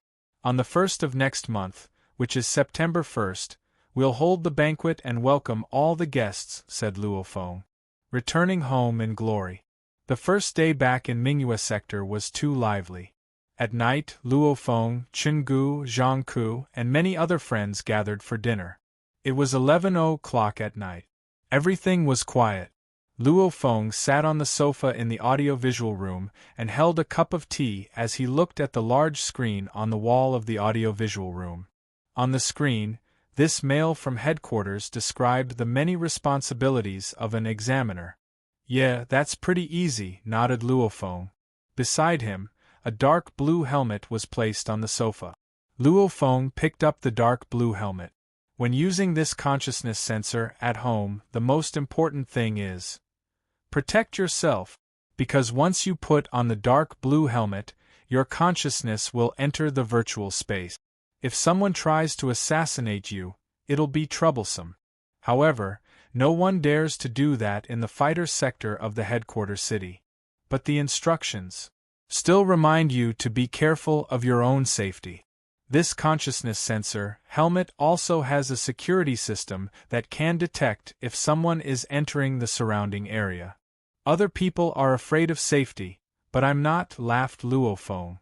On the 1st of next month, which is September 1st, we'll hold the banquet and welcome all the guests, said Luo Feng. Returning home in glory. The first day back in Mingyue sector was too lively. At night, Luo Feng, Chengu, Zhang Ku, and many other friends gathered for dinner. It was 11 o'clock at night. Everything was quiet. Luo Feng sat on the sofa in the audiovisual room and held a cup of tea as he looked at the large screen on the wall of the audiovisual room. On the screen, this mail from headquarters described the many responsibilities of an examiner. Yeah, that's pretty easy, nodded Luo Feng. Beside him, a dark blue helmet was placed on the sofa. Luo Feng picked up the dark blue helmet. When using this consciousness sensor at home, the most important thing is protect yourself, because once you put on the dark blue helmet, your consciousness will enter the virtual space. If someone tries to assassinate you, it'll be troublesome. However, no one dares to do that in the fighter sector of the headquarters city. But the instructions still remind you to be careful of your own safety. This consciousness sensor helmet also has a security system that can detect if someone is entering the surrounding area. Other people are afraid of safety, but I'm not, laughed Luo Feng.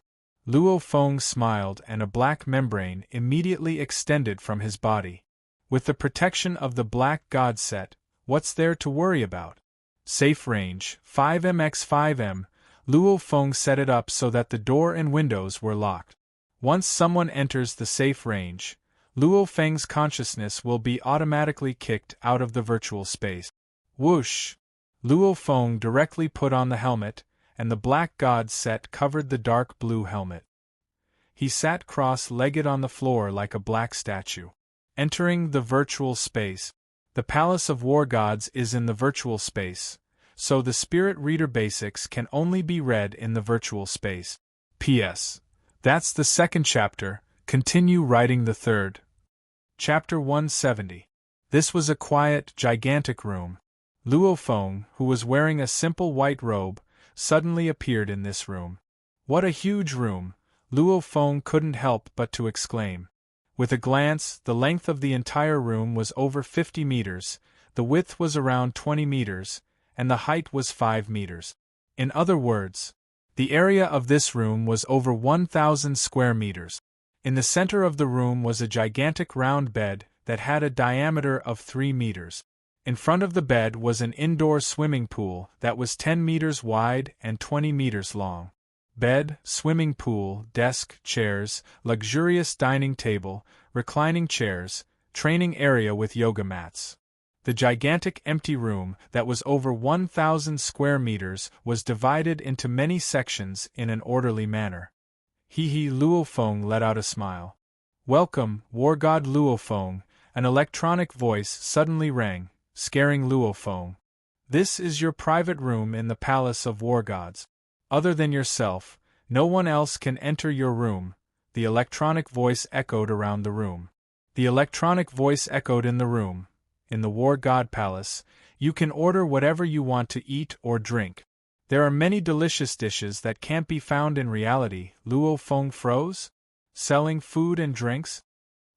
Luo Feng smiled and a black membrane immediately extended from his body. With the protection of the Black God set, what's there to worry about? Safe range, 5m×5m, Luo Feng set it up so that the door and windows were locked. Once someone enters the safe range, Luo Feng's consciousness will be automatically kicked out of the virtual space. Whoosh! Luo Feng directly put on the helmet, and the Black God set covered the dark blue helmet. He sat cross-legged on the floor like a black statue. Entering the virtual space. The Palace of War Gods is in the virtual space, so the Spirit Reader Basics can only be read in the virtual space. P.S. That's the second chapter, continue writing the third. Chapter 170. This was a quiet, gigantic room. Luo Feng, who was wearing a simple white robe, suddenly appeared in this room. What a huge room, Luo Feng couldn't help but to exclaim. With a glance, the length of the entire room was over 50 meters, the width was around 20 meters, and the height was 5 meters. In other words, the area of this room was over 1,000 square meters. In the center of the room was a gigantic round bed that had a diameter of 3 meters. In front of the bed was an indoor swimming pool that was 10 meters wide and 20 meters long. Bed, swimming pool, desk, chairs, luxurious dining table, reclining chairs, training area with yoga mats. The gigantic empty room that was over 1,000 square meters was divided into many sections in an orderly manner. Luo Feng let out a smile. Welcome, War God Luo Feng, an electronic voice suddenly rang, scaring Luo Feng. This is your private room in the Palace of War Gods. Other than yourself, no one else can enter your room, the electronic voice echoed around the room. The electronic voice echoed in the room. In the War God Palace, you can order whatever you want to eat or drink. There are many delicious dishes that can't be found in reality, Luo Feng froze. Selling food and drinks?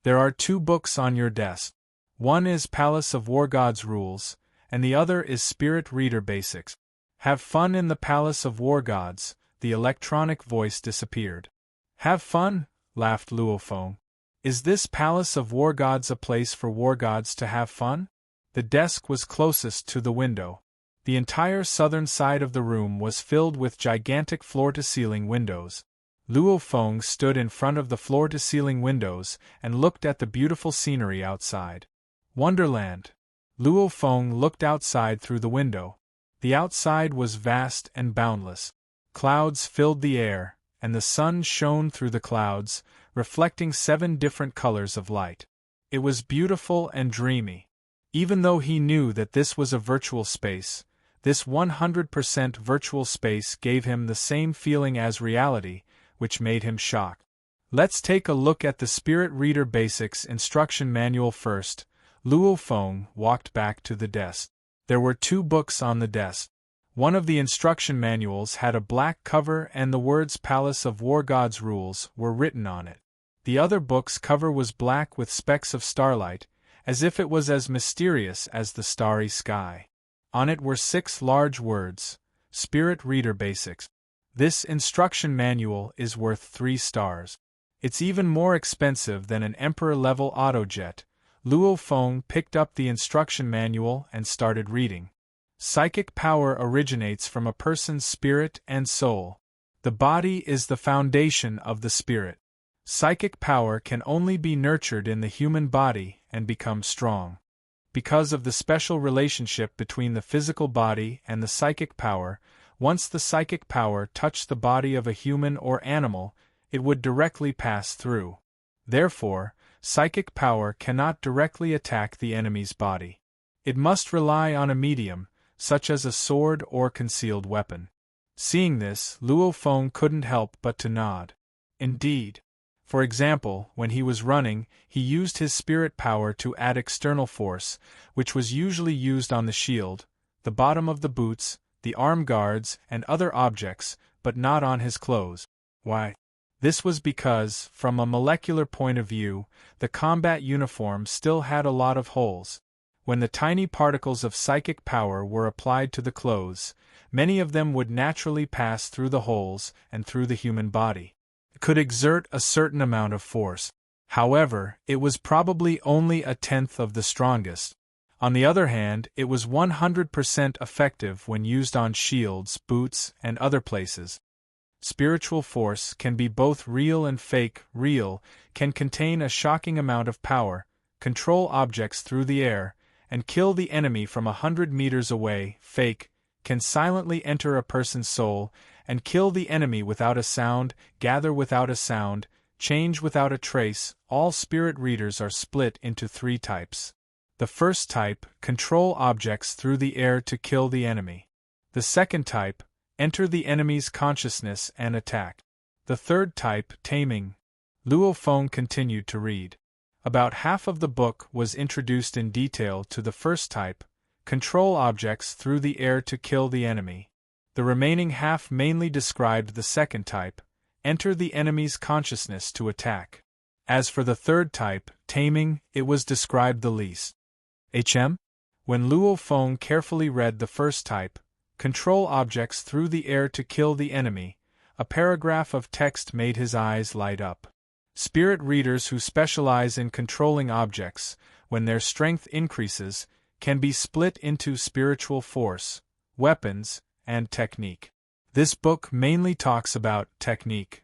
There are 2 books on your desk. One is Palace of War Gods Rules, and the other is Spirit Reader Basics. Have fun in the Palace of War Gods, the electronic voice disappeared. Have fun? Laughed Luo Feng. Is this Palace of War Gods a place for war gods to have fun? The desk was closest to the window. The entire southern side of the room was filled with gigantic floor-to-ceiling windows. Luo Feng stood in front of the floor-to-ceiling windows and looked at the beautiful scenery outside. Wonderland. Luo Feng looked outside through the window. The outside was vast and boundless. Clouds filled the air, and the sun shone through the clouds, reflecting 7 different colors of light. It was beautiful and dreamy. Even though he knew that this was a virtual space, this 100% virtual space gave him the same feeling as reality, which made him shocked. Let's take a look at the Spirit Reader Basics instruction manual first. Luo Feng walked back to the desk. There were 2 books on the desk. One of the instruction manuals had a black cover and the words Palace of War Gods Rules were written on it. The other book's cover was black with specks of starlight, as if it was as mysterious as the starry sky. On it were 6 large words, Spirit Reader Basics. This instruction manual is worth 3 stars. It's even more expensive than an Emperor-level autojet. Luo Feng picked up the instruction manual and started reading. Psychic power originates from a person's spirit and soul. The body is the foundation of the spirit. Psychic power can only be nurtured in the human body and become strong. Because of the special relationship between the physical body and the psychic power, once the psychic power touched the body of a human or animal, it would directly pass through. Therefore, psychic power cannot directly attack the enemy's body. It must rely on a medium, such as a sword or concealed weapon. Seeing this, Luo Feng couldn't help but to nod. Indeed. For example, when he was running, he used his spirit power to add external force, which was usually used on the shield, the bottom of the boots, the arm guards, and other objects, but not on his clothes. Why? This was because, from a molecular point of view, the combat uniform still had a lot of holes. When the tiny particles of psychic power were applied to the clothes, many of them would naturally pass through the holes and through the human body. It could exert a certain amount of force. However, it was probably only a tenth of the strongest. On the other hand, it was 100% effective when used on shields, boots, and other places. Spiritual force can be both real and fake. Real can contain a shocking amount of power, control objects through the air, and kill the enemy from 100 meters away. Fake can silently enter a person's soul and kill the enemy without a sound, gather without a sound, change without a trace. All spirit readers are split into 3 types. The first type, control objects through the air to kill the enemy. The second type, enter the enemy's consciousness and attack. The third type, taming. Luo Feng continued to read. About half of the book was introduced in detail to the first type, control objects through the air to kill the enemy. The remaining half mainly described the second type, enter the enemy's consciousness to attack. As for the third type, taming, it was described the least. When Luo Feng carefully read the first type, control objects through the air to kill the enemy, a paragraph of text made his eyes light up. Spirit readers who specialize in controlling objects, when their strength increases, can be split into spiritual force, weapons, and technique. This book mainly talks about technique.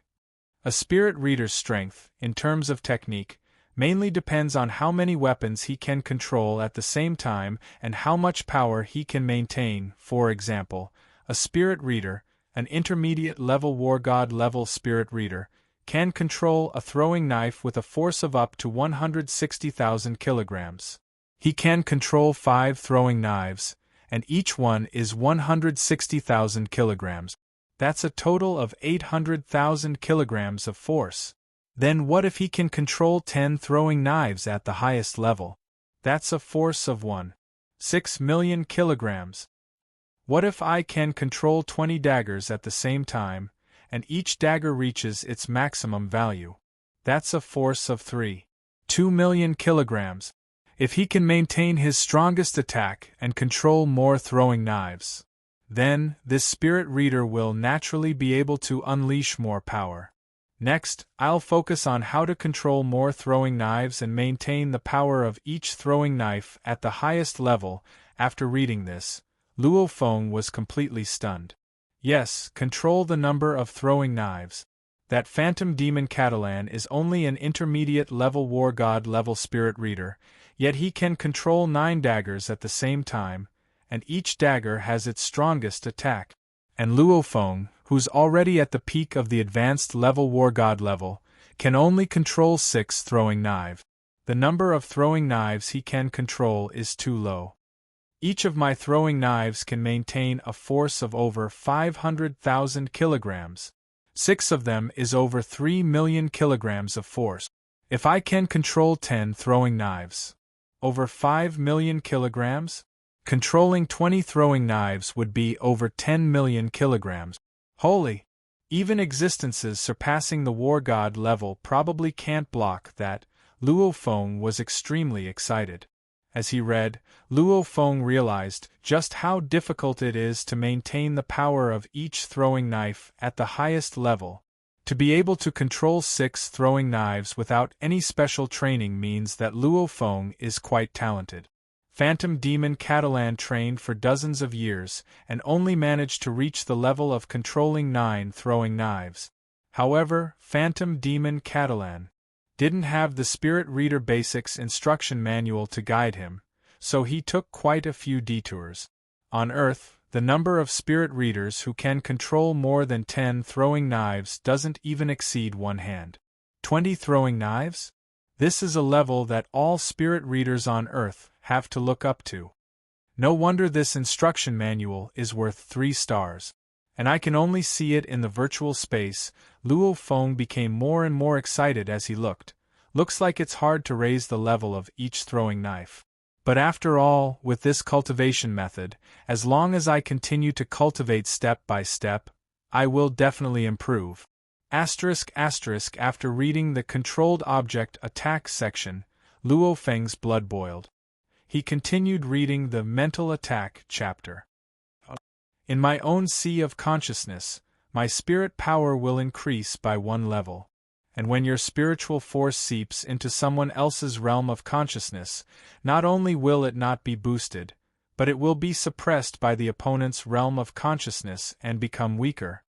A spirit reader's strength, in terms of technique, mainly depends on how many weapons he can control at the same time and how much power he can maintain. For example, a spirit reader, an intermediate level war god level spirit reader, can control a throwing knife with a force of up to 160,000 kilograms. He can control 5 throwing knives, and each one is 160,000 kilograms. That's a total of 800,000 kilograms of force. Then what if he can control 10 throwing knives at the highest level? That's a force of 1.6 million kilograms. What if I can control 20 daggers at the same time, and each dagger reaches its maximum value? That's a force of 3.2 million kilograms. If he can maintain his strongest attack and control more throwing knives, then this spirit reader will naturally be able to unleash more power. Next, I'll focus on how to control more throwing knives and maintain the power of each throwing knife at the highest level. After reading this, Luo Feng was completely stunned. Yes, control the number of throwing knives. That phantom demon Catalan is only an intermediate level war god level spirit reader, yet he can control 9 daggers at the same time, and each dagger has its strongest attack. And Luo Feng, who's already at the peak of the advanced level war god level, can only control 6 throwing knives. The number of throwing knives he can control is too low. Each of my throwing knives can maintain a force of over 500,000 kilograms. 6 of them is over 3 million kilograms of force. If I can control 10 throwing knives, over 5 million kilograms? Controlling 20 throwing knives would be over 10 million kilograms. Holy! Even existences surpassing the war god level probably can't block that. Luo Feng was extremely excited. As he read, Luo Feng realized just how difficult it is to maintain the power of each throwing knife at the highest level. To be able to control 6 throwing knives without any special training means that Luo Feng is quite talented. Phantom Demon Catalan trained for dozens of years and only managed to reach the level of controlling 9 throwing knives. However, Phantom Demon Catalan didn't have the Spirit Reader Basics instruction manual to guide him, so he took quite a few detours. On Earth, the number of spirit readers who can control more than 10 throwing knives doesn't even exceed one hand. 20 throwing knives? This is a level that all spirit readers on Earth have to look up to. No wonder this instruction manual is worth 3 stars. And I can only see it in the virtual space. Luo Feng became more and more excited as he looked. Looks like it's hard to raise the level of each throwing knife. But after all, with this cultivation method, as long as I continue to cultivate step by step, I will definitely improve. After reading the Controlled Object Attack section, Luo Feng's blood boiled. He continued reading the Mental Attack chapter. In my own sea of consciousness, my spirit power will increase by 1 level. And when your spiritual force seeps into someone else's realm of consciousness, not only will it not be boosted, but it will be suppressed by the opponent's realm of consciousness and become weaker.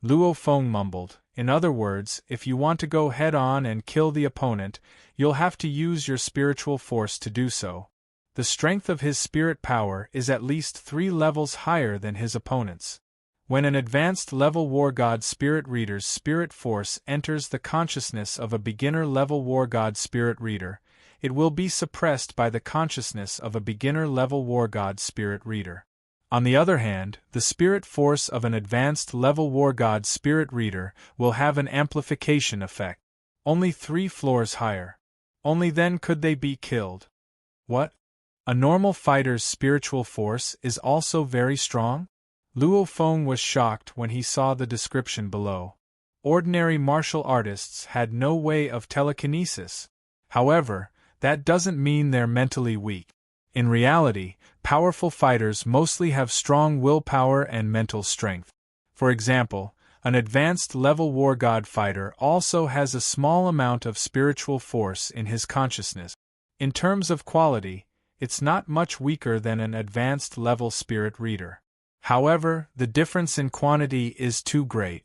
Luo Feng mumbled, in other words, if you want to go head-on and kill the opponent, you'll have to use your spiritual force to do so. The strength of his spirit power is at least 3 levels higher than his opponent's. When an advanced level War God Spirit Reader's spirit force enters the consciousness of a beginner level War God Spirit Reader, it will be suppressed by the consciousness of a beginner-level War God Spirit Reader. On the other hand, the spirit force of an advanced-level War God Spirit Reader will have an amplification effect. Only 3 floors higher. Only then could they be killed. What? A normal fighter's spiritual force is also very strong? Luo Feng was shocked when he saw the description below. Ordinary martial artists had no way of telekinesis. However, that doesn't mean they're mentally weak. In reality, powerful fighters mostly have strong willpower and mental strength. For example, an advanced-level War God fighter also has a small amount of spiritual force in his consciousness. In terms of quality, it's not much weaker than an advanced-level Spirit Reader. However, the difference in quantity is too great.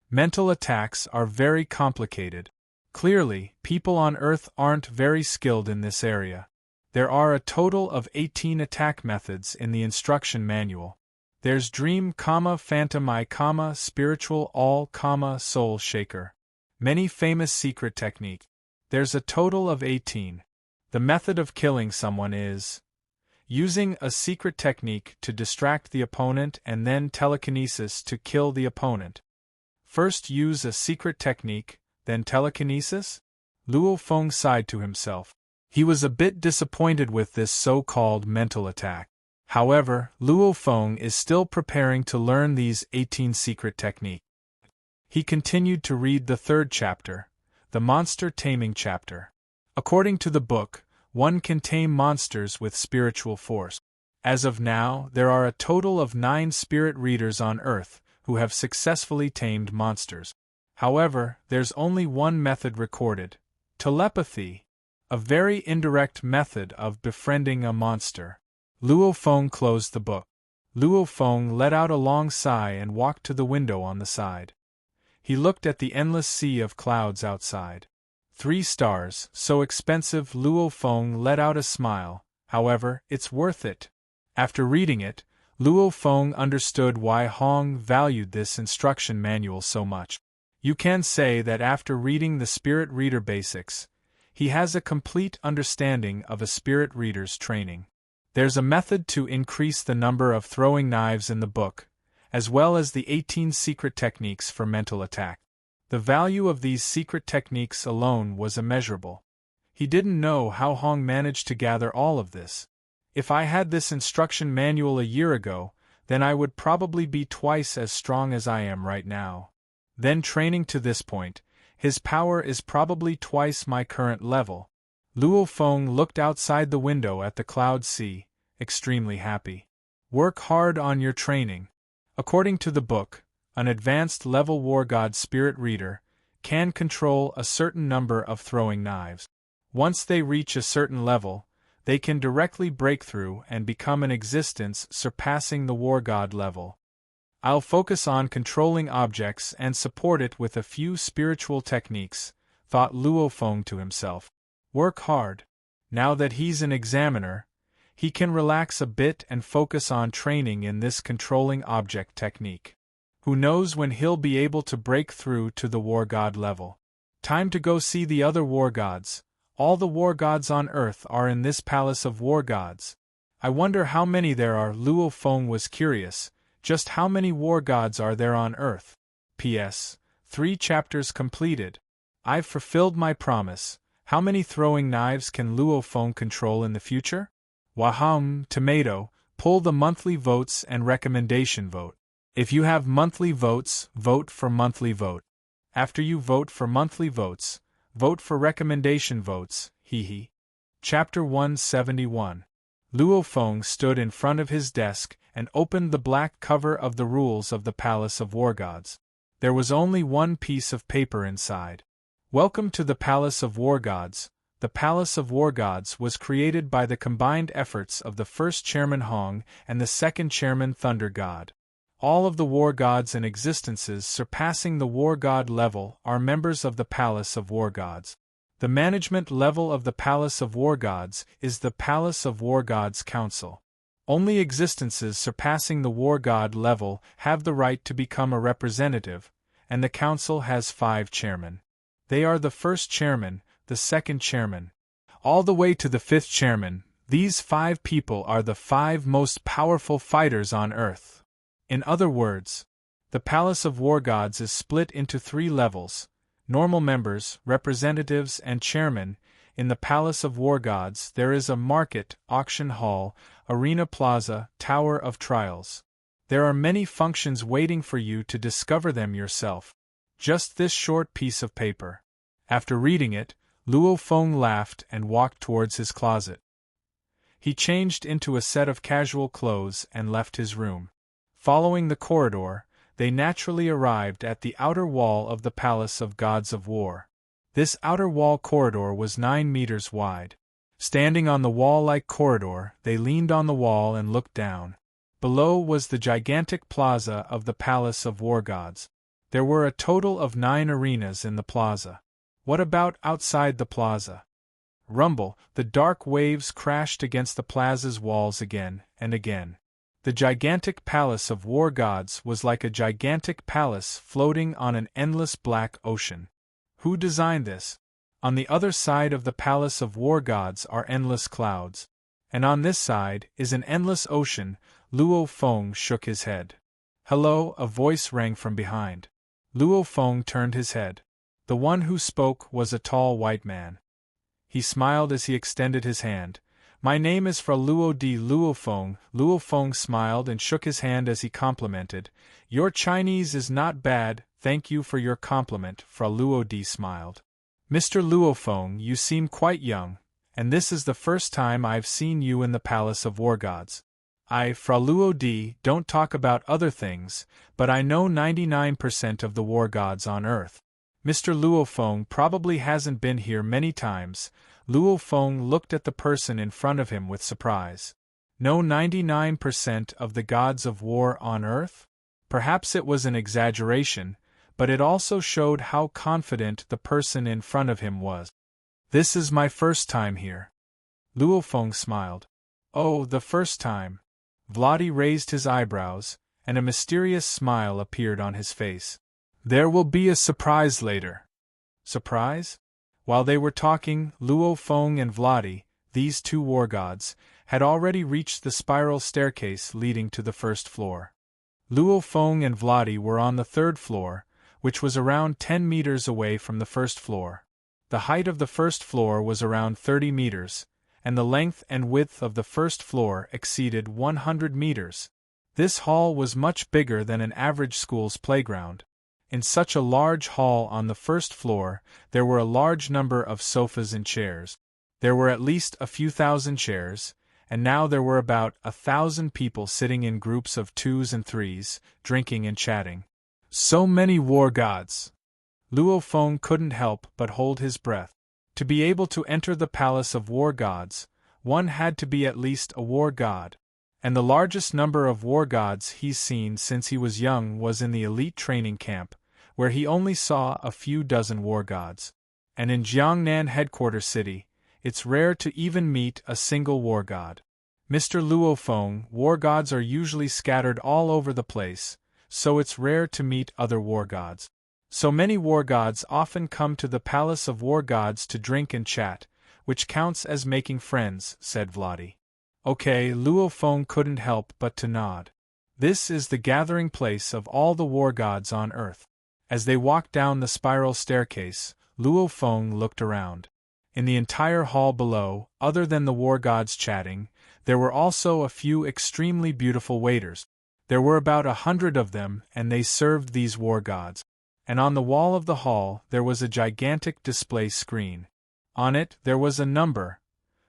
Mental attacks are very complicated. Clearly, people on Earth aren't very skilled in this area. There are a total of 18 attack methods in the instruction manual. There's Dream, Phantom Eye, Spiritual, All, Soul Shaker. Many famous secret technique. There's a total of 18. The method of killing someone is using a secret technique to distract the opponent and then telekinesis to kill the opponent. First use a secret technique, then telekinesis? Luo Feng sighed to himself. He was a bit disappointed with this so-called mental attack. However, Luo Feng is still preparing to learn these 18 secret techniques. He continued to read the 3rd chapter, the monster taming chapter. According to the book, one can tame monsters with spiritual force. As of now, there are a total of 9 spirit readers on Earth who have successfully tamed monsters. However, there's only one method recorded: telepathy, a very indirect method of befriending a monster. Luo Feng closed the book. Luo Feng let out a long sigh and walked to the window on the side. He looked at the endless sea of clouds outside. 3 stars, so expensive. Luo Feng let out a smile. However, it's worth it. After reading it, Luo Feng understood why Hong valued this instruction manual so much. You can say that after reading the Spirit Reader Basics, he has a complete understanding of a Spirit Reader's training. There's a method to increase the number of throwing knives in the book, as well as the 18 secret techniques for mental attack. The value of these secret techniques alone was immeasurable. He didn't know how Hong managed to gather all of this. If I had this instruction manual a year ago, then I would probably be twice as strong as I am right now. Then training to this point, his power is probably twice my current level. Luo Feng looked outside the window at the cloud sea, extremely happy. Work hard on your training. According to the book, an advanced level War God Spirit Reader can control a certain number of throwing knives. Once they reach a certain level, they can directly break through and become an existence surpassing the War God level. I'll focus on controlling objects and support it with a few spiritual techniques, thought Luo Feng to himself. Work hard. Now that he's an examiner, he can relax a bit and focus on training in this controlling object technique. Who knows when he'll be able to break through to the War God level. Time to go see the other War Gods. All the War Gods on Earth are in this Palace of War Gods. I wonder how many there are. Luo Feng was curious. Just how many War Gods are there on Earth? P.S. 3 chapters completed. I've fulfilled my promise. How many throwing knives can Luo Feng control in the future? Waham, tomato, pull the monthly votes and recommendation vote. If you have monthly votes, vote for monthly vote. After you vote for monthly votes, vote for recommendation votes, hee. Chapter 171. Luo Feng stood in front of his desk and opened the black cover of the rules of the Palace of War Gods. There was only one piece of paper inside. Welcome to the Palace of War Gods. The Palace of War Gods was created by the combined efforts of the first chairman Hong and the second chairman Thunder God. All of the War Gods and existences surpassing the War God level are members of the Palace of War Gods. The management level of the Palace of War Gods is the Palace of War Gods Council. Only existences surpassing the War God level have the right to become a representative, and the council has 5 chairmen. They are the first chairman, the second chairman, all the way to the 5th chairman. These 5 people are the 5 most powerful fighters on Earth. In other words, the Palace of War Gods is split into 3 levels: normal members, representatives, and chairmen. In the Palace of War Gods there is a market, auction hall, arena plaza, tower of trials. There are many functions waiting for you to discover them yourself. Just this short piece of paper. After reading it, Luo Feng laughed and walked towards his closet. He changed into a set of casual clothes and left his room. Following the corridor, they naturally arrived at the outer wall of the Palace of Gods of War. This outer wall corridor was 9 meters wide. Standing on the wall-like corridor, they leaned on the wall and looked down. Below was the gigantic plaza of the Palace of War Gods. There were a total of 9 arenas in the plaza. What about outside the plaza? Rumble, the dark waves crashed against the plaza's walls again and again. The gigantic Palace of War Gods was like a gigantic palace floating on an endless black ocean. Who designed this? On the other side of the Palace of War Gods are endless clouds. And on this side is an endless ocean. Luo Feng shook his head. Hello, a voice rang from behind. Luo Feng turned his head. The one who spoke was a tall white man. He smiled as he extended his hand. My name is Fra Luo di Luo Feng. Luo Feng smiled and shook his hand as he complimented. Your Chinese is not bad, thank you for your compliment, Fra Luo di smiled. Mr. Luo Feng, you seem quite young, and this is the first time I've seen you in the Palace of War Gods. Fra Luo di, don't talk about other things, but I know 99% of the war gods on Earth. Mr. Luo Feng probably hasn't been here many times. Luo Feng looked at the person in front of him with surprise. Know 99% of the gods of war on Earth? Perhaps it was an exaggeration, but it also showed how confident the person in front of him was. This is my first time here. Luo Feng smiled. Oh, the first time. Vladi raised his eyebrows, and a mysterious smile appeared on his face. There will be a surprise later. Surprise? While they were talking, Luo Feng and Vladi, these 2 war gods, had already reached the spiral staircase leading to the 1st floor. Luo Feng and Vladi were on the 3rd floor, which was around 10 meters away from the 1st floor. The height of the 1st floor was around 30 meters, and the length and width of the 1st floor exceeded 100 meters. This hall was much bigger than an average school's playground. In such a large hall on the 1st floor, there were a large number of sofas and chairs. There were at least a few thousand chairs, and now there were about 1,000 people sitting in groups of 2s and 3s, drinking and chatting. So many war gods! Luo Feng couldn't help but hold his breath. To be able to enter the Palace of War Gods, one had to be at least a war god. And the largest number of war gods he's seen since he was young was in the elite training camp, where he only saw a few dozen war gods. And in Jiangnan headquarters city, it's rare to even meet a single war god. Mr. Luo Feng, war gods are usually scattered all over the place, so it's rare to meet other war gods. So many war gods often come to the Palace of War Gods to drink and chat, which counts as making friends, said Vladi. Okay, Luo Feng couldn't help but to nod. This is the gathering place of all the war gods on Earth. As they walked down the spiral staircase, Luo Feng looked around. In the entire hall below, other than the war gods chatting, there were also a few extremely beautiful waiters. There were about 100 of them, and they served these war gods. And on the wall of the hall there was a gigantic display screen. On it there was a number,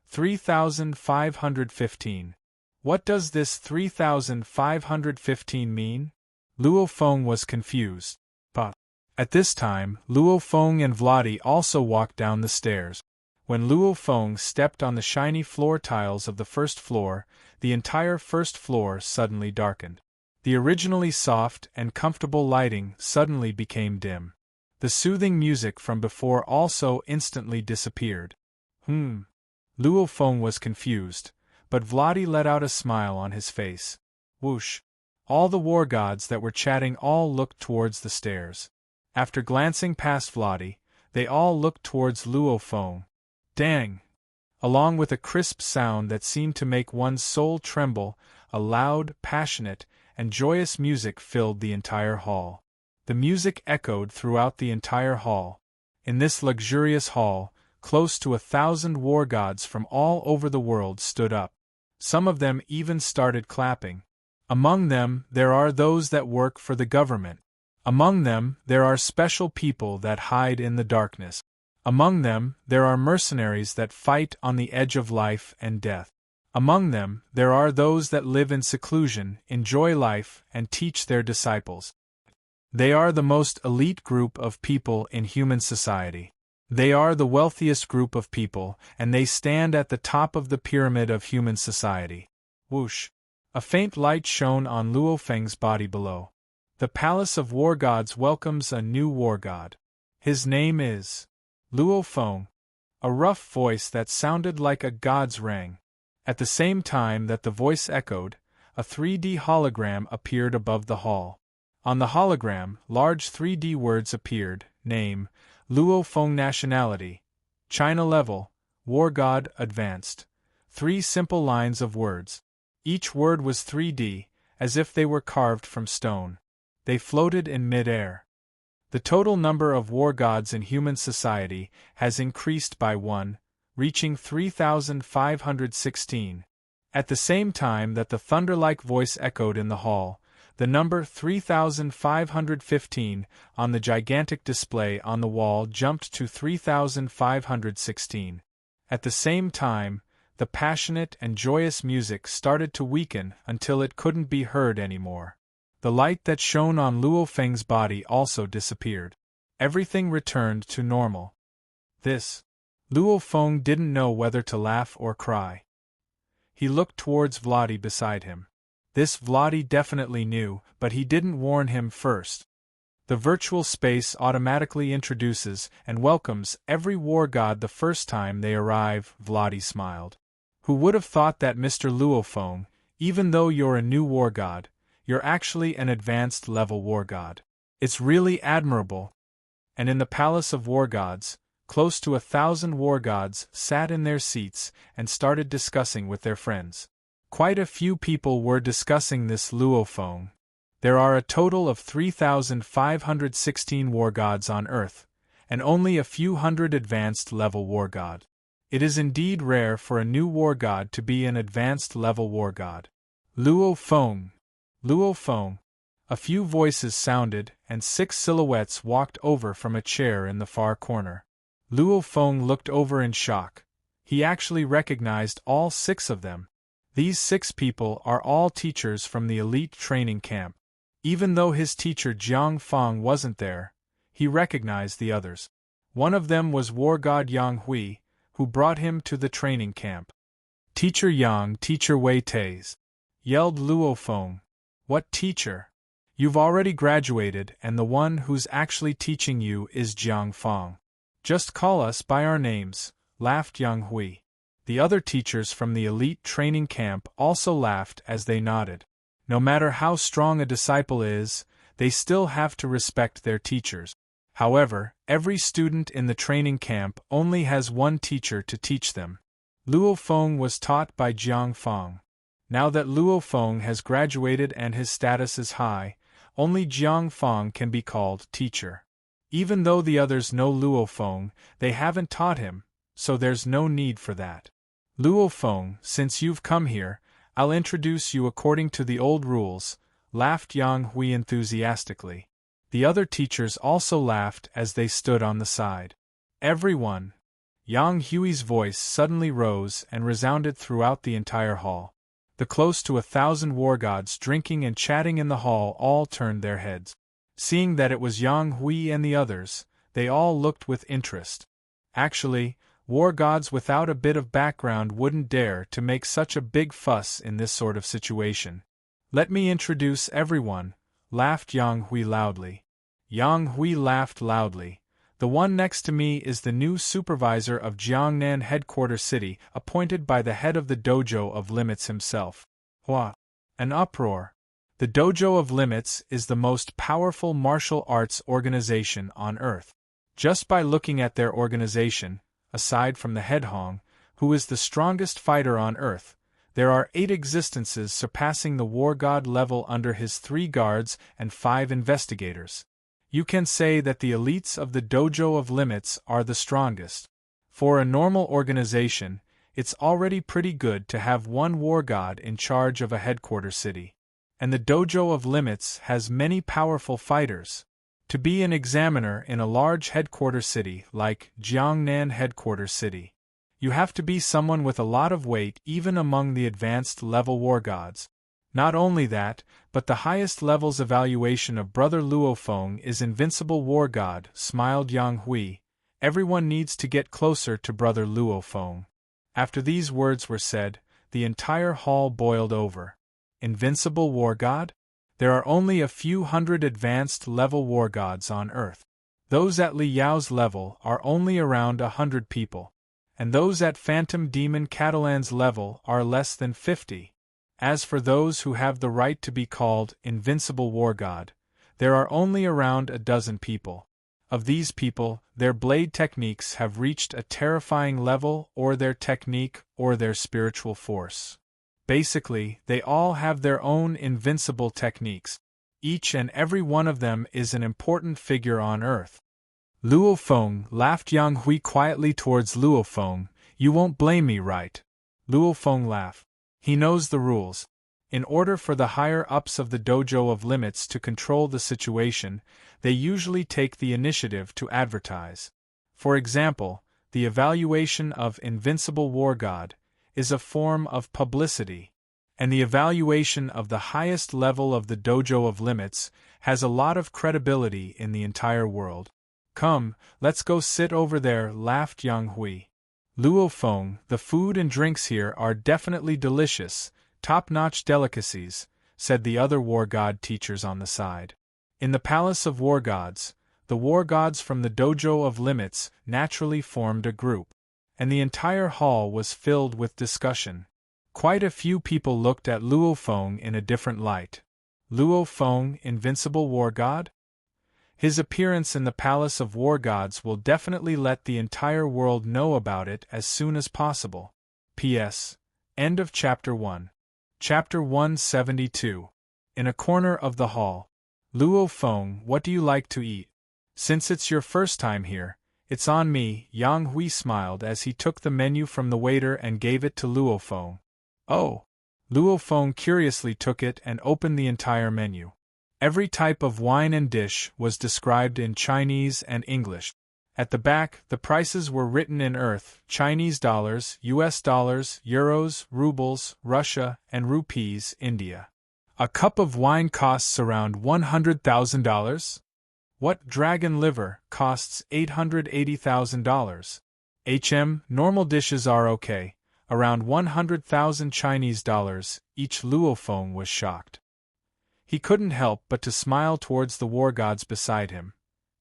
3,515. What does this 3,515 mean? Luo Feng was confused. But at this time, Luo Feng and Vladi also walked down the stairs. When Luo Feng stepped on the shiny floor tiles of the 1st floor, the entire 1st floor suddenly darkened. The originally soft and comfortable lighting suddenly became dim. The soothing music from before also instantly disappeared. Luo Feng was confused, but Vladi let out a smile on his face. Whoosh! All the war gods that were chatting all looked towards the stairs. After glancing past Vladi, they all looked towards Luo Feng. Dang! along with a crisp sound that seemed to make one's soul tremble. A loud, passionate, and joyous music filled the entire hall. The music echoed throughout the entire hall. In this luxurious hall, close to 1,000 war gods from all over the world stood up. Some of them even started clapping. Among them, there are those that work for the government. Among them, there are special people that hide in the darkness. Among them, there are mercenaries that fight on the edge of life and death. Among them, there are those that live in seclusion, enjoy life, and teach their disciples. They are the most elite group of people in human society. They are the wealthiest group of people, and they stand at the top of the pyramid of human society. Whoosh! A faint light shone on Luo Feng's body below. The Palace of War Gods welcomes a new war god. His name is Luo Feng. A rough voice that sounded like a god's rang. At the same time that the voice echoed, a 3D hologram appeared above the hall. On the hologram, large 3D words appeared: name, Luo Feng, nationality, China level, war god advanced. 3 simple lines of words. Each word was 3D, as if they were carved from stone. They floated in mid-air. The total number of war gods in human society has increased by 1, reaching 3,516. At the same time that the thunder-like voice echoed in the hall, the number 3,515 on the gigantic display on the wall jumped to 3,516. At the same time, the passionate and joyous music started to weaken until it couldn't be heard anymore. The light that shone on Luo Feng's body also disappeared. Everything returned to normal. Luo Feng didn't know whether to laugh or cry. He looked towards Vladi beside him. This Vladi definitely knew, but he didn't warn him first. The virtual space automatically introduces and welcomes every war god the first time they arrive, Vladi smiled. Who would have thought that, Mr. Luo Feng, even though you're a new war god, you're actually an advanced level war god. It's really admirable. And in the Palace of War Gods, close to 1,000 war gods sat in their seats and started discussing with their friends. Quite a few people were discussing this Luo Feng. There are a total of 3,516 war gods on Earth, and only a few hundred advanced level war god. It is indeed rare for a new war god to be an advanced level war god. Luo Feng. Luo Feng. A few voices sounded, and 6 silhouettes walked over from a chair in the far corner. Luo Feng looked over in shock. He actually recognized all 6 of them. These 6 people are all teachers from the elite training camp. Even though his teacher Jiang Feng wasn't there, he recognized the others. One of them was war god Yang Hui, who brought him to the training camp. Teacher Yang, Teacher Wei Tei's, yelled Luo Feng. What teacher? You've already graduated, and the one who's actually teaching you is Jiang Feng. Just call us by our names, laughed Yang Hui. The other teachers from the elite training camp also laughed as they nodded. No matter how strong a disciple is, they still have to respect their teachers. However, every student in the training camp only has one teacher to teach them. Luo Feng was taught by Jiang Feng. Now that Luo Feng has graduated and his status is high, only Jiang Feng can be called teacher. Even though the others know Luo Feng, they haven't taught him, so there's no need for that. Luo Feng, since you've come here, I'll introduce you according to the old rules, laughed Yang Hui enthusiastically. The other teachers also laughed as they stood on the side. Everyone! Yang Hui's voice suddenly rose and resounded throughout the entire hall. The close to 1,000 war gods drinking and chatting in the hall all turned their heads. Seeing that it was Yang Hui and the others, they all looked with interest. Actually, war gods without a bit of background wouldn't dare to make such a big fuss in this sort of situation. Let me introduce everyone, laughed Yang Hui loudly. Yang Hui laughed loudly. The one next to me is the new supervisor of Jiangnan headquarters city, appointed by the head of the Dojo of Limits himself. Hua! An uproar. The Dojo of Limits is the most powerful martial arts organization on Earth. Just by looking at their organization, aside from the head Hong, who is the strongest fighter on Earth. There are 8 existences surpassing the war god level under his 3 guards and 5 investigators. You can say that the elites of the Dojo of Limits are the strongest. For a normal organization, it's already pretty good to have one war god in charge of a headquarter city. And the Dojo of Limits has many powerful fighters. To be an examiner in a large headquarter city like Jiangnan headquarter city, you have to be someone with a lot of weight even among the advanced level war gods. Not only that, but the highest level's evaluation of Brother Luofeng is Invincible War God, smiled Yang Hui. Everyone needs to get closer to Brother Luofeng. After these words were said, the entire hall boiled over. Invincible War God? There are only a few hundred advanced level war gods on Earth. Those at Li Yao's level are only around 100 people. And those at Phantom Demon Catalan's level are less than 50. As for those who have the right to be called Invincible War God, there are only around a dozen people. Of these people, their blade techniques have reached a terrifying level, or their technique or their spiritual force. Basically, they all have their own invincible techniques. Each and every one of them is an important figure on Earth. Luofeng, laughed Yang Hui quietly towards Luofeng. You won't blame me, right? Luofeng laughed. He knows the rules. In order for the higher-ups of the Dojo of Limits to control the situation, they usually take the initiative to advertise. For example, the evaluation of Invincible War God is a form of publicity, and the evaluation of the highest level of the Dojo of Limits has a lot of credibility in the entire world. Come, let's go sit over there, laughed Yang Hui. Luofeng, the food and drinks here are definitely delicious, top-notch delicacies, said the other war god teachers on the side. In the Palace of War Gods, the war gods from the Dojo of Limits naturally formed a group, and the entire hall was filled with discussion. Quite a few people looked at Luofeng in a different light. Luofeng, Invincible War God? His appearance in the Palace of War Gods will definitely let the entire world know about it as soon as possible. P.S. End of Chapter 1. Chapter 172. In a corner of the hall. Luofeng, what do you like to eat? Since it's your first time here, it's on me, Yang Hui smiled as he took the menu from the waiter and gave it to Luofeng. Oh! Luofeng curiously took it and opened the entire menu. Every type of wine and dish was described in Chinese and English. At the back, the prices were written in Earth, Chinese dollars, US dollars, euros, rubles, Russia, and rupees, India. A cup of wine costs around $100,000? What dragon liver costs $880,000? Normal dishes are okay, around 100,000 Chinese dollars, each. Luofeng was shocked. He couldn't help but to smile towards the war gods beside him.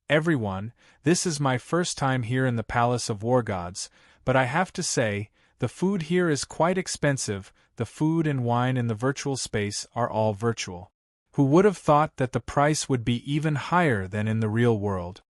Everyone, this is my first time here in the Palace of War Gods, but I have to say, the food here is quite expensive. The food and wine in the virtual space are all virtual. Who would have thought that the price would be even higher than in the real world?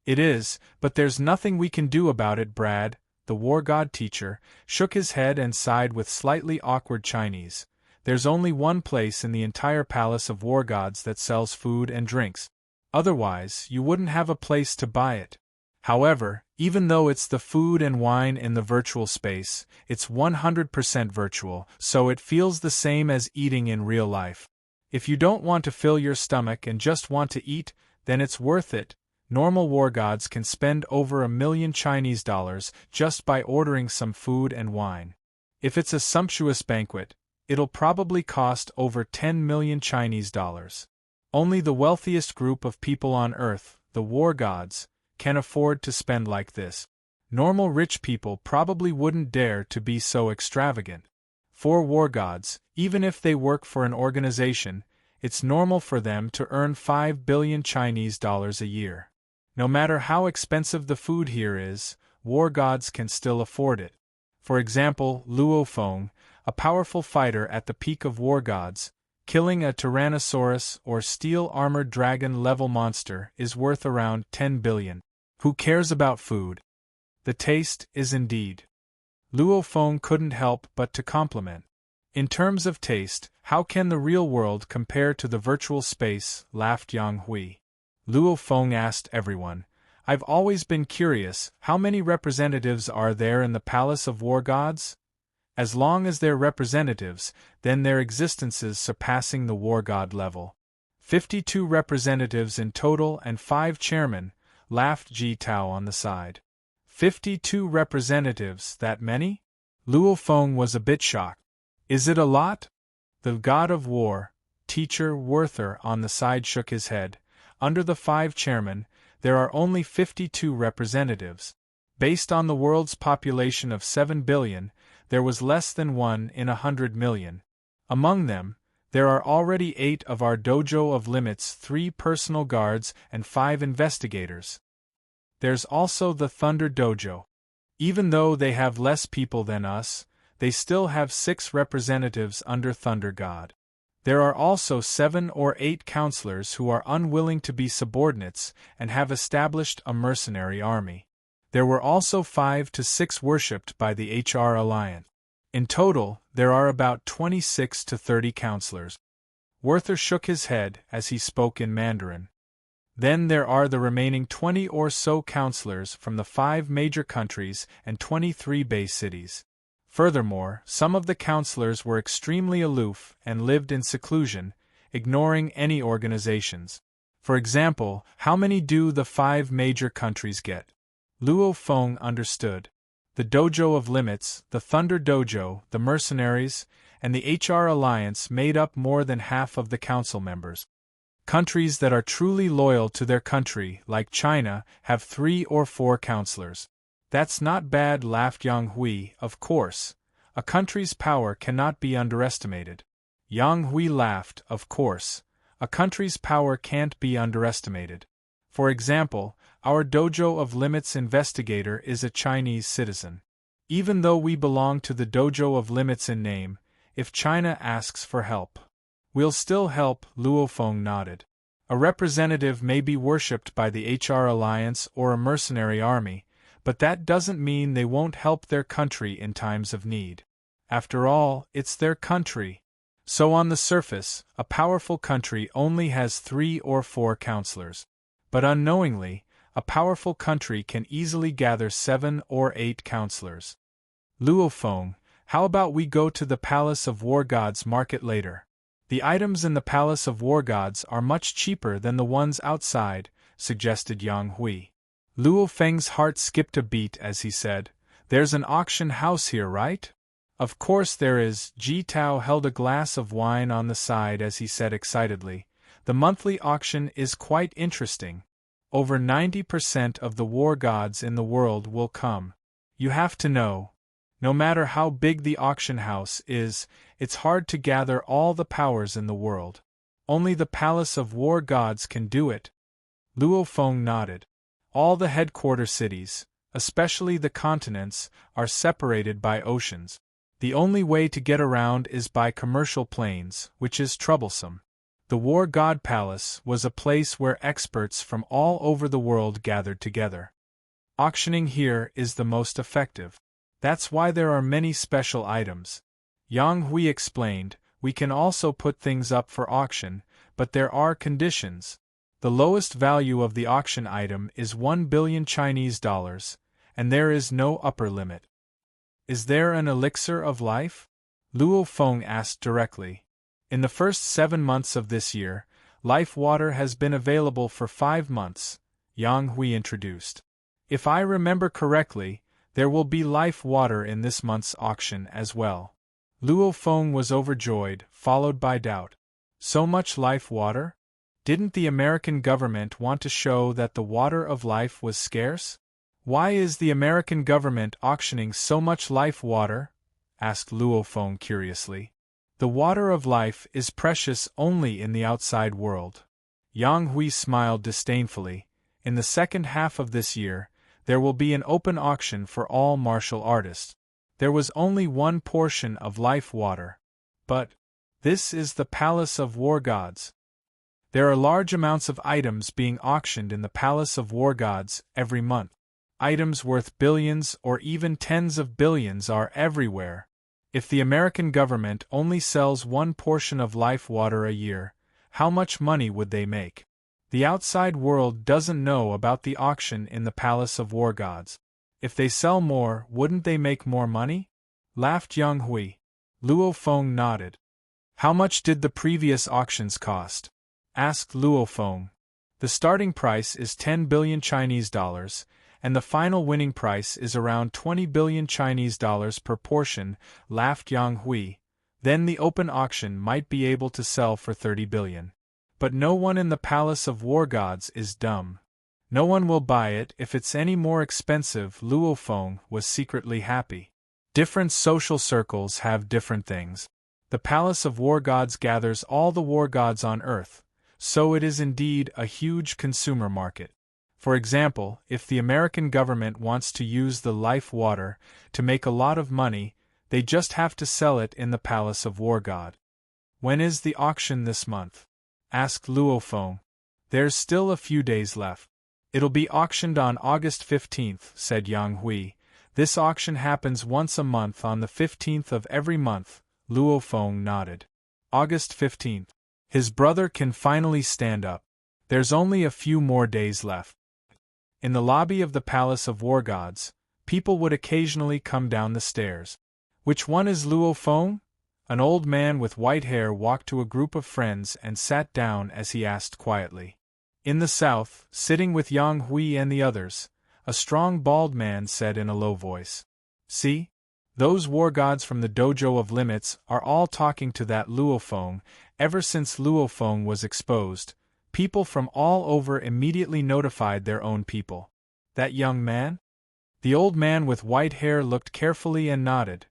It is, but there's nothing we can do about it, Brad. The war god teacher shook his head and sighed with slightly awkward Chinese. There's only one place in the entire Palace of War Gods that sells food and drinks. Otherwise, you wouldn't have a place to buy it. However, even though it's the food and wine in the virtual space, it's 100% virtual, so it feels the same as eating in real life. If you don't want to fill your stomach and just want to eat, then it's worth it. Normal war gods can spend over $1 million Chinese dollars just by ordering some food and wine. If it's a sumptuous banquet, it'll probably cost over 10 million Chinese dollars. Only the wealthiest group of people on Earth, the war gods, can afford to spend like this. Normal rich people probably wouldn't dare to be so extravagant. For war gods, even if they work for an organization, it's normal for them to earn 5 billion Chinese dollars a year. No matter how expensive the food here is, war gods can still afford it. For example, Luofeng, a powerful fighter at the peak of war gods, killing a Tyrannosaurus or steel-armored dragon-level monster is worth around 10 billion. Who cares about food? The taste is indeed Luo Feng couldn't help but to compliment. In terms of taste, how can the real world compare to the virtual space, laughed Yang Hui. Luo Feng asked everyone, I've always been curious, how many representatives are there in the Palace of War Gods? As long as they're representatives, then their existences surpassing the war god level. 52 representatives in total and 5 chairmen, laughed Ji Tao on the side. 52 representatives, that many? Luo Feng was a bit shocked. Is it a lot? The god of war, teacher Werther on the side shook his head. Under the 5 chairmen, there are only 52 representatives. Based on the world's population of 7 billion, there was less than 1 in 100 million. Among them, there are already 8 of our dojo of limits, 3 personal guards and 5 investigators. There's also the Thunder Dojo. Even though they have less people than us, they still have 6 representatives under Thunder God. There are also 7 or 8 counselors who are unwilling to be subordinates and have established a mercenary army. There were also 5 to 6 worshipped by the HR Alliance. In total, there are about 26 to 30 counselors. Werther shook his head as he spoke in Mandarin. Then there are the remaining 20 or so counselors from the 5 major countries and 23 base cities. Furthermore, some of the counselors were extremely aloof and lived in seclusion, ignoring any organizations. For example, how many do the 5 major countries get? Luo Feng understood. The Dojo of Limits, the Thunder Dojo, the Mercenaries, and the HR Alliance made up more than half of the council members. Countries that are truly loyal to their country, like China, have 3 or 4 counselors. That's not bad, laughed Yang Hui. Of course, a country's power cannot be underestimated. Yang Hui laughed. Of course, a country's power can't be underestimated. For example, our Dojo of Limits investigator is a Chinese citizen. Even though we belong to the Dojo of Limits in name, if China asks for help, we'll still help, Luo Feng nodded. A representative may be worshipped by the HR Alliance or a mercenary army, but that doesn't mean they won't help their country in times of need. After all, it's their country. So on the surface, a powerful country only has 3 or 4 counselors. But unknowingly, a powerful country can easily gather 7 or 8 counselors. Luo Feng, how about we go to the Palace of War Gods market later? The items in the Palace of War Gods are much cheaper than the ones outside, suggested Yang Hui. Luo Feng's heart skipped a beat as he said, There's an auction house here, right? Of course there is. Ji Tao held a glass of wine on the side as he said excitedly, The monthly auction is quite interesting. Over 90% of the war gods in the world will come. You have to know, no matter how big the auction house is, it's hard to gather all the powers in the world. Only the Palace of War Gods can do it. Luo Feng nodded. All the headquarter cities, especially the continents, are separated by oceans. The only way to get around is by commercial planes, which is troublesome. The War God Palace was a place where experts from all over the world gathered together. Auctioning here is the most effective. That's why there are many special items. Yang Hui explained, we can also put things up for auction, but there are conditions. The lowest value of the auction item is 1 billion Chinese dollars, and there is no upper limit. Is there an elixir of life? Luo Feng asked directly. In the first 7 months of this year, life water has been available for 5 months, Yang Hui introduced. If I remember correctly, there will be life water in this month's auction as well. Luo Feng was overjoyed, followed by doubt. So much life water? Didn't the American government want to show that the water of life was scarce? Why is the American government auctioning so much life water? Asked Luo Feng curiously. The water of life is precious only in the outside world. Yang Hui smiled disdainfully. In the second half of this year, there will be an open auction for all martial artists. There was only one portion of life water. But this is the Palace of War Gods. There are large amounts of items being auctioned in the Palace of War Gods every month. Items worth billions or even tens of billions are everywhere. If the American government only sells one portion of life water a year, how much money would they make? The outside world doesn't know about the auction in the Palace of War Gods. If they sell more, wouldn't they make more money? Laughed Yang Hui. Luo Feng nodded. How much did the previous auctions cost? Asked Luo Feng. The starting price is 10 billion Chinese dollars, and the final winning price is around 20 billion Chinese dollars per portion, laughed Yang Hui. Then the open auction might be able to sell for 30 billion. But no one in the Palace of War Gods is dumb. No one will buy it if it's any more expensive. Luo Feng was secretly happy. Different social circles have different things. The Palace of War Gods gathers all the war gods on Earth, so it is indeed a huge consumer market. For example, if the American government wants to use the life water to make a lot of money, they just have to sell it in the Palace of War God. When is the auction this month? Asked Luo Feng. There's still a few days left. It'll be auctioned on August 15th, said Yang Hui. This auction happens once a month on the 15th of every month. Luo Feng nodded. August 15th. His brother can finally stand up. There's only a few more days left. In the lobby of the Palace of War Gods, people would occasionally come down the stairs. Which one is Luo Feng? An old man with white hair walked to a group of friends and sat down as he asked quietly. In the south, sitting with Yang Hui and the others, a strong bald man said in a low voice. See? Those war gods from the dojo of limits are all talking to that Luo Feng. Ever since Luo Feng was exposed, people from all over immediately notified their own people. That young man? The old man with white hair looked carefully and nodded.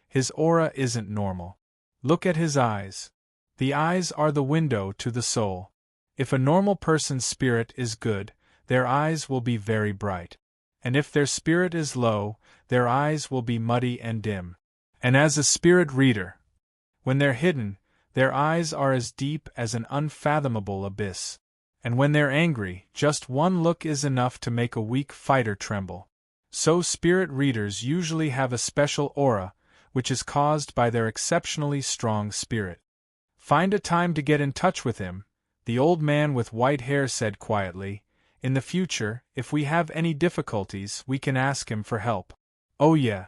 His aura isn't normal. Look at his eyes. The eyes are the window to the soul. If a normal person's spirit is good, their eyes will be very bright. And if their spirit is low, their eyes will be muddy and dim. And as a spirit reader, when they're hidden, their eyes are as deep as an unfathomable abyss. And when they're angry, just one look is enough to make a weak fighter tremble. So spirit readers usually have a special aura, which is caused by their exceptionally strong spirit. Find a time to get in touch with him, the old man with white hair said quietly. In the future, if we have any difficulties, we can ask him for help. Oh yeah.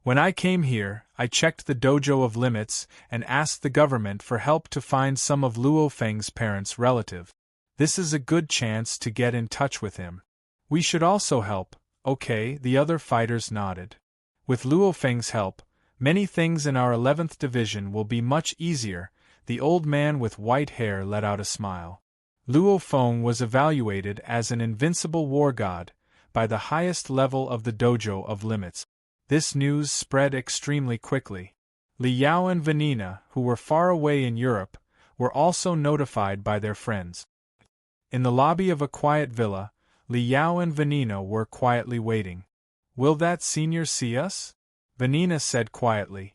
When I came here, I checked the dojo of limits and asked the government for help to find some of Luo Feng's parents' relative. This is a good chance to get in touch with him. We should also help. Okay, the other fighters nodded. With Luo Feng's help, many things in our 11th division will be much easier. The old man with white hair let out a smile. Luo Feng was evaluated as an invincible war god by the highest level of the dojo of limits. This news spread extremely quickly. Li Yao and Vanina, who were far away in Europe, were also notified by their friends. In the lobby of a quiet villa, Li Yao and Vanina were quietly waiting. Will that senior see us? Vanina said quietly.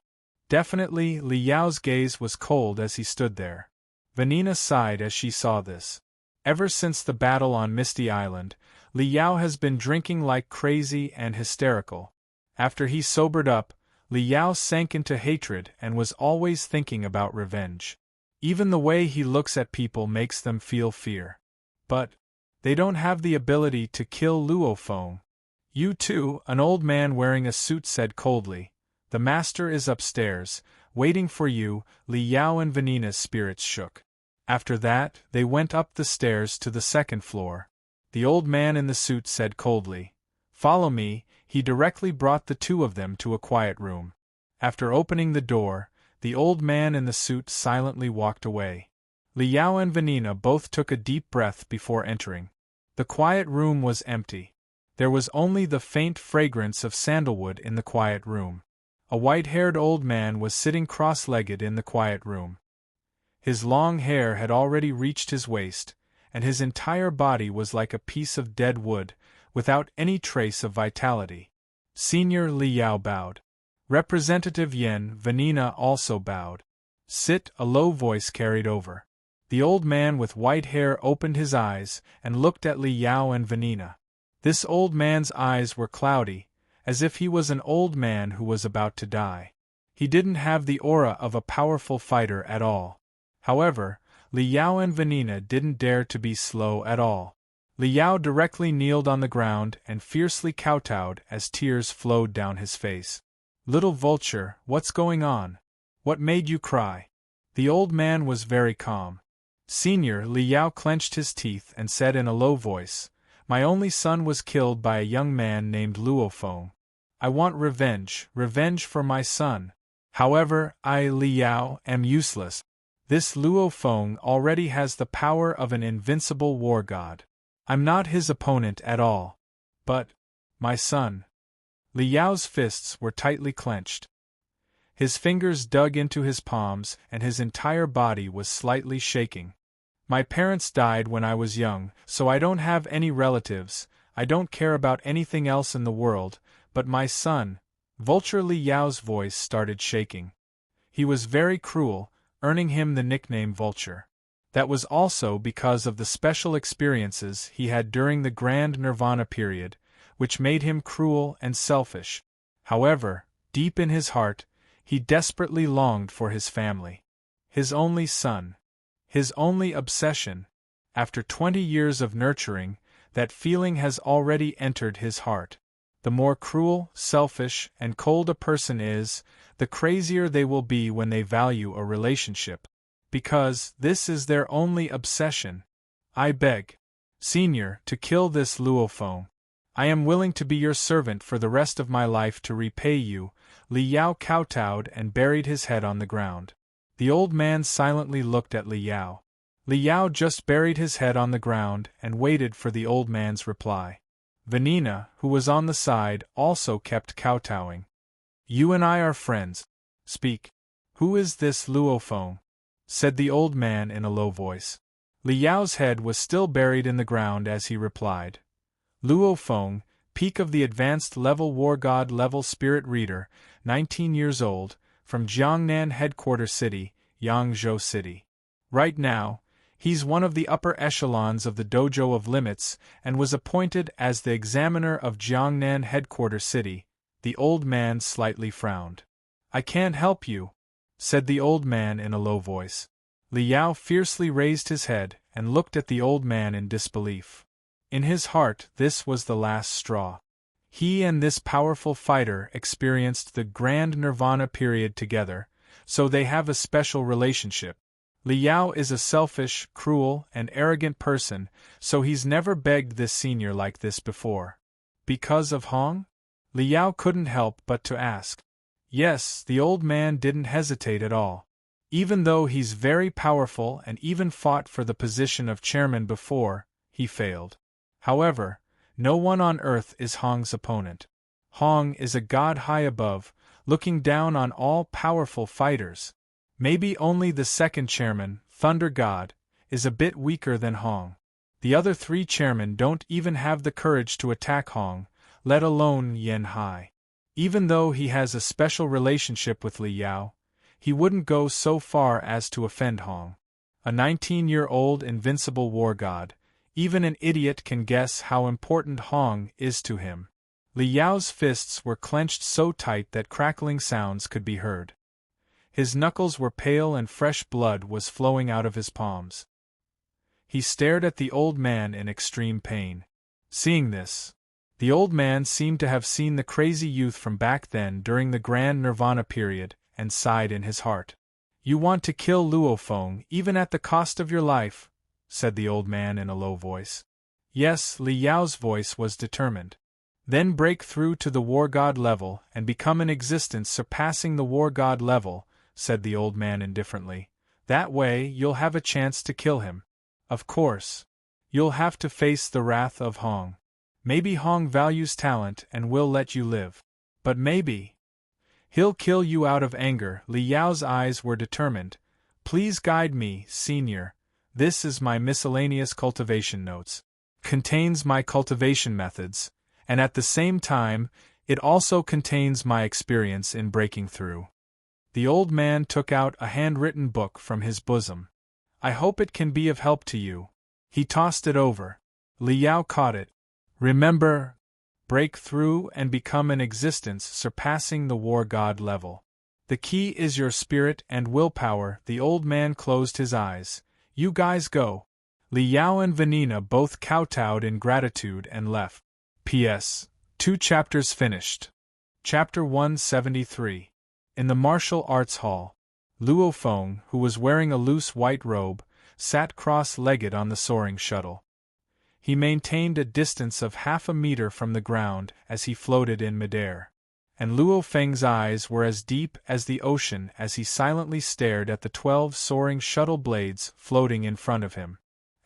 Definitely. Li Yao's gaze was cold as he stood there. Vanina sighed as she saw this. Ever since the battle on Misty Island, Li Yao has been drinking like crazy and hysterical. After he sobered up, Li Yao sank into hatred and was always thinking about revenge. Even the way he looks at people makes them feel fear. But they don't have the ability to kill Luo Feng. You too, an old man wearing a suit said coldly. The master is upstairs, waiting for you. Li Yao and Vanina's spirits shook. After that, they went up the stairs to the second floor. The old man in the suit said coldly, "Follow me." He directly brought the two of them to a quiet room. After opening the door, the old man in the suit silently walked away. Li Yao and Vanina both took a deep breath before entering. The quiet room was empty. There was only the faint fragrance of sandalwood in the quiet room. A white-haired old man was sitting cross-legged in the quiet room. His long hair had already reached his waist, and his entire body was like a piece of dead wood, without any trace of vitality. Senior Li Yao bowed. Representative Yen Vanina also bowed. Sit, a low voice carried over. The old man with white hair opened his eyes and looked at Li Yao and Vanina. This old man's eyes were cloudy, as if he was an old man who was about to die. He didn't have the aura of a powerful fighter at all. However, Li Yao and Vanina didn't dare to be slow at all. Li Yao directly kneeled on the ground and fiercely kowtowed as tears flowed down his face. "Little vulture, what's going on? What made you cry?" The old man was very calm. Senior Li Yao clenched his teeth and said in a low voice, "My only son was killed by a young man named Luo Feng. I want revenge for my son. However, I, Li Yao, am useless. This Luo Feng already has the power of an invincible war god. I'm not his opponent at all. But, my son." Li Yao's fists were tightly clenched. His fingers dug into his palms and his entire body was slightly shaking. "My parents died when I was young, so I don't have any relatives. I don't care about anything else in the world, but my son." Vulture Li Yao's voice started shaking. He was very cruel, earning him the nickname Vulture. That was also because of the special experiences he had during the Grand Nirvana period, which made him cruel and selfish. However, deep in his heart, he desperately longed for his family. His only son. His only obsession. After 20 years of nurturing, that feeling has already entered his heart. The more cruel, selfish, and cold a person is, the crazier they will be when they value a relationship. Because this is their only obsession. I beg, Senior, to kill this Luo Feng. I am willing to be your servant for the rest of my life to repay you. Li Yao kowtowed and buried his head on the ground. The old man silently looked at Li Yao. Li Yao just buried his head on the ground and waited for the old man's reply. Vanina, who was on the side, also kept kowtowing. "You and I are friends. Speak. Who is this Luo Feng?" said the old man in a low voice. Li Yao's head was still buried in the ground as he replied. "Luo Feng, peak of the advanced level war god level spirit reader, 19 years old, from Jiangnan headquarter city, Yangzhou City. Right now, he's one of the upper echelons of the Dojo of Limits and was appointed as the examiner of Jiangnan headquarter city." The old man slightly frowned. "I can't help you," said the old man in a low voice. Li Yao fiercely raised his head and looked at the old man in disbelief. In his heart, this was the last straw. He and this powerful fighter experienced the Grand Nirvana period together, so they have a special relationship. Li Yao is a selfish, cruel, and arrogant person, so he's never begged this senior like this before. Because of Hong? Li Yao couldn't help but to ask. Yes, the old man didn't hesitate at all. Even though he's very powerful and even fought for the position of chairman before, he failed. However, no one on earth is Hong's opponent. Hong is a god high above, looking down on all powerful fighters. Maybe only the second chairman, Thunder God, is a bit weaker than Hong. The other 3 chairmen don't even have the courage to attack Hong, let alone Yen Hai. Even though he has a special relationship with Li Yao, he wouldn't go so far as to offend Hong. A 19-year-old invincible war god, even an idiot can guess how important Hong is to him. Li Yao's fists were clenched so tight that crackling sounds could be heard. His knuckles were pale and fresh blood was flowing out of his palms. He stared at the old man in extreme pain. Seeing this, the old man seemed to have seen the crazy youth from back then during the Grand Nirvana period, and sighed in his heart. "You want to kill Luo Feng even at the cost of your life?" said the old man in a low voice. Yes, Li Yao's voice was determined. "Then break through to the war god level and become an existence surpassing the war god level," said the old man indifferently. "That way you'll have a chance to kill him. Of course, you'll have to face the wrath of Hong. Maybe Hong values talent and will let you live. But maybe he'll kill you out of anger." Li Yao's eyes were determined. "Please guide me, Senior. This is my miscellaneous cultivation notes. Contains my cultivation methods, and at the same time, it also contains my experience in breaking through." The old man took out a handwritten book from his bosom. "I hope it can be of help to you." He tossed it over. Li Yao caught it, Remember, break through and become an existence surpassing the war god level. The key is your spirit and willpower. The old man closed his eyes. You guys go. Li Yao and Vanina both kowtowed in gratitude and left. P.S. 2 chapters finished. Chapter 173. In the martial arts hall, Luo Feng, who was wearing a loose white robe, sat cross-legged on the soaring shuttle. He maintained a distance of half a meter from the ground as he floated in midair, and Luo Feng's eyes were as deep as the ocean as he silently stared at the 12 soaring shuttle blades floating in front of him.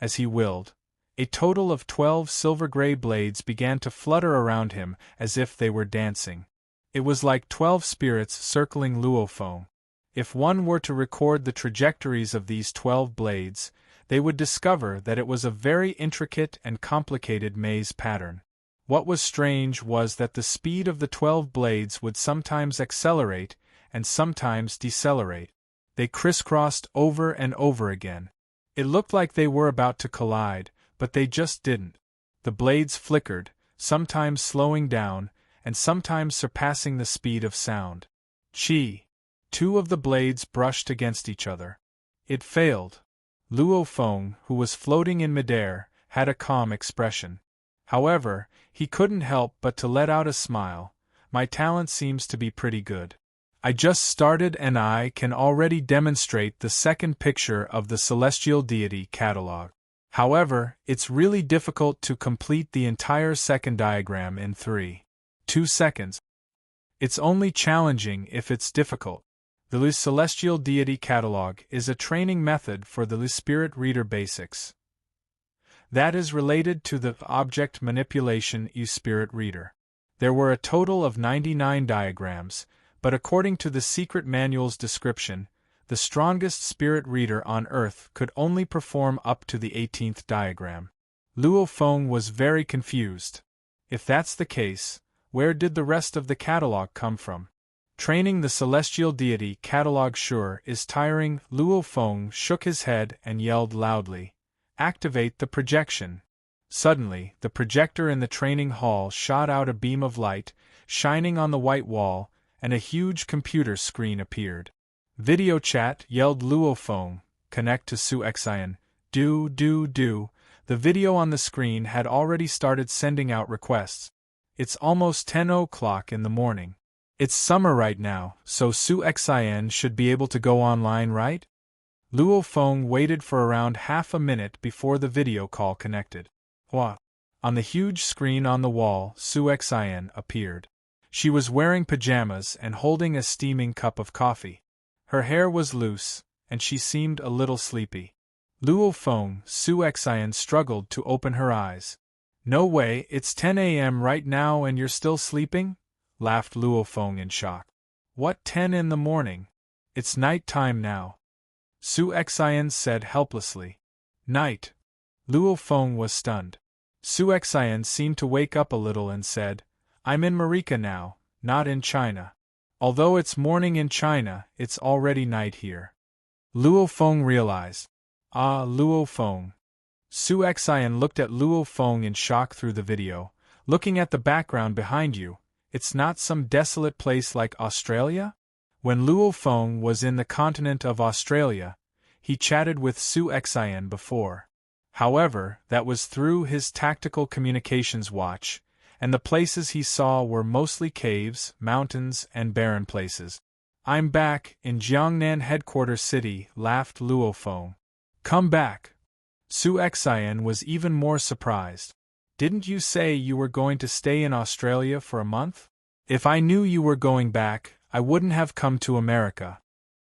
As he willed, a total of 12 silver-gray blades began to flutter around him as if they were dancing. It was like 12 spirits circling Luo Feng. If one were to record the trajectories of these 12 blades, they would discover that it was a very intricate and complicated maze pattern. What was strange was that the speed of the 12 blades would sometimes accelerate and sometimes decelerate. They crisscrossed over and over again. It looked like they were about to collide, but they just didn't. The blades flickered, sometimes slowing down, and sometimes surpassing the speed of sound. Chi! 2 of the blades brushed against each other. It failed. Luo Feng, who was floating in midair, had a calm expression. However, he couldn't help but to let out a smile. My talent seems to be pretty good. I just started and I can already demonstrate the second picture of the celestial deity catalog. However, it's really difficult to complete the entire second diagram in 2 seconds. It's only challenging if it's difficult. The Celestial Deity Catalog is a training method for the Spirit Reader Basics. That is related to the Object Manipulation Spirit Reader. There were a total of 99 diagrams, but according to the secret manual's description, the strongest spirit reader on Earth could only perform up to the 18th diagram. Luo Feng was very confused. If that's the case, where did the rest of the catalog come from? Training the Celestial Deity Catalog sure is tiring. Luo Feng shook his head and yelled loudly, "Activate the projection!" Suddenly, the projector in the training hall shot out a beam of light, shining on the white wall, and a huge computer screen appeared. "Video chat!" yelled Luo Feng. "Connect to Su Xian. Do. The video on the screen had already started sending out requests. It's almost 10 o'clock in the morning. It's summer right now, so Su Xian should be able to go online, right? Luo Feng waited for around half a minute before the video call connected. What? On the huge screen on the wall, Su Xian appeared. She was wearing pajamas and holding a steaming cup of coffee. Her hair was loose, and she seemed a little sleepy. Luo Feng, Su Xian struggled to open her eyes. "No way, it's 10 a.m. right now and you're still sleeping?" laughed Luo Feng in shock. "What 10 in the morning? It's night time now," Su Xian said helplessly. "Night?" Luo Feng was stunned. Su Xian seemed to wake up a little and said, "I'm in Marika now, not in China. Although it's morning in China, it's already night here." Luo Feng realized. "Ah, Luo Feng." Su Xian looked at Luo Feng in shock through the video. "Looking at the background behind you, it's not some desolate place like Australia?" When Luo Feng was in the continent of Australia, he chatted with Su Xian before. However, that was through his tactical communications watch, and the places he saw were mostly caves, mountains, and barren places. "I'm back, in Jiangnan headquarters city," laughed Luo Feng. "Come back." Su Xian was even more surprised. "Didn't you say you were going to stay in Australia for a month? If I knew you were going back, I wouldn't have come to America."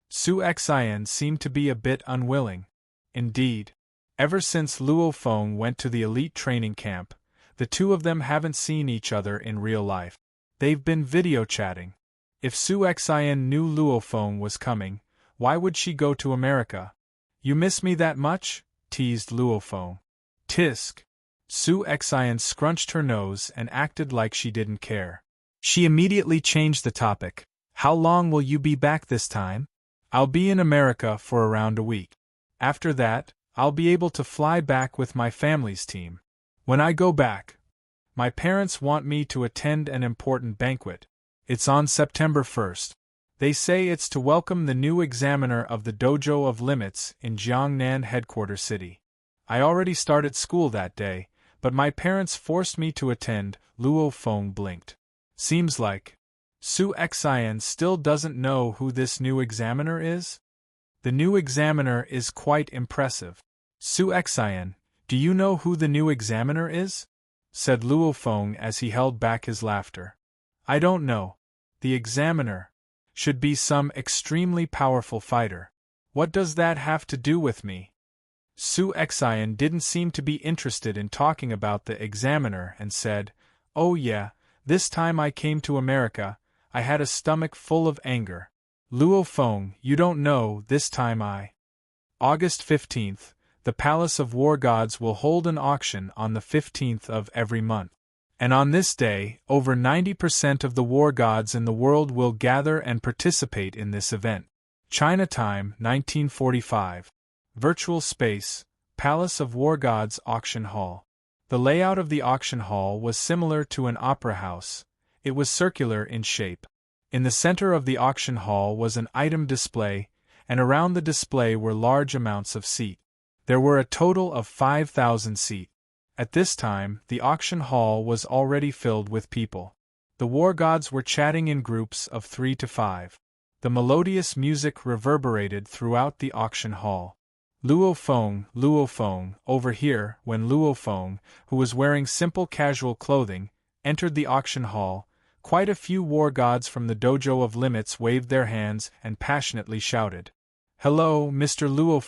Su Xian seemed to be a bit unwilling. Indeed, ever since Luo Feng went to the elite training camp, the two of them haven't seen each other in real life. They've been video chatting. If Su Xian knew Luo Feng was coming, why would she go to America? "You miss me that much?" teased Luo Feng. "Tisk." Su Xian scrunched her nose and acted like she didn't care. She immediately changed the topic. "How long will you be back this time?" "I'll be in America for around a week. After that, I'll be able to fly back with my family's team. When I go back, My parents want me to attend an important banquet. It's on September 1st. They say it's to welcome the new examiner of the Dojo of Limits in Jiangnan headquarters city. I already started school that day, but my parents forced me to attend. Luo Feng blinked. Seems like Su Xian still doesn't know who this new examiner is? The new examiner is quite impressive. Su Xian, do you know who the new examiner is? Said Luo Feng as he held back his laughter. I don't know. The examiner should be some extremely powerful fighter. What does that have to do with me? Su Xian didn't seem to be interested in talking about the examiner and said, Oh yeah, this time I came to America, I had a stomach full of anger. Luo Feng, you don't know, this time August 15th, the Palace of War Gods will hold an auction on the 15th of every month. And on this day, over 90% of the war gods in the world will gather and participate in this event. China time, 1945. Virtual space, Palace of War Gods Auction Hall. The layout of the auction hall was similar to an opera house. It was circular in shape. In the center of the auction hall was an item display, and around the display were large amounts of seats. There were a total of 5,000 seats. At this time, the auction hall was already filled with people. The war gods were chatting in groups of 3 to 5. The melodious music reverberated throughout the auction hall. Luo Feng, over here. When Luo Feng, who was wearing simple casual clothing, entered the auction hall, quite a few war gods from the Dojo of Limits waved their hands and passionately shouted, Hello, Mr. Luo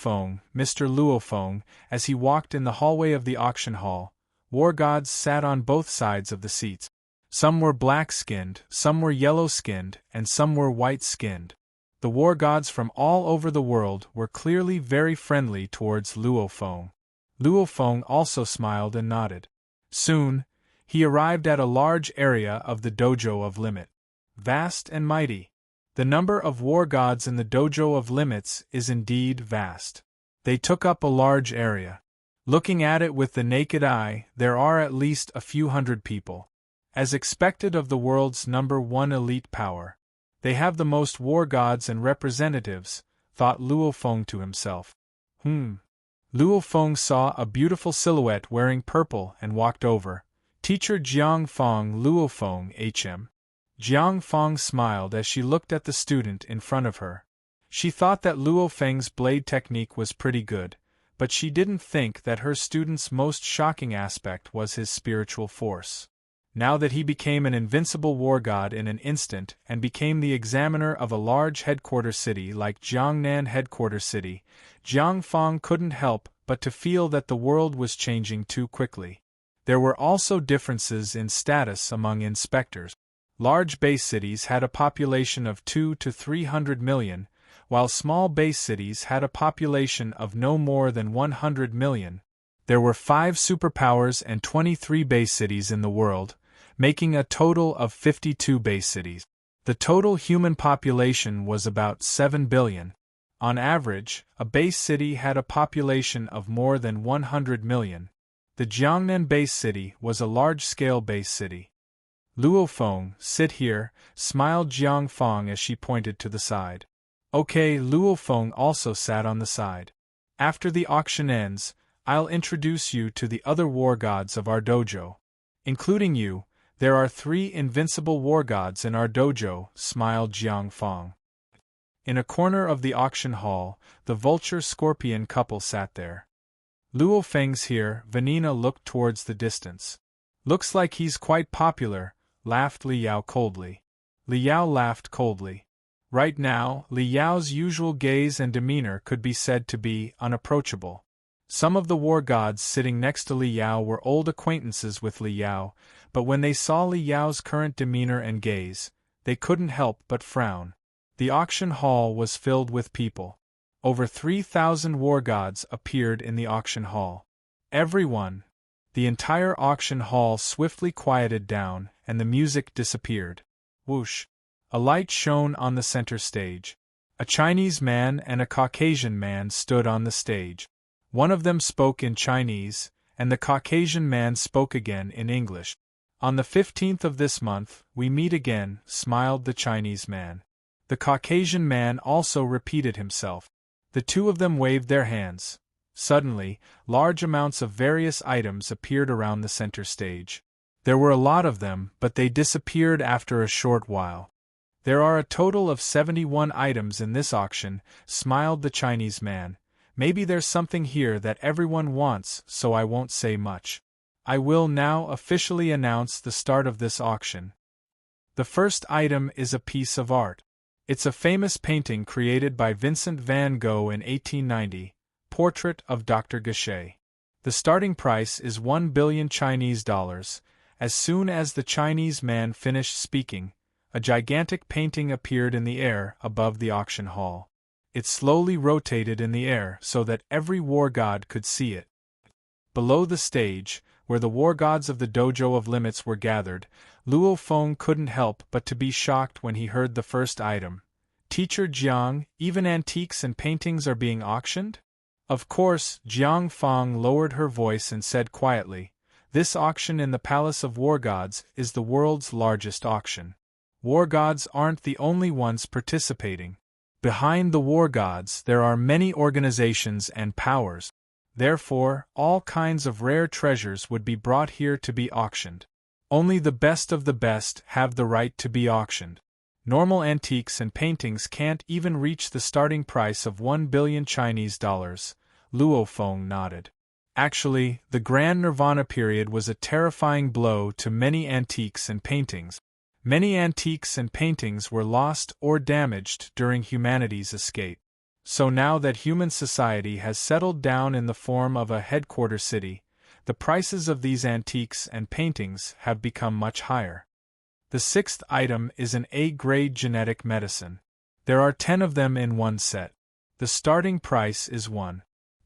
Feng. As he walked in the hallway of the auction hall, war gods sat on both sides of the seats. Some were black-skinned, some were yellow-skinned, and some were white-skinned. The war gods from all over the world were clearly very friendly towards Luo Feng. Luo Feng also smiled and nodded. Soon, he arrived at a large area of the Dojo of Limit. Vast and mighty. The number of war gods in the Dojo of Limits is indeed vast. They took up a large area. Looking at it with the naked eye, there are at least a few hundred people. As expected of the world's number one elite power. They have the most war gods and representatives, thought Luo Feng to himself. Luo Feng saw a beautiful silhouette wearing purple and walked over. Teacher Jiang Feng. Luo Feng HM. Jiang Feng smiled as she looked at the student in front of her. She thought that Luo Feng's blade technique was pretty good, but she didn't think that her student's most shocking aspect was his spiritual force. Now that he became an invincible war god in an instant and became the examiner of a large headquarters city like Jiangnan headquarters city, Jiang Feng couldn't help but to feel that the world was changing too quickly. There were also differences in status among inspectors. Large base cities had a population of 200 to 300 million, while small base cities had a population of no more than 100 million. There were 5 superpowers and 23 base cities in the world, making a total of 52 base cities. The total human population was about 7 billion. On average, a base city had a population of more than 100 million. The Jiangnan base city was a large-scale base city. Luo Feng, sit here, smiled Jiang Feng as she pointed to the side. Okay, Luo Feng also sat on the side. After the auction ends, I'll introduce you to the other war gods of our dojo. Including you, there are 3 invincible war gods in our dojo, smiled Jiang Feng. In a corner of the auction hall, the vulture-scorpion couple sat there. Luo Feng's here. Vanina looked towards the distance. Looks like he's quite popular, laughed Li Yao coldly. Li Yao laughed coldly. Right now, Li Yao's usual gaze and demeanor could be said to be unapproachable. Some of the war gods sitting next to Li Yao were old acquaintances with Li Yao, but when they saw Li Yao's current demeanor and gaze, they couldn't help but frown. The auction hall was filled with people. Over 3,000 war gods appeared in the auction hall. Everyone. The entire auction hall swiftly quieted down, and the music disappeared. Whoosh! A light shone on the center stage. A Chinese man and a Caucasian man stood on the stage. One of them spoke in Chinese, and the Caucasian man spoke again in English. On the 15th of this month, we meet again, smiled the Chinese man. The Caucasian man also repeated himself. The two of them waved their hands. Suddenly, large amounts of various items appeared around the center stage. There were a lot of them, but they disappeared after a short while. There are a total of 71 items in this auction, smiled the Chinese man. Maybe there's something here that everyone wants, so I won't say much. I will now officially announce the start of this auction. The first item is a piece of art. It's a famous painting created by Vincent van Gogh in 1890, Portrait of Dr. Gachet. The starting price is 1 billion Chinese dollars. As soon as the Chinese man finished speaking, a gigantic painting appeared in the air above the auction hall. It slowly rotated in the air so that every war god could see it. Below the stage, where the war gods of the Dojo of Limits were gathered, Luo Feng couldn't help but to be shocked when he heard the first item. Teacher Jiang, even antiques and paintings are being auctioned? Of course, Jiang Feng lowered her voice and said quietly, "This auction in the Palace of War Gods is the world's largest auction. War gods aren't the only ones participating. Behind the war gods there are many organizations and powers. Therefore, all kinds of rare treasures would be brought here to be auctioned. Only the best of the best have the right to be auctioned. Normal antiques and paintings can't even reach the starting price of 1 billion Chinese dollars, Luo Feng nodded. Actually, the Grand Nirvana period was a terrifying blow to many antiques and paintings. Many antiques and paintings were lost or damaged during humanity's escape. So now that human society has settled down in the form of a headquarter city, the prices of these antiques and paintings have become much higher. The sixth item is an A-grade genetic medicine. There are 10 of them in one set. The starting price is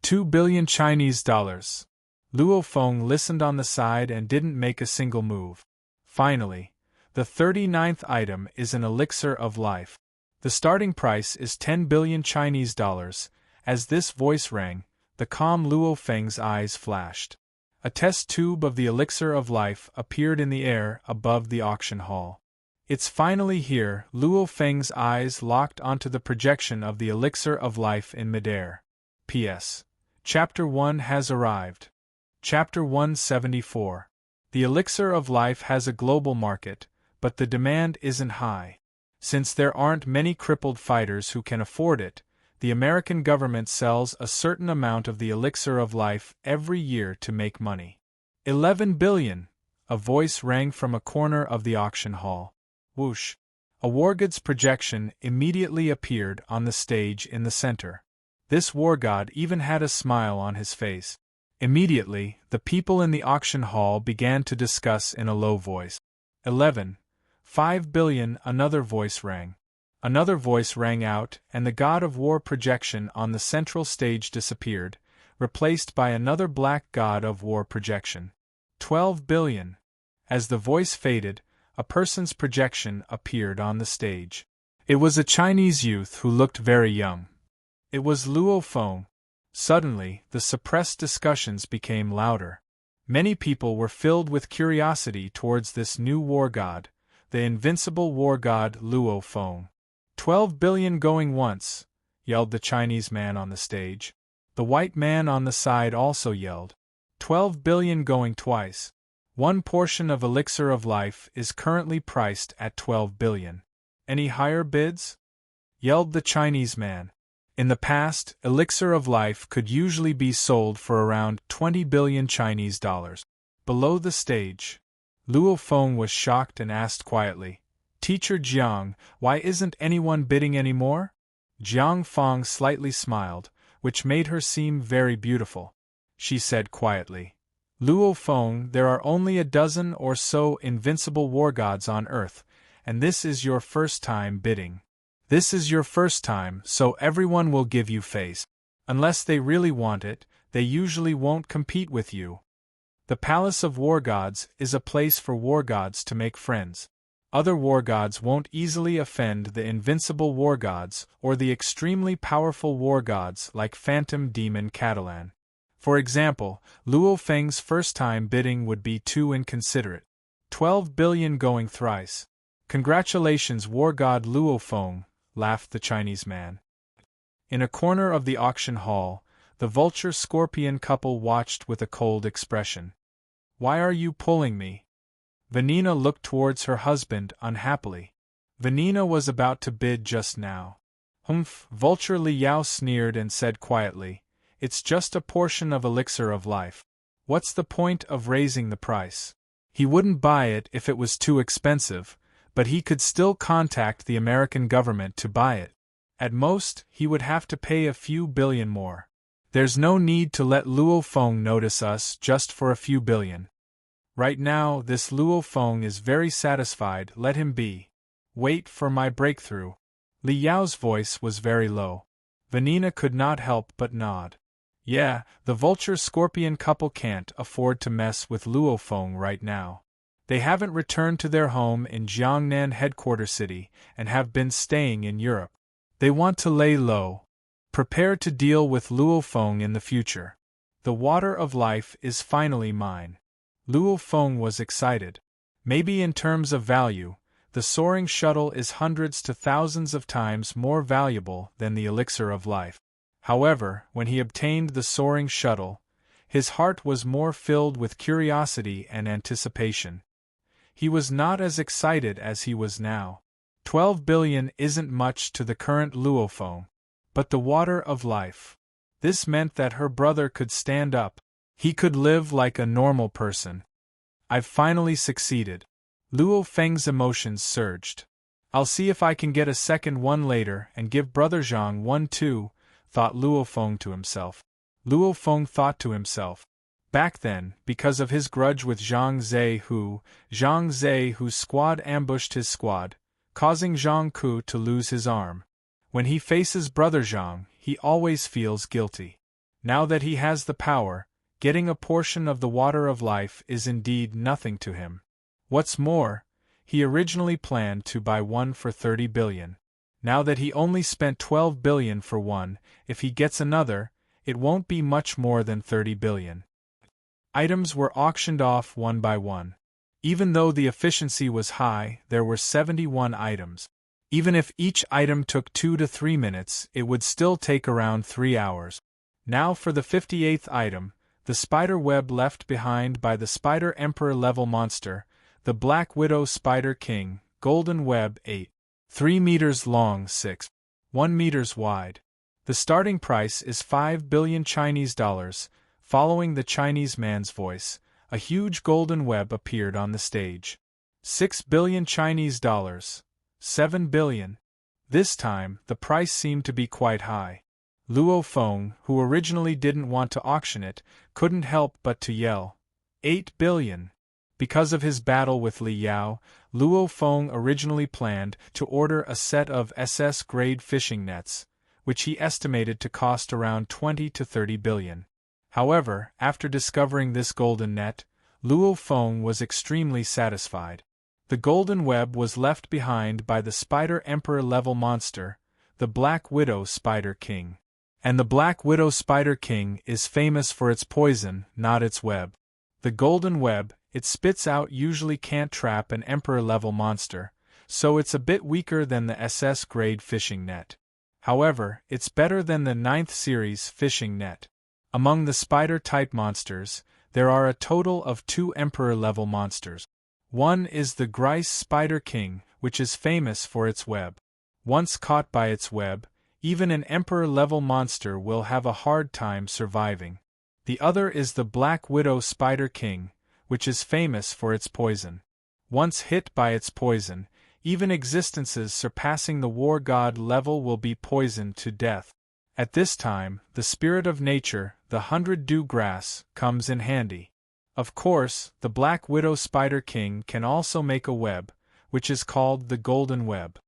2 billion Chinese dollars. Luo Feng listened on the side and didn't make a single move. Finally, the 39th item is an elixir of life. The starting price is 10 billion Chinese dollars. As this voice rang, the calm Luo Feng's eyes flashed. A test tube of the elixir of life appeared in the air above the auction hall. It's finally here. Luo Feng's eyes locked onto the projection of the elixir of life in midair. P.S. Chapter 1 has arrived. Chapter 174. The elixir of life has a global market, but the demand isn't high. Since there aren't many crippled fighters who can afford it, the American government sells a certain amount of the elixir of life every year to make money. 11 billion! A voice rang from a corner of the auction hall. Whoosh! A war god's projection immediately appeared on the stage in the center. This war god even had a smile on his face. Immediately, the people in the auction hall began to discuss in a low voice. 5 billion, another voice rang. Another voice rang out, and the god of war projection on the central stage disappeared, replaced by another black god of war projection. 12 billion. As the voice faded, a person's projection appeared on the stage. It was a Chinese youth who looked very young. It was Luo Feng. Suddenly, the suppressed discussions became louder. Many people were filled with curiosity towards this new war god, the invincible war god Luo Feng. 12 billion going once, yelled the Chinese man on the stage. The white man on the side also yelled. 12 billion going twice. One portion of elixir of life is currently priced at 12 billion. Any higher bids? Yelled the Chinese man. In the past, elixir of life could usually be sold for around 20 billion Chinese dollars. Below the stage, Luo Feng was shocked and asked quietly, "Teacher Jiang, why isn't anyone bidding anymore?" Jiang Feng slightly smiled, which made her seem very beautiful. She said quietly, "Luo Feng, there are only a dozen or so invincible war gods on Earth, and this is your first time bidding. This is your first time, so everyone will give you face. Unless they really want it, they usually won't compete with you. The Palace of War Gods is a place for war gods to make friends. Other war gods won't easily offend the invincible war gods or the extremely powerful war gods like Phantom Demon Catalan. For example, Luo Feng's first time bidding would be too inconsiderate. 12 billion going thrice. Congratulations, war god Luo Feng, laughed the Chinese man. In a corner of the auction hall, the vulture-scorpion couple watched with a cold expression. Why are you pulling me? Vanina looked towards her husband unhappily. Vanina was about to bid just now. Humph, Vulture Li Yao sneered and said quietly, it's just a portion of elixir of life. What's the point of raising the price? He wouldn't buy it if it was too expensive, but he could still contact the American government to buy it. At most, he would have to pay a few billion more. There's no need to let Luo Feng notice us just for a few billion. Right now, this Luo Feng is very satisfied, let him be. Wait for my breakthrough. Li Yao's voice was very low. Vanina could not help but nod. Yeah, the vulture-scorpion couple can't afford to mess with Luo Feng right now. They haven't returned to their home in Jiangnan headquarter city and have been staying in Europe. They want to lay low. Prepare to deal with Luo Feng in the future. The water of life is finally mine. Luo Feng was excited. Maybe in terms of value, the soaring shuttle is hundreds to thousands of times more valuable than the elixir of life. However, when he obtained the soaring shuttle, his heart was more filled with curiosity and anticipation. He was not as excited as he was now. 12 billion isn't much to the current Luo Feng, but the water of life. This meant that her brother could stand up. He could live like a normal person. I've finally succeeded. Luo Feng's emotions surged. I'll see if I can get a second one later and give Brother Zhang one too, thought Luo Feng to himself. Luo Feng thought to himself. Back then, because of his grudge with Zhang Zhe whose squad ambushed his squad, causing Zhang Ku to lose his arm. When he faces Brother Zhang, he always feels guilty. Now that he has the power, getting a portion of the water of life is indeed nothing to him. What's more, he originally planned to buy one for 30 billion. Now that he only spent 12 billion for one, if he gets another, it won't be much more than 30 billion. Items were auctioned off one by one. Even though the efficiency was high, there were 71 items. Even if each item took 2 to 3 minutes, it would still take around 3 hours. Now for the 58th item, the spider web left behind by the Spider Emperor level monster, the Black Widow Spider King, golden web 8. 3 meters long 6.1 meters wide. The starting price is 5 billion Chinese dollars. Following the Chinese man's voice, a huge golden web appeared on the stage. 6 billion Chinese dollars. 7 billion. This time, the price seemed to be quite high. Luo Feng, who originally didn't want to auction it, couldn't help but to yell, 8 billion. Because of his battle with Li Yao, Luo Feng originally planned to order a set of SS-grade fishing nets, which he estimated to cost around 20 to 30 billion. However, after discovering this golden net, Luo Feng was extremely satisfied. The golden web was left behind by the Spider Emperor level monster, the Black Widow Spider King. And the Black Widow Spider King is famous for its poison, not its web. The golden web it spits out usually can't trap an Emperor-level monster, so it's a bit weaker than the SS-grade fishing net. However, it's better than the 9th series fishing net. Among the spider-type monsters, there are a total of 2 Emperor-level monsters. One is the Grice Spider King, which is famous for its web. Once caught by its web, even an Emperor-level monster will have a hard time surviving. The other is the Black Widow Spider King, which is famous for its poison. Once hit by its poison, even existences surpassing the war god level will be poisoned to death. At this time, the spirit of nature, the 100-dew grass, comes in handy. Of course, the Black Widow Spider King can also make a web, which is called the Golden Web.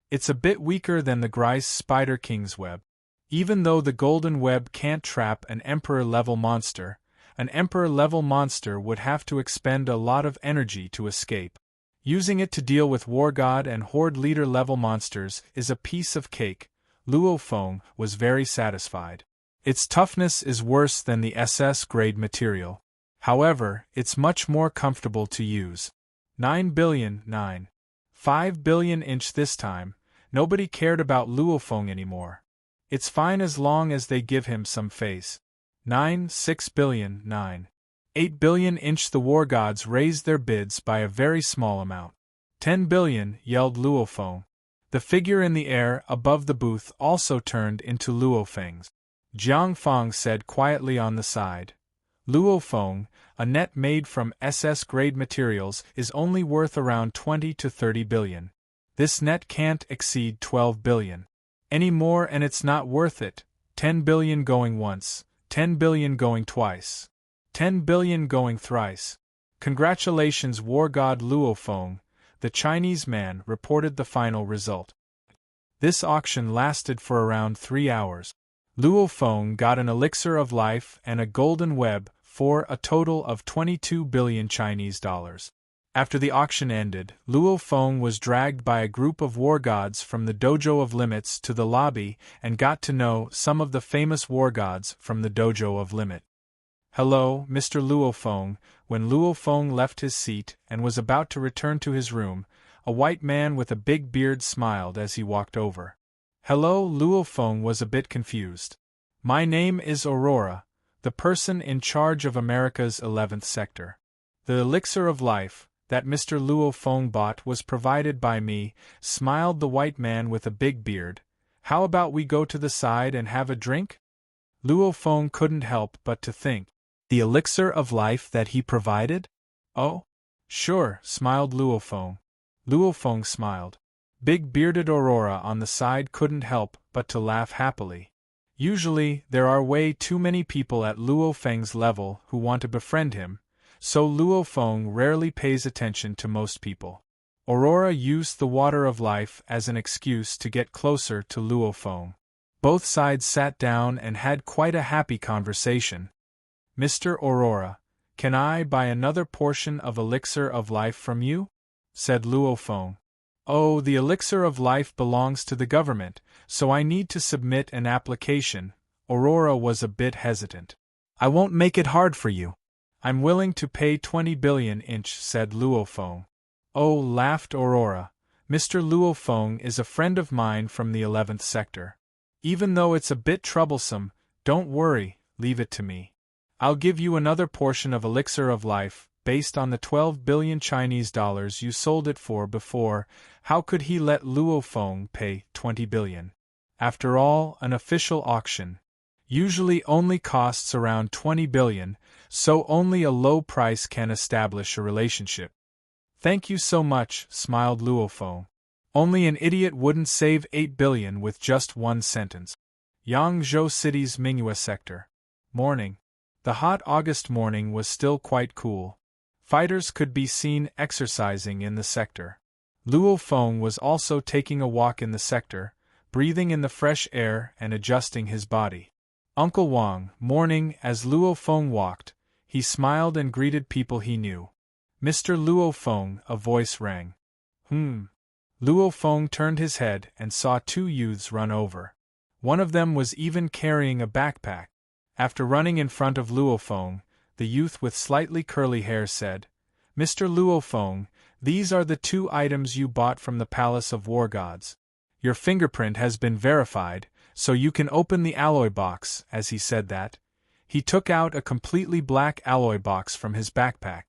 It's a bit weaker than the Grice Spider King's web. Even though the Golden Web can't trap an Emperor-level monster, an Emperor-level monster would have to expend a lot of energy to escape. Using it to deal with War God and Horde Leader-level monsters is a piece of cake. Luo Feng was very satisfied. Its toughness is worse than the SS-grade material. However, it's much more comfortable to use. 9 billion, 9. 5 billion inch this time. Nobody cared about Luo Feng anymore. It's fine as long as they give him some face. 9, 6 billion, 9. 8 billion inch. The war gods raised their bids by a very small amount. 10 billion, yelled Luo Feng. The figure in the air above the booth also turned into Luo Feng's. Jiang Feng said quietly on the side. Luo Feng, a net made from SS-grade materials, is only worth around 20 to 30 billion. This net can't exceed 12 billion. Any more and it's not worth it. 10 billion going once, 10 billion going twice, 10 billion going thrice. Congratulations, war god Luo Feng, the Chinese man reported the final result. This auction lasted for around 3 hours. Luo Feng got an elixir of life and a golden web for a total of 22 billion Chinese dollars. After the auction ended, Luo Feng was dragged by a group of war gods from the Dojo of Limits to the lobby and got to know some of the famous war gods from the Dojo of Limit. Hello, Mr. Luo Feng. When Luo Feng left his seat and was about to return to his room, a white man with a big beard smiled as he walked over. Hello, Luo Feng was a bit confused. My name is Aurora, the person in charge of America's 11th sector. The elixir of life that Mr. Luo Feng bought was provided by me, smiled the white man with a big beard. How about we go to the side and have a drink? Luo Feng couldn't help but to think. The elixir of life that he provided? Oh, sure, smiled Luo Feng. Luo Feng smiled. Big-bearded Aurora on the side couldn't help but to laugh happily. Usually, there are way too many people at Luo Feng's level who want to befriend him, so Luo Feng rarely pays attention to most people. Aurora used the water of life as an excuse to get closer to Luo Feng. Both sides sat down and had quite a happy conversation. Mr. Aurora, can I buy another portion of elixir of life from you? Said Luo Feng. Oh, the elixir of life belongs to the government, so I need to submit an application. Aurora was a bit hesitant. I won't make it hard for you. I'm willing to pay 20 billion inch, said Luo Feng. Oh, laughed Aurora. Mr. Luo Feng is a friend of mine from the 11th sector. Even though it's a bit troublesome, don't worry, leave it to me. I'll give you another portion of elixir of life, based on the 12 billion Chinese dollars you sold it for before. How could he let Luo Feng pay 20 billion? After all, an official auction usually only costs around 20 billion, so only a low price can establish a relationship. Thank you so much, smiled Luo Feng. Only an idiot wouldn't save 8 billion with just one sentence. Yangzhou City's Mingyue sector. Morning. The hot August morning was still quite cool. Fighters could be seen exercising in the sector. Luo Feng was also taking a walk in the sector, breathing in the fresh air and adjusting his body. Uncle Wang, morning. As Luo Feng walked, he smiled and greeted people he knew. Mr. Luo Feng, a voice rang. Luo Feng turned his head and saw 2 youths run over. One of them was even carrying a backpack. After running in front of Luo Feng, the youth with slightly curly hair said, Mr. Luo Feng, these are the 2 items you bought from the Palace of War Gods. Your fingerprint has been verified, so you can open the alloy box. As he said that, he took out a completely black alloy box from his backpack.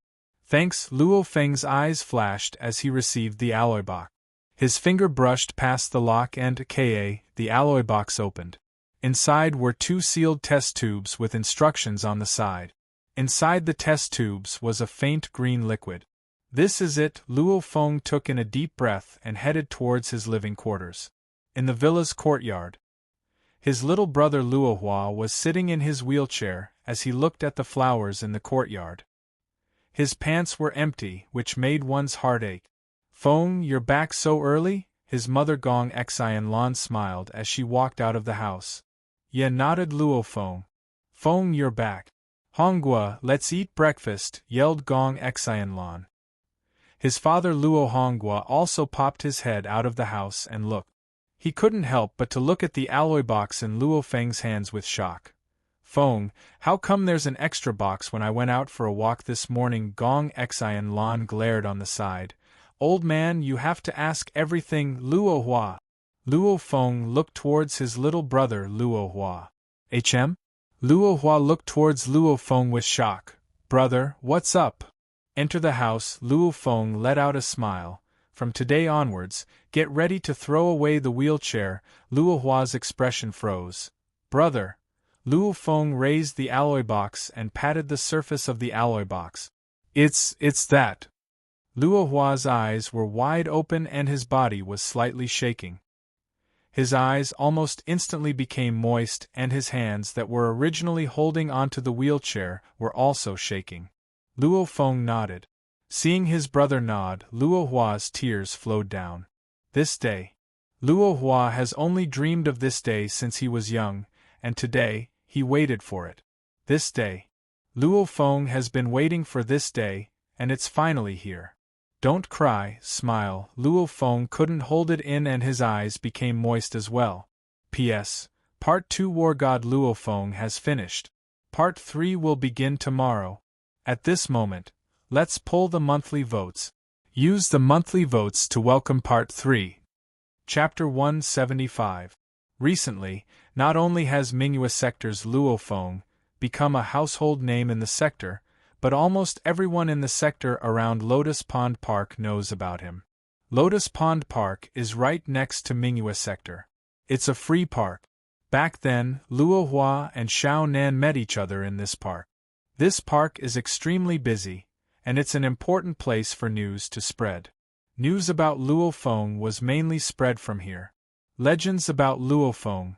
Thanks, Luo Feng's eyes flashed as he received the alloy box. His finger brushed past the lock and, the alloy box opened. Inside were 2 sealed test tubes with instructions on the side. Inside the test tubes was a faint green liquid. This is it. Luo Feng took in a deep breath and headed towards his living quarters. In the villa's courtyard, his little brother Luo Hua was sitting in his wheelchair as he looked at the flowers in the courtyard. His pants were empty, which made one's heart ache. Feng, you're back so early? His mother Gong Xianlan smiled as she walked out of the house. Yeah, nodded Luo Feng. Feng, you're back. Honghua, let's eat breakfast, yelled Gong Xianlan. His father Luo Honghua also popped his head out of the house and looked. He couldn't help but to look at the alloy box in Luo Feng's hands with shock. Feng, how come there's an extra box when I went out for a walk this morning? Gong Xian Lan glared on the side. Old man, you have to ask everything, Luo Hua. Luo Feng looked towards his little brother Luo Hua. HM? Luo Hua looked towards Luo Feng with shock. Brother, what's up? Enter the house. Luo Feng let out a smile. From today onwards, get ready to throw away the wheelchair. Luo Hua's expression froze. Brother. Luo Feng raised the alloy box and patted the surface of the alloy box. It's that. Luo Hua's eyes were wide open and his body was slightly shaking. His eyes almost instantly became moist and his hands that were originally holding onto the wheelchair were also shaking. Luo Feng nodded. Seeing his brother nod, Luo Hua's tears flowed down. This day. Luo Hua has only dreamed of this day since he was young, and today, he waited for it. This day. Luo Feng has been waiting for this day, and it's finally here. Don't cry, smile. Luo Feng couldn't hold it in and his eyes became moist as well. P.S. Part 2 War God Luo Feng has finished. Part 3 will begin tomorrow. At this moment, let's pull the monthly votes. Use the monthly votes to welcome Part 3. Chapter 175. Recently, not only has Mingyue Sector's Luo Feng become a household name in the sector, but almost everyone in the sector around Lotus Pond Park knows about him. Lotus Pond Park is right next to Mingyue Sector. It's a free park. Back then, Luo Hua and Xiao Nan met each other in this park. This park is extremely busy, and it's an important place for news to spread. News about Luo Feng was mainly spread from here. Legends about Luo Feng.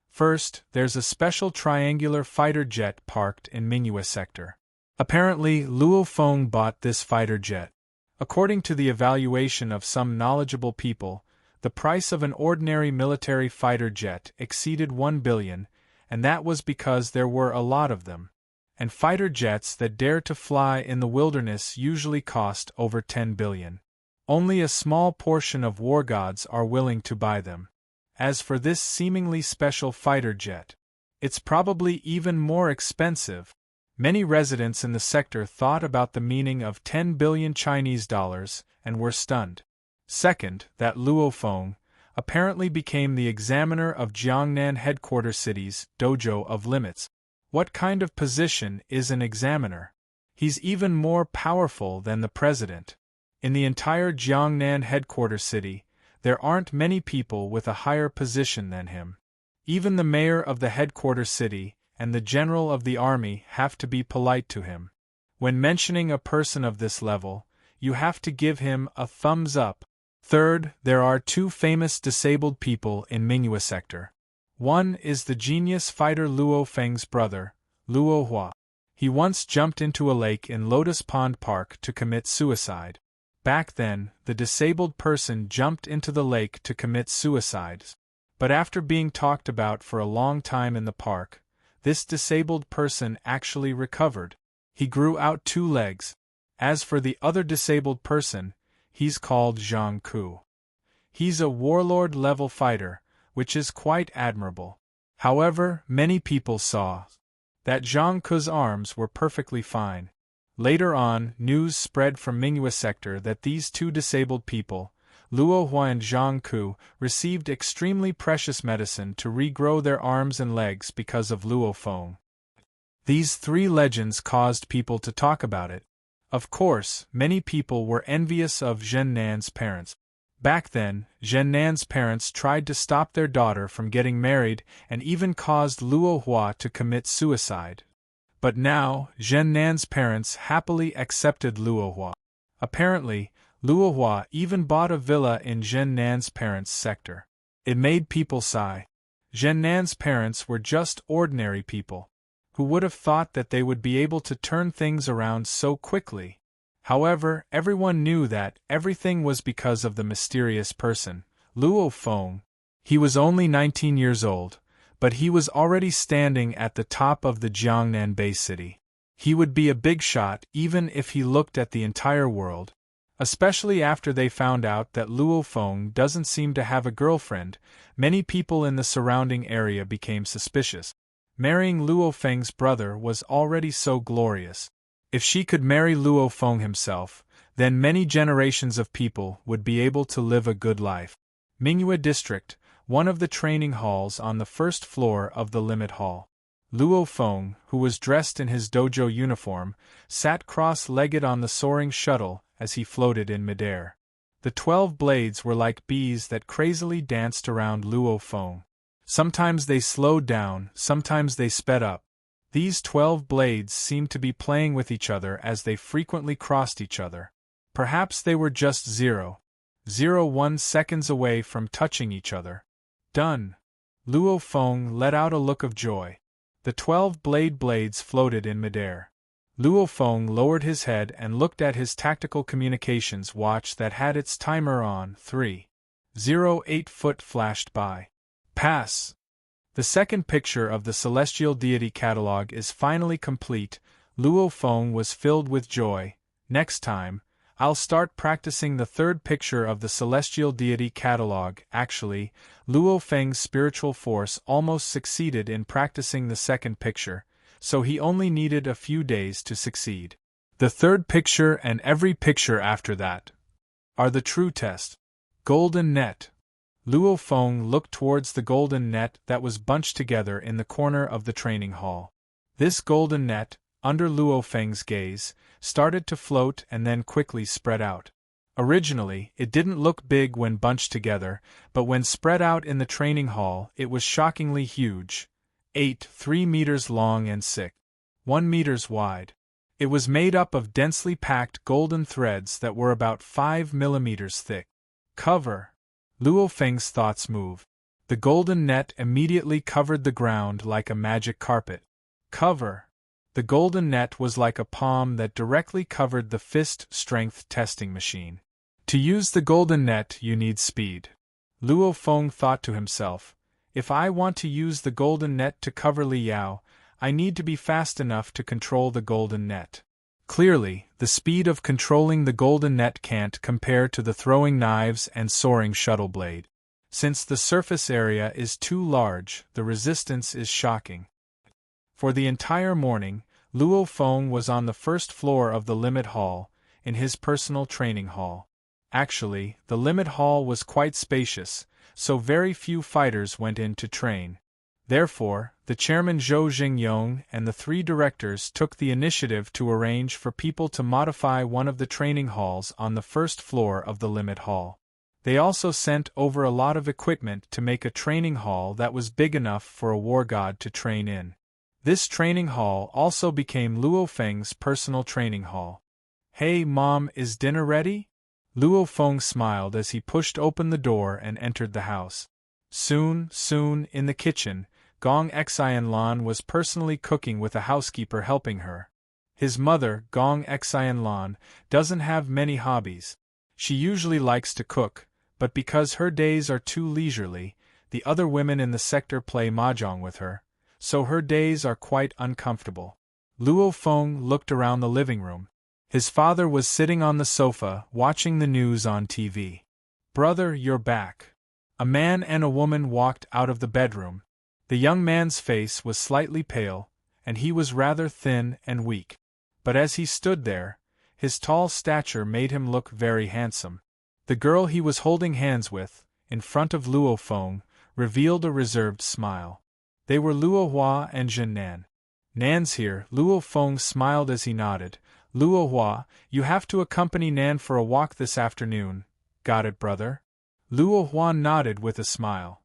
First, there's a special triangular fighter jet parked in Mingyue Sector. Apparently, Luo Feng bought this fighter jet. According to the evaluation of some knowledgeable people, the price of an ordinary military fighter jet exceeded 1 billion, and that was because there were a lot of them. And fighter jets that dare to fly in the wilderness usually cost over 10 billion. Only a small portion of war gods are willing to buy them. As for this seemingly special fighter jet, it's probably even more expensive. Many residents in the sector thought about the meaning of 10 billion Chinese dollars and were stunned. Second, that Luo Feng apparently became the examiner of Jiangnan headquarters city's dojo of limits. What kind of position is an examiner? He's even more powerful than the president. In the entire Jiangnan headquarters city, there aren't many people with a higher position than him. Even the mayor of the headquarters city and the general of the army have to be polite to him. When mentioning a person of this level, you have to give him a thumbs up. Third, there are two famous disabled people in Mingyue Sector. One is the genius fighter Luo Feng's brother, Luo Hua. He once jumped into a lake in Lotus Pond Park to commit suicide. Back then, the disabled person jumped into the lake to commit suicide. But after being talked about for a long time in the park, this disabled person actually recovered. He grew out 2 legs. As for the other disabled person, he's called Zhang Ku. He's a warlord-level fighter, which is quite admirable. However, many people saw that Zhang Ku's arms were perfectly fine. Later on, news spread from Mingyue Sector that these 2 disabled people, Luo Hua and Zhang Ku, received extremely precious medicine to regrow their arms and legs because of Luo Feng. These 3 legends caused people to talk about it. Of course, many people were envious of Zhen Nan's parents. Back then, Zhen Nan's parents tried to stop their daughter from getting married and even caused Luo Hua to commit suicide. But now, Zhen Nan's parents happily accepted Luo Hua. Apparently, Luo Hua even bought a villa in Zhen Nan's parents' sector. It made people sigh. Zhen Nan's parents were just ordinary people. Who would have thought that they would be able to turn things around so quickly? However, everyone knew that everything was because of the mysterious person, Luo Feng. He was only 19 years old, but he was already standing at the top of the Jiangnan Bay City. He would be a big shot even if he looked at the entire world. Especially after they found out that Luo Feng doesn't seem to have a girlfriend, many people in the surrounding area became suspicious. Marrying Luo Feng's brother was already so glorious. If she could marry Luo Feng himself, then many generations of people would be able to live a good life. Mingyue District, one of the training halls on the first floor of the Limit Hall. Luo Feng, who was dressed in his dojo uniform, sat cross-legged on the soaring shuttle as he floated in midair. The 12 blades were like bees that crazily danced around Luo Feng. Sometimes they slowed down, sometimes they sped up. These 12 blades seemed to be playing with each other as they frequently crossed each other. Perhaps they were just 0.01 seconds away from touching each other. Done! Luo Feng let out a look of joy. The 12 blades floated in midair. Luo Feng lowered his head and looked at his tactical communications watch that had its timer on. 3:08 foot flashed by. Pass! The second picture of the Celestial Deity Catalog is finally complete. Luo Feng was filled with joy. Next time, I'll start practicing the third picture of the Celestial Deity Catalog. Actually, Luo Feng's spiritual force almost succeeded in practicing the second picture, so he only needed a few days to succeed. The third picture and every picture after that are the true test. Golden net. Luo Feng looked towards the golden net that was bunched together in the corner of the training hall. This golden net, under Luo Feng's gaze, started to float and then quickly spread out. Originally, it didn't look big when bunched together, but when spread out in the training hall, it was shockingly huge. 3 meters long and 1 meters wide. It was made up of densely packed golden threads that were about 5 millimeters thick. Cover. Luo Feng's thoughts moved. The golden net immediately covered the ground like a magic carpet. Cover. The golden net was like a palm that directly covered the fist strength testing machine. To use the golden net, you need speed. Luo Feng thought to himself, if I want to use the golden net to cover Li Yao, I need to be fast enough to control the golden net. Clearly, the speed of controlling the golden net can't compare to the throwing knives and soaring shuttle blade. Since the surface area is too large, the resistance is shocking. For the entire morning, Luo Feng was on the first floor of the Limit Hall, in his personal training hall. Actually, the Limit Hall was quite spacious, so very few fighters went in to train. Therefore, the chairman Zhou Jingyong and the 3 directors took the initiative to arrange for people to modify one of the training halls on the first floor of the Limit Hall. They also sent over a lot of equipment to make a training hall that was big enough for a war god to train in. This training hall also became Luo Feng's personal training hall. Hey Mom, is dinner ready? Luo Feng smiled as he pushed open the door and entered the house. Soon, in the kitchen, Gong Xianlan was personally cooking with a housekeeper helping her. His mother, Gong Xianlan, doesn't have many hobbies. She usually likes to cook, but because her days are too leisurely, the other women in the sector play mahjong with her, so her days are quite uncomfortable. Luo Feng looked around the living room. His father was sitting on the sofa, watching the news on TV. Brother, you're back. A man and a woman walked out of the bedroom. The young man's face was slightly pale, and he was rather thin and weak. But as he stood there, his tall stature made him look very handsome. The girl he was holding hands with, in front of Luo Feng, revealed a reserved smile. They were Luo Hua and Jin Nan. Nan's here, Luo Feng smiled as he nodded. Luo Hua, you have to accompany Nan for a walk this afternoon. Got it, brother? Luo Hua nodded with a smile.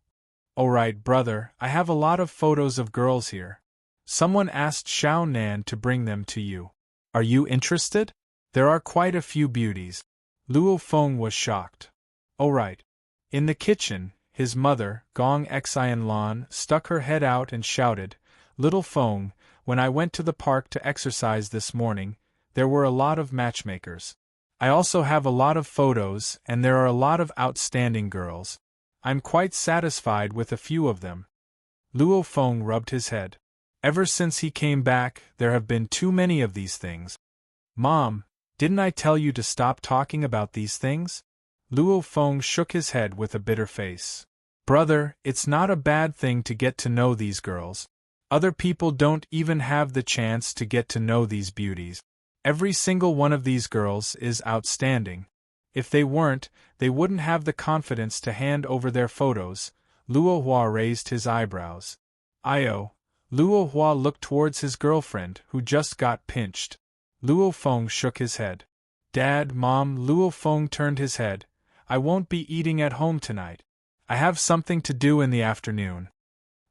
Alright, brother, I have a lot of photos of girls here. Someone asked Xiao Nan to bring them to you. Are you interested? There are quite a few beauties. Luo Feng was shocked. Alright. In the kitchen, his mother, Gong Xianlan, stuck her head out and shouted, Little Feng, when I went to the park to exercise this morning, there were a lot of matchmakers. I also have a lot of photos and there are a lot of outstanding girls. I'm quite satisfied with a few of them. Luo Feng rubbed his head. Ever since he came back, there have been too many of these things. Mom, didn't I tell you to stop talking about these things? Luo Feng shook his head with a bitter face. Brother, it's not a bad thing to get to know these girls. Other people don't even have the chance to get to know these beauties. Every single one of these girls is outstanding. If they weren't, they wouldn't have the confidence to hand over their photos. Luo Hua raised his eyebrows. Io. Luo Hua looked towards his girlfriend, who just got pinched. Luo Feng shook his head. Dad, Mom, Luo Feng turned his head. I won't be eating at home tonight. I have something to do in the afternoon.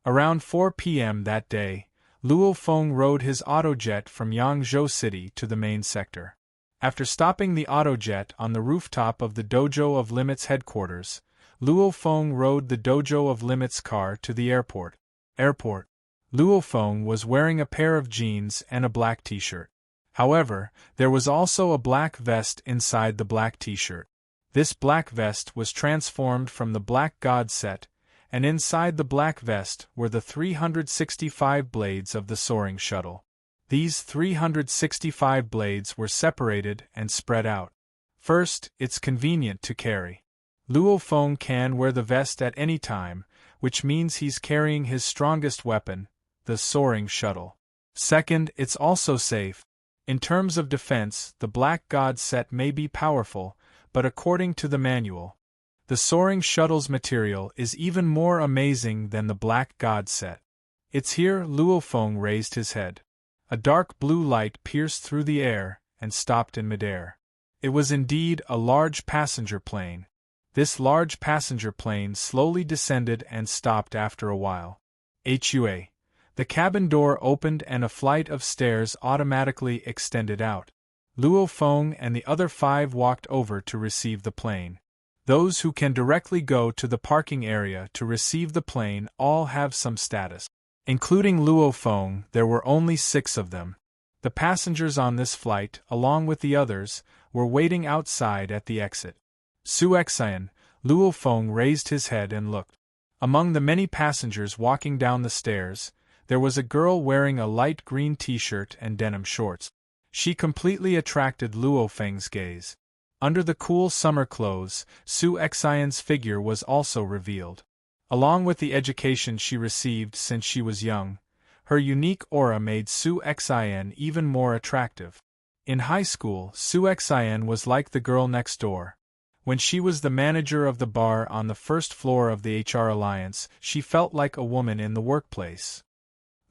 Around 4 p.m. that day, Luo Feng rode his autojet from Yangzhou City to the main sector. After stopping the autojet on the rooftop of the Dojo of Limit's headquarters, Luo Feng rode the Dojo of Limit's car to the airport. Luo Feng was wearing a pair of jeans and a black t-shirt. However, there was also a black vest inside the black t-shirt. This black vest was transformed from the Black God set, and inside the black vest were the 365 blades of the soaring shuttle. These 365 blades were separated and spread out. First, it's convenient to carry. Luo Feng can wear the vest at any time, which means he's carrying his strongest weapon, the soaring shuttle. Second, it's also safe. In terms of defense, the Black God set may be powerful, but according to the manual, the soaring shuttle's material is even more amazing than the Black God set. It's here. Luo Feng raised his head. A dark blue light pierced through the air and stopped in midair. It was indeed a large passenger plane. This large passenger plane slowly descended and stopped after a while. HUA. The cabin door opened and a flight of stairs automatically extended out. Luo Feng and the other 5 walked over to receive the plane. Those who can directly go to the parking area to receive the plane all have some status. Including Luo Feng, there were only 6 of them. The passengers on this flight, along with the others, were waiting outside at the exit. Su Xian, Luo Feng raised his head and looked. Among the many passengers walking down the stairs, there was a girl wearing a light green t-shirt and denim shorts. She completely attracted Luo Feng's gaze. Under the cool summer clothes, Su Xian's figure was also revealed. Along with the education she received since she was young, her unique aura made Su Xian even more attractive. In high school, Su Xian was like the girl next door. When she was the manager of the bar on the first floor of the HR Alliance, she felt like a woman in the workplace.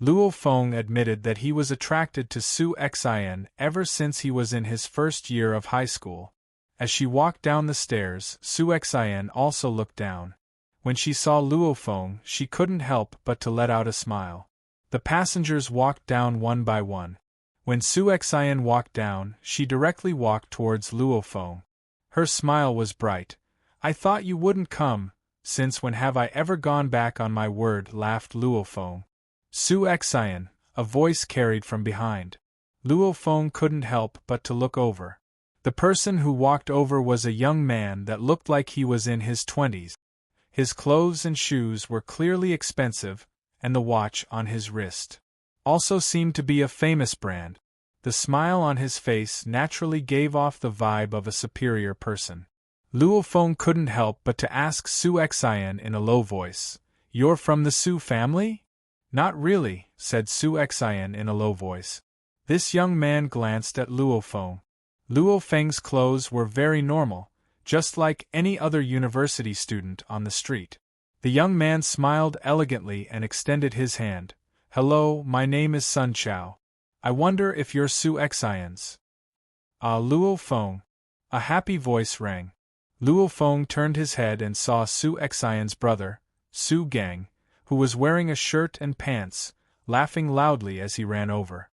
Luo Feng admitted that he was attracted to Su Xian ever since he was in his first year of high school. As she walked down the stairs, Su Xian also looked down. When she saw Luo Feng, she couldn't help but to let out a smile. The passengers walked down one by one. When Su Xian walked down, she directly walked towards Luo Feng. Her smile was bright. I thought you wouldn't come, since when have I ever gone back on my word, laughed Luo Feng. Su Xian, a voice carried from behind. Luo Feng couldn't help but to look over. The person who walked over was a young man that looked like he was in his 20s. His clothes and shoes were clearly expensive, and the watch on his wrist also seemed to be a famous brand. The smile on his face naturally gave off the vibe of a superior person. Luo Feng couldn't help but to ask Su Xian in a low voice, "You're from the Su family?" "Not really," said Su Xian in a low voice. This young man glanced at Luo Feng. Luo Feng's clothes were very normal, just like any other university student on the street. The young man smiled elegantly and extended his hand. "Hello, my name is Sun Chao. I wonder if you're Su Xian's." "Ah, Luo Feng." A happy voice rang. Luo Feng turned his head and saw Su Xian's brother, Su Gang, who was wearing a shirt and pants, laughing loudly as he ran over.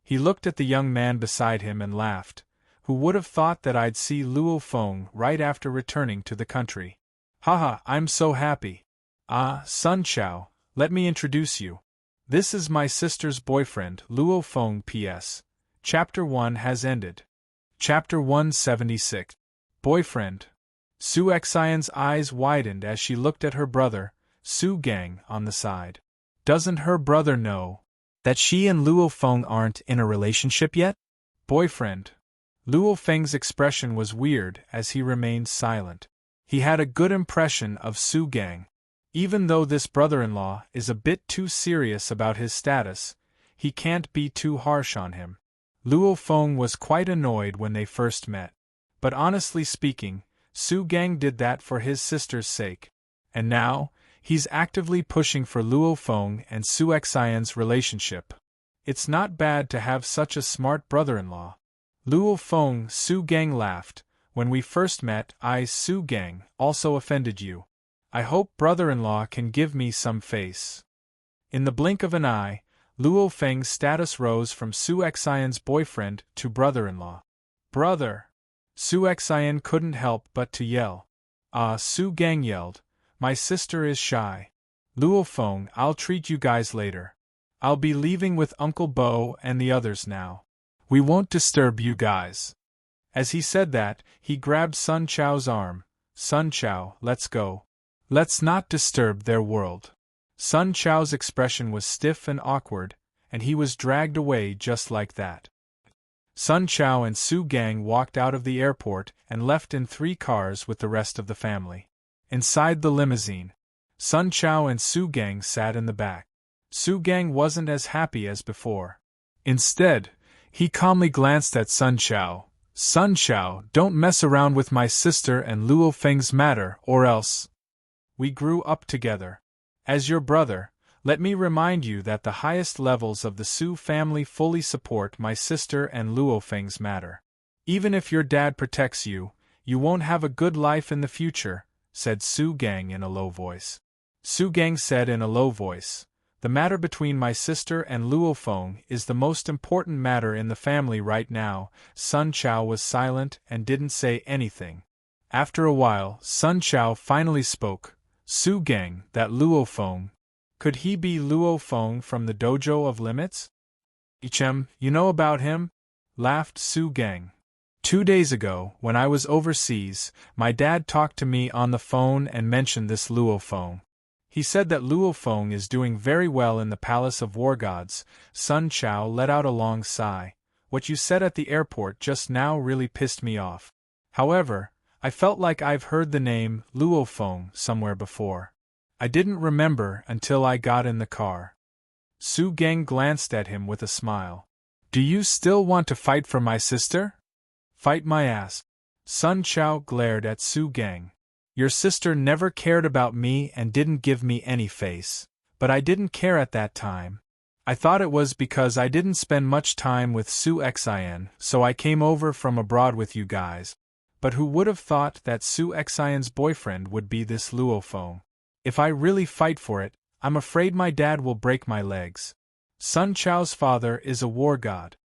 He looked at the young man beside him and laughed. Who would have thought that I'd see Luo Feng right after returning to the country? Haha, I'm so happy. Ah, Sun Chao, let me introduce you. This is my sister's boyfriend, Luo Feng. P.S. Chapter 1 has ended. Chapter 176. Boyfriend. Su Xian's eyes widened as she looked at her brother, Su Gang, on the side. Doesn't her brother know that she and Luo Feng aren't in a relationship yet? Boyfriend. Luo Feng's expression was weird as he remained silent. He had a good impression of Su Gang. Even though this brother-in-law is a bit too serious about his status, he can't be too harsh on him. Luo Feng was quite annoyed when they first met. But honestly speaking, Su Gang did that for his sister's sake. And now, he's actively pushing for Luo Feng and Su Xian's relationship. It's not bad to have such a smart brother-in-law. Luo Feng, Su Gang laughed. When we first met, I, Su Gang, also offended you. I hope brother-in-law can give me some face. In the blink of an eye, Luo Feng's status rose from Su Xian's boyfriend to brother-in-law. Brother! Su Xian couldn't help but to yell. Ah, Su Gang yelled. My sister is shy. Luo Feng, I'll treat you guys later. I'll be leaving with Uncle Bo and the others now. We won't disturb you guys. As he said that, he grabbed Sun Chao's arm. Sun Chao, let's go. Let's not disturb their world. Sun Chao's expression was stiff and awkward, and he was dragged away just like that. Sun Chao and Su Gang walked out of the airport and left in 3 cars with the rest of the family. Inside the limousine, Sun Chao and Su Gang sat in the back. Su Gang wasn't as happy as before. Instead, he calmly glanced at Sun Chao. Sun Chao, don't mess around with my sister and Luo Feng's matter, or else. We grew up together. As your brother, let me remind you that the highest levels of the Su family fully support my sister and Luo Feng's matter. Even if your dad protects you, you won't have a good life in the future, said Su Gang in a low voice. Su Gang said in a low voice, the matter between my sister and Luo Feng is the most important matter in the family right now. Sun Chao was silent and didn't say anything. After a while, Sun Chao finally spoke. Su Gang, that Luo Feng. Could he be Luo Feng from the Dojo of Limits? Ichem, you know about him? Laughed Su Gang. 2 days ago, when I was overseas, my dad talked to me on the phone and mentioned this Luo Feng. He said that Luo Feng is doing very well in the Palace of War Gods. Sun Chao let out a long sigh. What you said at the airport just now really pissed me off. However, I felt like I've heard the name Luo Feng somewhere before. I didn't remember until I got in the car. Su Gang glanced at him with a smile. Do you still want to fight for my sister? Fight my ass. Sun Chao glared at Su Gang. Your sister never cared about me and didn't give me any face. But I didn't care at that time. I thought it was because I didn't spend much time with Su Xian, so I came over from abroad with you guys. But who would have thought that Su Xian's boyfriend would be this Luo Feng? If I really fight for it, I'm afraid my dad will break my legs. Sun Chao's father is a war god.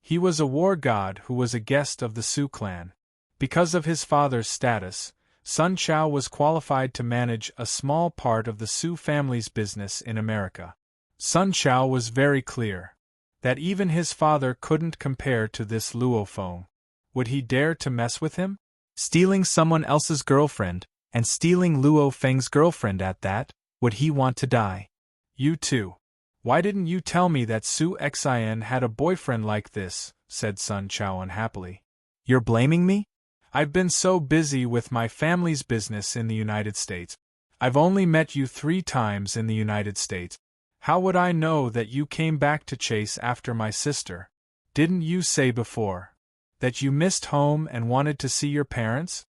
He was a war god who was a guest of the Su clan. Because of his father's status, Sun Chao was qualified to manage a small part of the Su family's business in America. Sun Chao was very clear that even his father couldn't compare to this Luo Feng. Would he dare to mess with him? Stealing someone else's girlfriend, and stealing Luo Feng's girlfriend at that, would he want to die? You too. Why didn't you tell me that Su Xian had a boyfriend like this? Said Sun Chao unhappily. You're blaming me? I've been so busy with my family's business in the United States. I've only met you 3 times in the United States. How would I know that you came back to chase after my sister? Didn't you say before that you missed home and wanted to see your parents?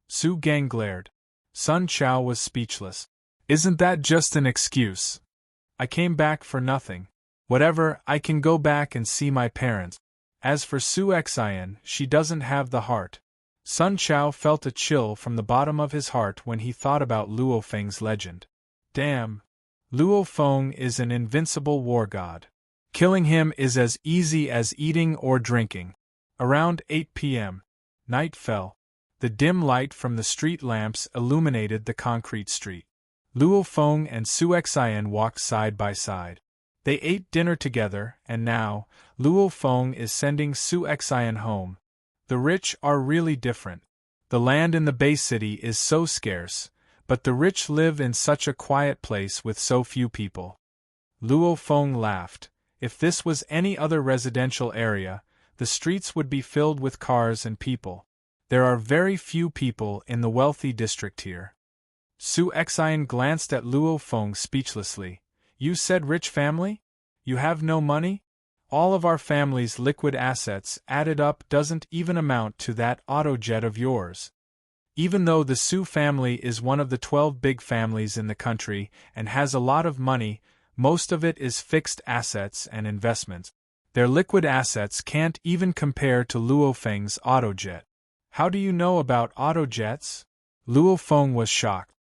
Su Gang glared. Sun Chao was speechless. Isn't that just an excuse? I came back for nothing. Whatever, I can go back and see my parents. As for Su Xian, she doesn't have the heart. Sun Chao felt a chill from the bottom of his heart when he thought about Luo Feng's legend. Damn. Luo Feng is an invincible war god. Killing him is as easy as eating or drinking. Around 8 p.m., night fell. The dim light from the street lamps illuminated the concrete street. Luo Feng and Su Xian walked side by side. They ate dinner together, and now, Luo Feng is sending Su Xian home. The rich are really different. The land in the Bay City is so scarce, but the rich live in such a quiet place with so few people. Luo Feng laughed. If this was any other residential area, the streets would be filled with cars and people. There are very few people in the wealthy district here. Su Exine glanced at Luo Feng speechlessly. You said rich family? You have no money? All of our family's liquid assets added up doesn't even amount to that autojet of yours. Even though the Su family is one of the 12 big families in the country and has a lot of money, most of it is fixed assets and investments. Their liquid assets can't even compare to Luo Feng's autojet. How do you know about autojets? Luo Feng was shocked.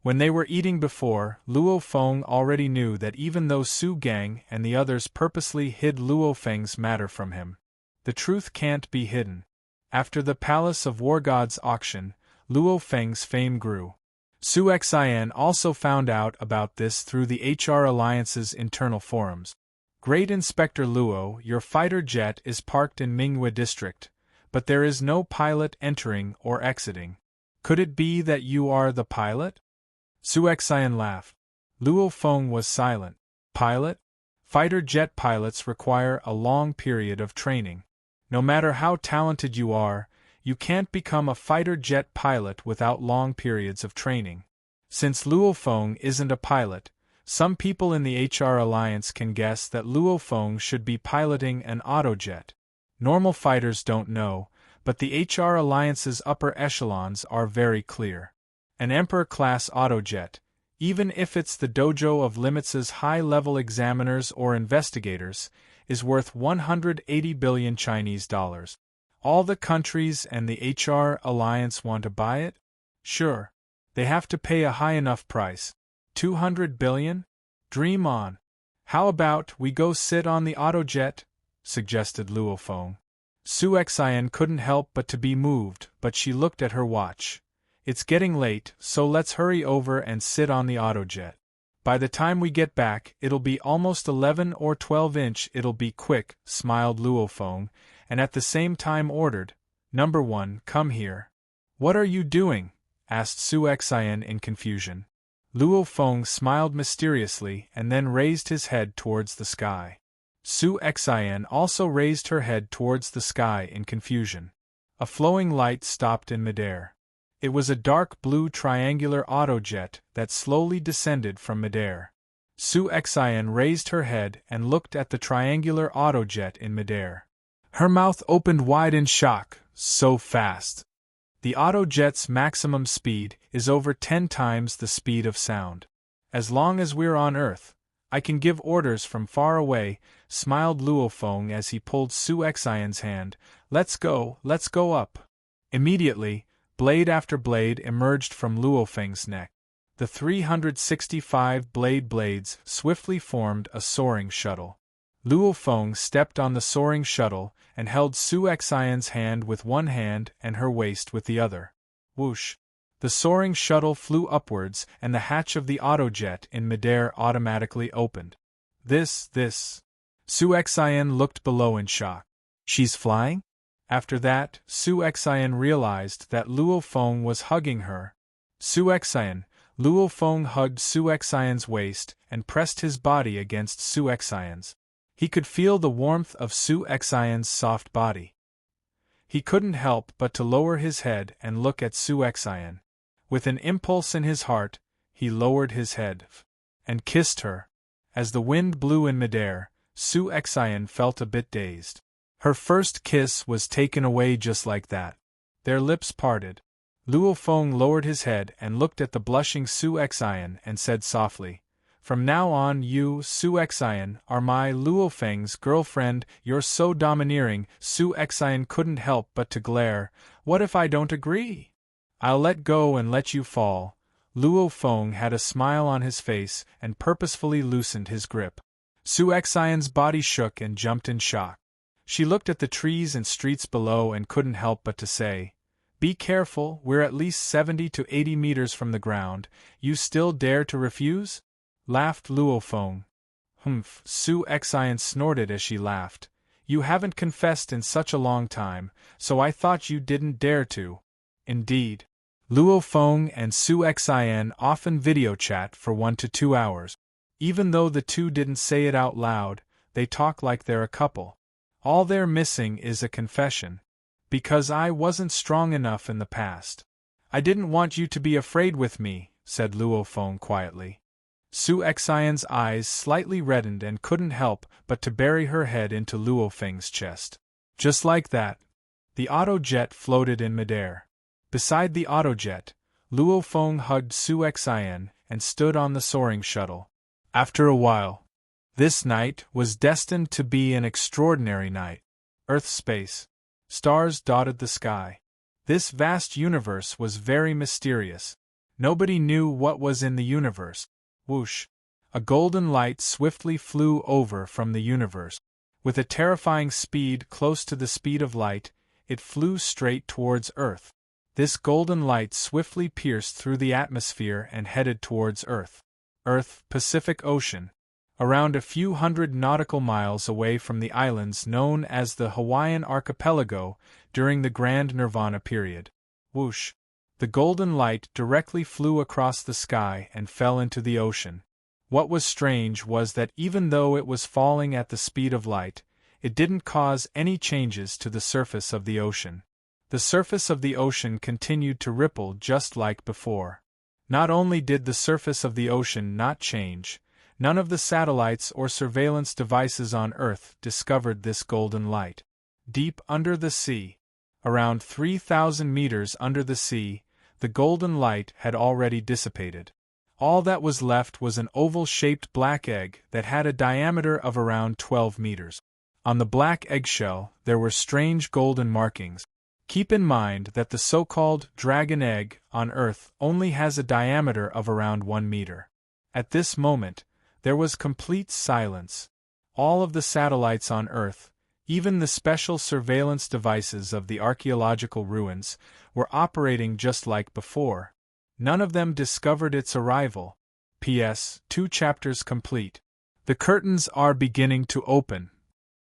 When they were eating before, Luo Feng already knew that even though Su Gang and the others purposely hid Luo Feng's matter from him, the truth can't be hidden. After the Palace of War Gods auction, Luo Feng's fame grew. Su Xian also found out about this through the HR Alliance's internal forums. Great Inspector Luo, your fighter jet is parked in Minghua District, but there is no pilot entering or exiting. Could it be that you are the pilot? Su Xian laughed. Luo Feng was silent. Pilot? Fighter jet pilots require a long period of training. No matter how talented you are, you can't become a fighter jet pilot without long periods of training. Since Luo Feng isn't a pilot, some people in the HR Alliance can guess that Luo Feng should be piloting an autojet. Normal fighters don't know, but the HR Alliance's upper echelons are very clear. An Emperor-class autojet, even if it's the dojo of Limitz's high-level examiners or investigators, is worth 180 billion Chinese dollars. All the countries and the HR Alliance want to buy it? Sure. They have to pay a high enough price. 200 billion? Dream on. How about we go sit on the autojet? Suggested Luo Feng. Su Xian couldn't help but to be moved, but she looked at her watch. It's getting late, so let's hurry over and sit on the autojet. By the time we get back, it'll be almost 11 or 12-inch. It'll be quick, smiled Luo Feng, and at the same time ordered, Number 1, come here. What are you doing? Asked Su Xian in confusion. Luo Feng smiled mysteriously and then raised his head towards the sky. Su Xian also raised her head towards the sky in confusion. A flowing light stopped in midair. It was a dark blue triangular autojet that slowly descended from midair. Su Xian raised her head and looked at the triangular autojet in midair. Her mouth opened wide in shock. So fast. The autojet's maximum speed is over 10 times the speed of sound. As long as we're on Earth, I can give orders from far away, smiled Luo Feng as he pulled Su Xian's hand. Let's go up. Immediately, blade after blade emerged from Luo Feng's neck. The 365 blades swiftly formed a soaring shuttle. Luo Feng stepped on the soaring shuttle and held Su Xian's hand with one hand and her waist with the other. Whoosh! The soaring shuttle flew upwards and the hatch of the autojet in midair automatically opened. This. Su Xian looked below in shock. She's flying? After that, Su Xian realized that Luo Feng was hugging her. Luo Feng hugged Su Xian's waist and pressed his body against Su Xian's. He could feel the warmth of Su Xian's soft body. He couldn't help but to lower his head and look at Su Xian. With an impulse in his heart, he lowered his head and kissed her. As the wind blew in midair, Su Xian felt a bit dazed. Her first kiss was taken away just like that. Their lips parted. Luo Feng lowered his head and looked at the blushing Su Xian and said softly, From now on you, Su Xian, are my Luo Feng's girlfriend. You're so domineering. Su Xian couldn't help but to glare. What if I don't agree? I'll let go and let you fall. Luo Feng had a smile on his face and purposefully loosened his grip. Su Xian's body shook and jumped in shock. She looked at the trees and streets below and couldn't help but to say, Be careful, we're at least 70 to 80 meters from the ground. You still dare to refuse? Laughed Luo Feng. Humph, Su Xian snorted as she laughed. You haven't confessed in such a long time, so I thought you didn't dare to. Indeed. Luo Feng and Su Xian often video chat for 1 to 2 hours. Even though the two didn't say it out loud, they talk like they're a couple. All they're missing is a confession. Because I wasn't strong enough in the past. I didn't want you to be afraid with me, said Luo Feng quietly. Su Xian's eyes slightly reddened and couldn't help but to bury her head into Luo Feng's chest. Just like that, the autojet floated in midair. Beside the autojet, Luo Feng hugged Su Xian and stood on the soaring shuttle. After a while, this night was destined to be an extraordinary night. Earth space. Stars dotted the sky. This vast universe was very mysterious. Nobody knew what was in the universe. Whoosh! A golden light swiftly flew over from the universe. With a terrifying speed close to the speed of light, it flew straight towards Earth. This golden light swiftly pierced through the atmosphere and headed towards Earth. Earth, Pacific Ocean. Around a few hundred nautical miles away from the islands known as the Hawaiian Archipelago during the Grand Nirvana period. Whoosh! The golden light directly flew across the sky and fell into the ocean. What was strange was that even though it was falling at the speed of light, it didn't cause any changes to the surface of the ocean. The surface of the ocean continued to ripple just like before. Not only did the surface of the ocean not change, none of the satellites or surveillance devices on Earth discovered this golden light. Deep under the sea, around 3,000 meters under the sea, the golden light had already dissipated. All that was left was an oval-shaped black egg that had a diameter of around 12 meters. On the black eggshell, there were strange golden markings. Keep in mind that the so-called dragon egg on Earth only has a diameter of around 1 meter. At this moment, there was complete silence. All of the satellites on Earth, even the special surveillance devices of the archaeological ruins, were operating just like before. None of them discovered its arrival. P.S. 2 chapters complete. The curtains are beginning to open.